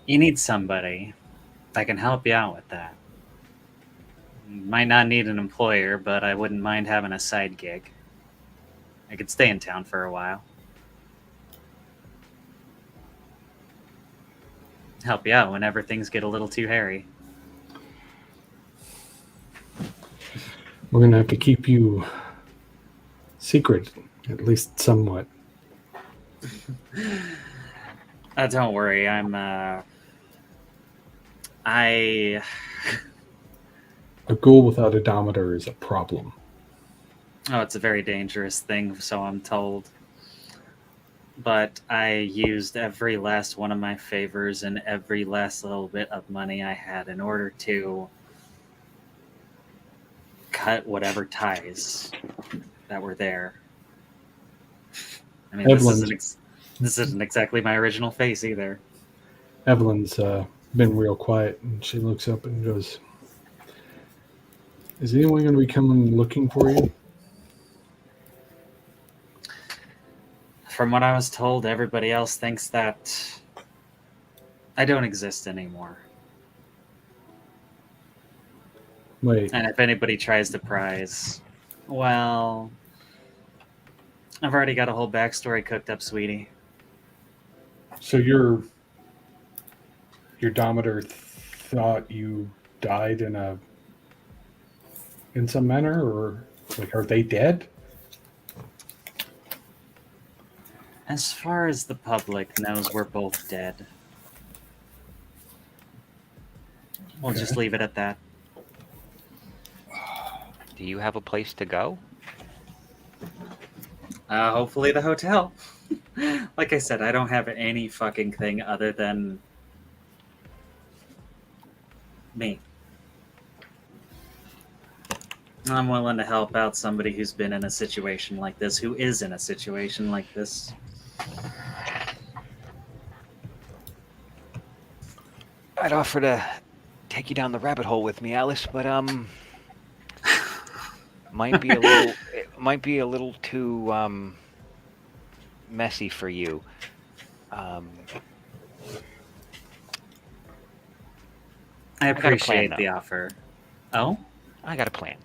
Speaker 2: you need somebody that can help you out with that. Might not need an employer, but I wouldn't mind having a side gig. I could stay in town for a while. Help you out whenever things get a little too hairy.
Speaker 1: We're going to have to keep you secret, at least somewhat.
Speaker 2: Don't worry, I
Speaker 1: A ghoul without a dominator is a problem.
Speaker 2: Oh, it's a very dangerous thing, so I'm told. But I used every last one of my favors and every last little bit of money I had in order to cut whatever ties that were there. I mean, this isn't exactly my original face either.
Speaker 1: Evelyn's been real quiet, and she looks up and goes, "Is anyone going to be coming looking for you?"
Speaker 2: From what I was told, everybody else thinks that I don't exist anymore.
Speaker 1: Wait,
Speaker 2: And if anybody tries to prise, well, I've already got a whole backstory cooked up, sweetie.
Speaker 1: so your dominator thought you died in a in some manner, or like are they dead?
Speaker 2: As far as the public knows, we're both dead. We'll
Speaker 1: Okay.
Speaker 2: just leave it at that.
Speaker 4: Do you have a place to go?
Speaker 2: Hopefully the hotel. Like I said, I don't have any fucking thing other than me. I'm willing to help out somebody who's been in a situation like this, who is in a situation like this.
Speaker 4: I'd offer to take you down the rabbit hole with me, Alice, but it might be a little too messy for you.
Speaker 2: I
Speaker 4: got a plan,
Speaker 2: appreciate the
Speaker 4: though.
Speaker 2: offer. Oh?
Speaker 4: I got a plan.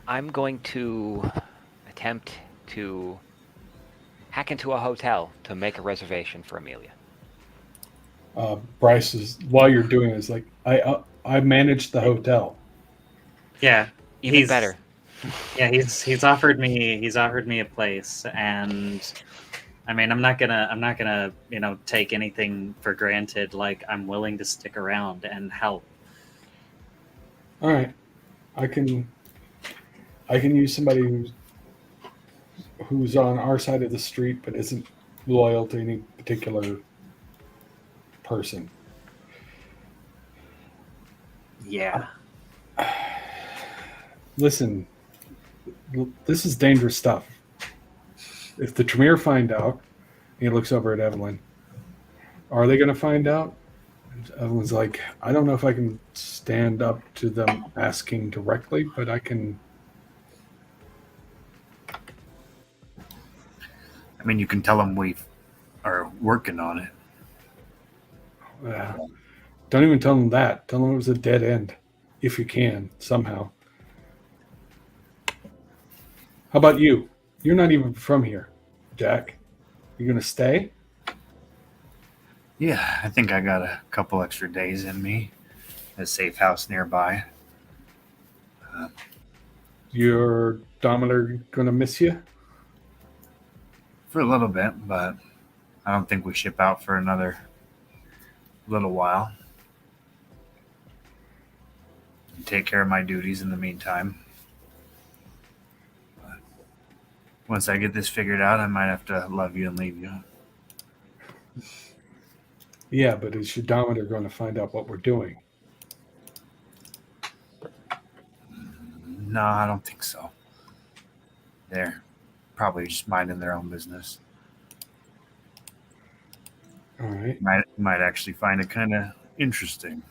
Speaker 4: I'm going to attempt to hack into a hotel to make a reservation for Amelia.
Speaker 1: Bryce is, while you're doing it, is like, I managed the hotel.
Speaker 2: Yeah.
Speaker 4: Even better.
Speaker 2: Yeah, he's offered me a place, and I mean I'm not gonna take anything for granted. Like, I'm willing to stick around and help.
Speaker 1: All right, I can use somebody who's on our side of the street but isn't loyal to any particular person.
Speaker 2: Yeah.
Speaker 1: Listen, this is dangerous stuff. If the Tremere find out, he looks over at Evelyn. Are they going to find out? Evelyn's like, I don't know if I can stand up to them asking directly, but I can.
Speaker 3: I mean, you can tell them we are working on it.
Speaker 1: Don't even tell them that. Tell them it was a dead end, if you can, somehow. How about you? You're not even from here, Jack. You going to stay?
Speaker 3: Yeah, I think I got a couple extra days in me. A safe house nearby.
Speaker 1: Your dominator going to miss you?
Speaker 3: For a little bit, but I don't think we ship out for another little while. Take care of my duties in the meantime. But once I get this figured out, I might have to love you and leave you.
Speaker 1: Yeah, but is your dominator going to find out what we're doing?
Speaker 3: No, I don't think so. They're probably just minding their own business.
Speaker 1: All right.
Speaker 3: Might actually find it kind of interesting.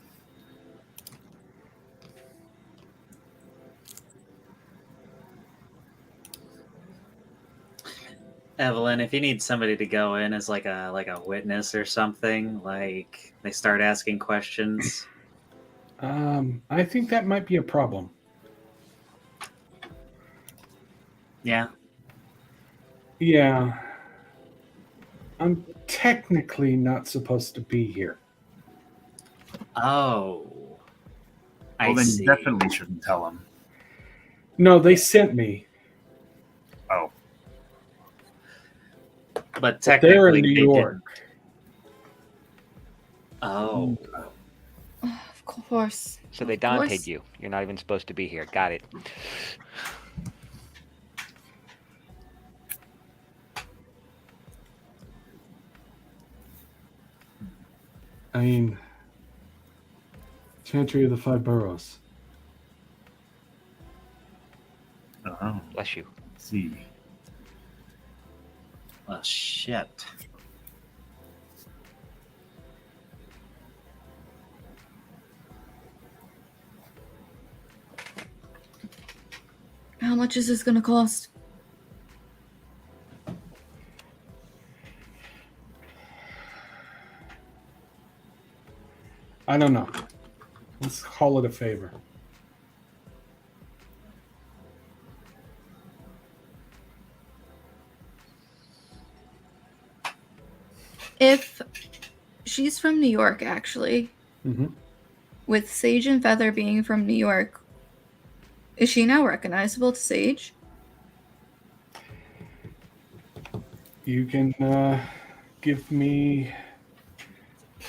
Speaker 2: Evelyn, if you need somebody to go in as like a witness or something, like they start asking questions.
Speaker 1: I think that might be a problem.
Speaker 2: Yeah.
Speaker 1: Yeah. I'm technically not supposed to be here.
Speaker 2: Oh.
Speaker 3: Well, then you definitely shouldn't tell them.
Speaker 1: No, they sent me.
Speaker 3: Oh.
Speaker 2: But technically
Speaker 1: they're in New
Speaker 2: they
Speaker 1: York.
Speaker 2: didn't. Oh.
Speaker 5: Of course.
Speaker 4: So they
Speaker 5: Of course.
Speaker 4: Dante'd you. You're not even supposed to be here. Got it.
Speaker 1: I mean, Chantry of the Five Boroughs.
Speaker 3: Oh,
Speaker 4: Bless you.
Speaker 3: let's see.
Speaker 2: Well, shit.
Speaker 5: How much is this gonna cost?
Speaker 1: I don't know. Let's call it a favor.
Speaker 5: If she's from New York, actually,
Speaker 1: Mm-hmm.
Speaker 5: With Sage and Feather being from New York, is she now recognizable to Sage?
Speaker 1: You can give me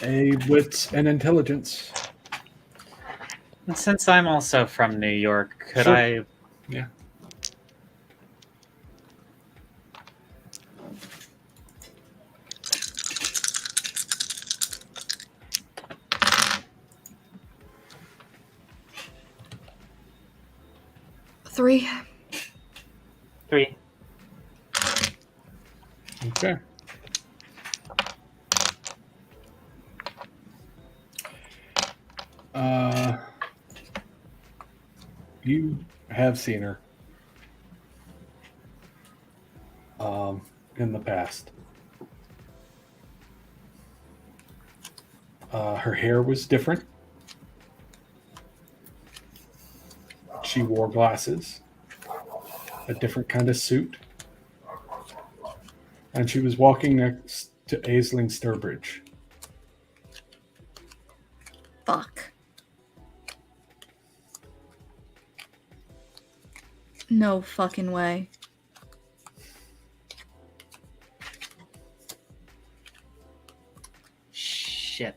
Speaker 1: a wits and intelligence.
Speaker 2: And since I'm also from New York, could
Speaker 1: Sure.
Speaker 2: I?
Speaker 1: Yeah.
Speaker 5: Three.
Speaker 2: 3.
Speaker 1: Okay. You have seen her in the past. Her hair was different. She wore glasses, a different kind of suit, and she was walking next to Aisling Sturbridge.
Speaker 5: Fuck. No fucking way.
Speaker 2: Shit.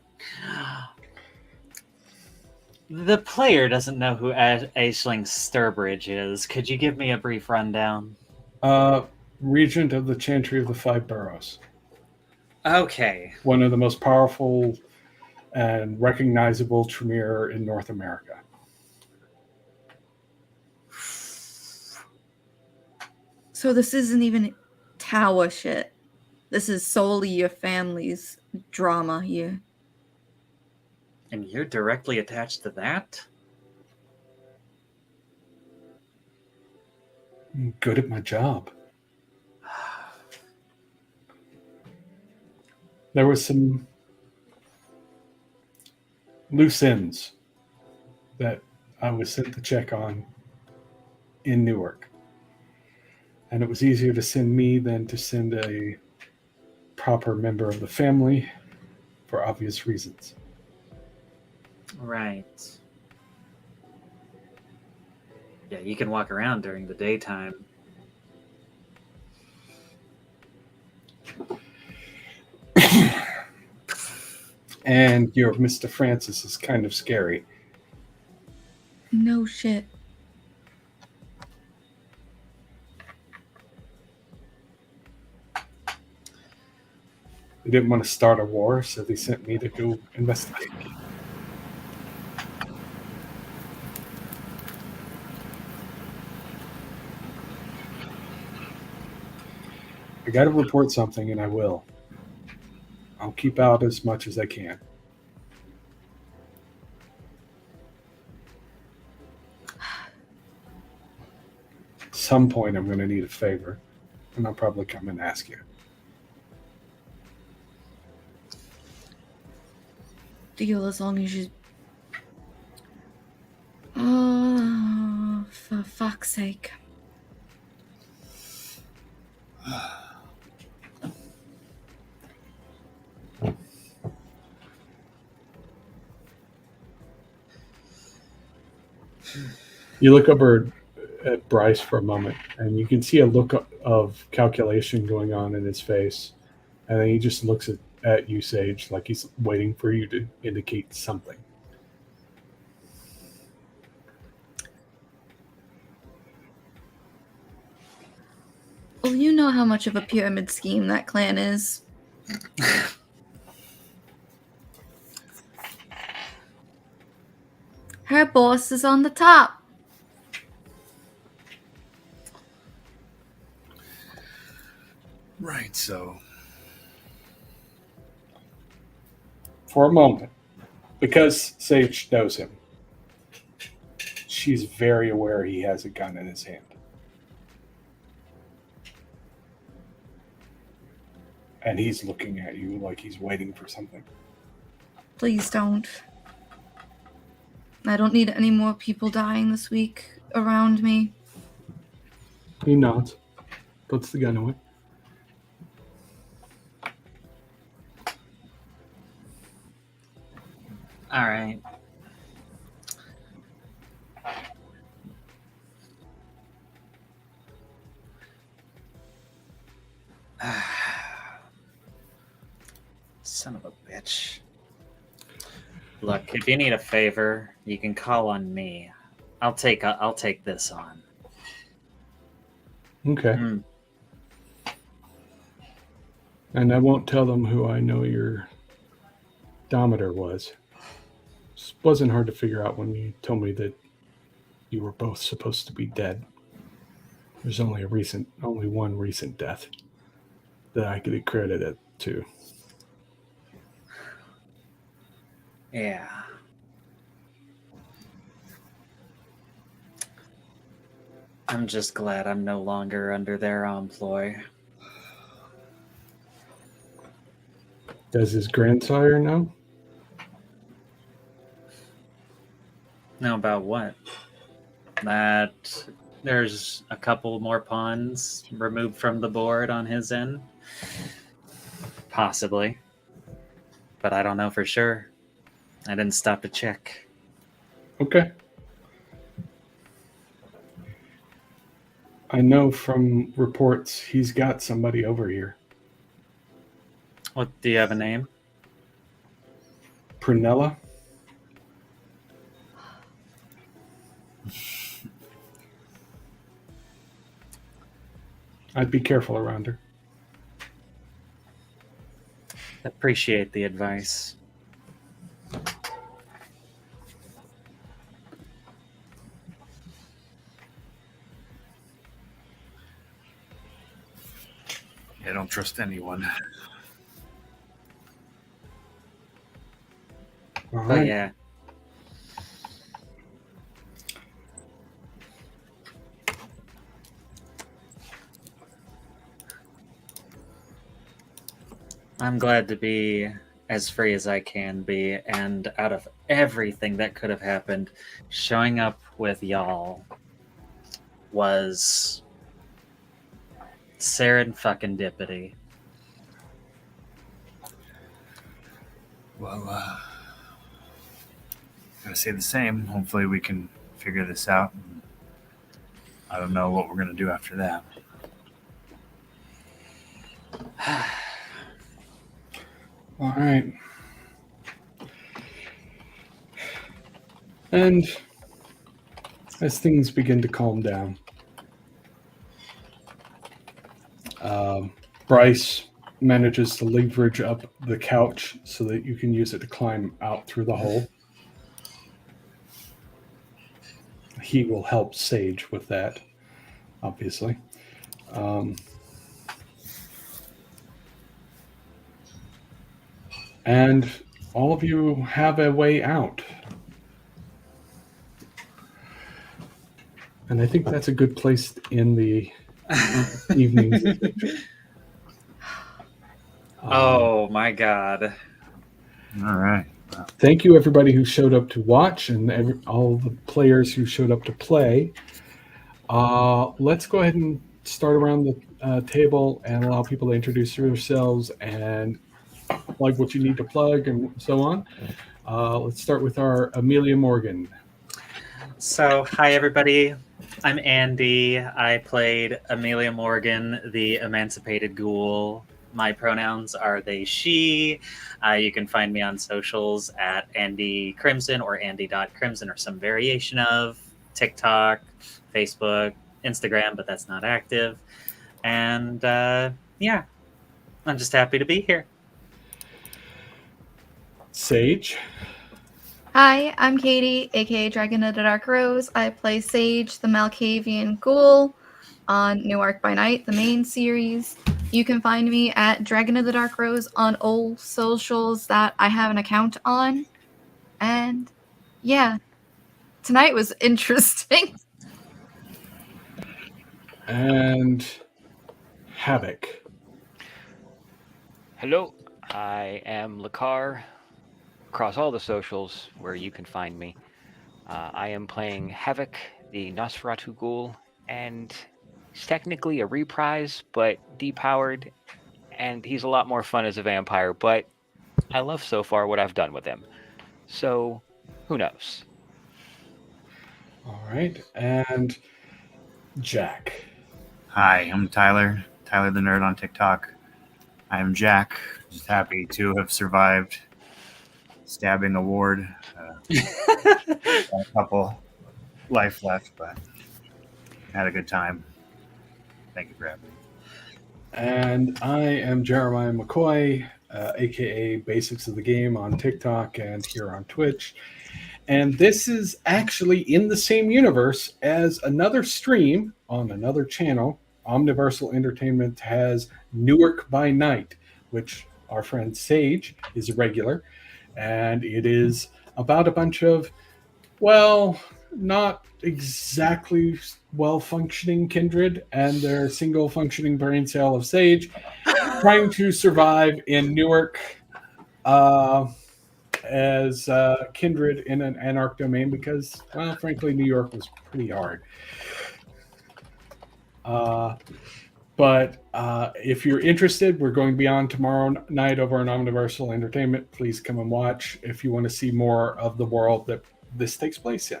Speaker 2: The player doesn't know who Aisling Sturbridge is. Could you give me a brief rundown?
Speaker 1: Regent of the Chantry of the Five Boroughs.
Speaker 2: Okay.
Speaker 1: One of the most powerful and recognizable Tremere in North America.
Speaker 5: So this isn't even tower shit. This is solely your family's drama here.
Speaker 2: And you're directly attached to that?
Speaker 1: I'm good at my job. There was some loose ends that I was sent to check on in Newark. And it was easier to send me than to send a proper member of the family for obvious reasons.
Speaker 2: Right. Yeah, you can walk around during the daytime.
Speaker 1: And your Mr. Francis is kind of scary.
Speaker 5: No shit.
Speaker 1: They didn't want to start a war, so they sent me to go investigate. I got to report something, and I will. I'll keep out as much as I can. At some point, I'm going to need a favor, and I'll probably come and ask you.
Speaker 5: Deal as long as you. Oh, for fuck's sake.
Speaker 1: You look over at Bryce for a moment, and you can see a look of calculation going on in his face. And then he just looks at you, Sage, like he's waiting for you to indicate something.
Speaker 5: Well, you know how much of a pyramid scheme that clan is. Her boss is on the top.
Speaker 3: Right, so
Speaker 1: For a moment, because Sage knows him, she's very aware he has a gun in his hand. And he's looking at you like he's waiting for something.
Speaker 5: Please don't. I don't need any more people dying this week around me.
Speaker 1: He nods, puts the gun away.
Speaker 2: All right. Son of a bitch. Look, if you need a favor, you can call on me. I'll take this on.
Speaker 1: Okay.
Speaker 2: Mm.
Speaker 1: And I won't tell them who I know your dominator was. It wasn't hard to figure out when you told me that you were both supposed to be dead. There's only one recent death that I could credit it to.
Speaker 2: Yeah. I'm just glad I'm no longer under their employ.
Speaker 1: Does his grandsire know?
Speaker 2: Know about what? That there's a couple more pawns removed from the board on his end. Possibly. But I don't know for sure. I didn't stop to check.
Speaker 1: Okay. I know from reports he's got somebody over here.
Speaker 2: What, do you have a name?
Speaker 1: Prunella? I'd be careful around her.
Speaker 2: Appreciate the advice.
Speaker 3: I don't trust anyone.
Speaker 1: All
Speaker 2: But
Speaker 1: right.
Speaker 2: yeah. I'm glad to be as free as I can be, and out of everything that could have happened, showing up with y'all was serendipity.
Speaker 3: Well, gotta say the same. Hopefully we can figure this out. I don't know what we're gonna do after that.
Speaker 1: All right. And as things begin to calm down, Bryce manages to leverage up the couch so that you can use it to climb out through the hole. He will help Sage with that, obviously. And all of you have a way out. And I think that's a good place in the evening.
Speaker 2: Oh my god.
Speaker 3: All right.
Speaker 1: Thank you, everybody who showed up to watch, and all the players who showed up to play. Let's go ahead and start around the table and allow people to introduce themselves and plug what you need to plug and so on. Let's start with our Amelia Morgan.
Speaker 2: So, hi everybody. I'm Andy. I played Amelia Morgan, the emancipated ghoul. My pronouns are they, she. You can find me on socials at Andy Crimson or Andy.Crimson or some variation of TikTok, Facebook, Instagram, but that's not active. And yeah, I'm just happy to be here.
Speaker 1: Sage.
Speaker 5: Hi, I'm Katie, aka Dragon of the Dark Rose. I play Sage, the Malkavian Ghoul, on Newark by Night, the main series. You can find me at Dragon of the Dark Rose on all socials that I have an account on. And yeah, tonight was interesting.
Speaker 1: And Havoc.
Speaker 4: Hello, I am Lakar, across all the socials where you can find me. I am playing Havoc, the Nosferatu Ghoul, and he's technically a reprise, but depowered, and he's a lot more fun as a vampire, but I love so far what I've done with him. So, who knows?
Speaker 1: All right. And Jack.
Speaker 3: Hi, I'm Tyler Tyler the Nerd on TikTok. I am Jack. Just happy to have survived stabbing a ward. Got a couple life left, but had a good time. Thank you for having me.
Speaker 1: And I am Jeremiah McCoy, aka Basics of the Game on TikTok and here on Twitch. And this is actually in the same universe as another stream on another channel. Omniversal Entertainment has Newark by Night, which our friend Sage is a regular. And it is about a bunch of, well, not exactly well-functioning kindred and their single functioning brain cell of Sage trying to survive in Newark as kindred in an anarch domain because, well, frankly, New York was pretty hard. But if you're interested, we're going to be on tomorrow night over on Omniversal Entertainment. Please come and watch if you want to see more of the world that this takes place in.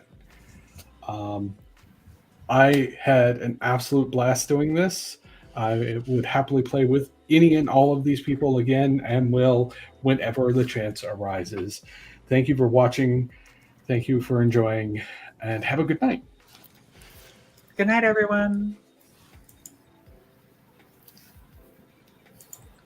Speaker 1: I had an absolute blast doing this. I would happily play with any and all of these people again and will whenever the chance arises. Thank you for watching. Thank you for enjoying, and have a good night.
Speaker 2: Good night, everyone.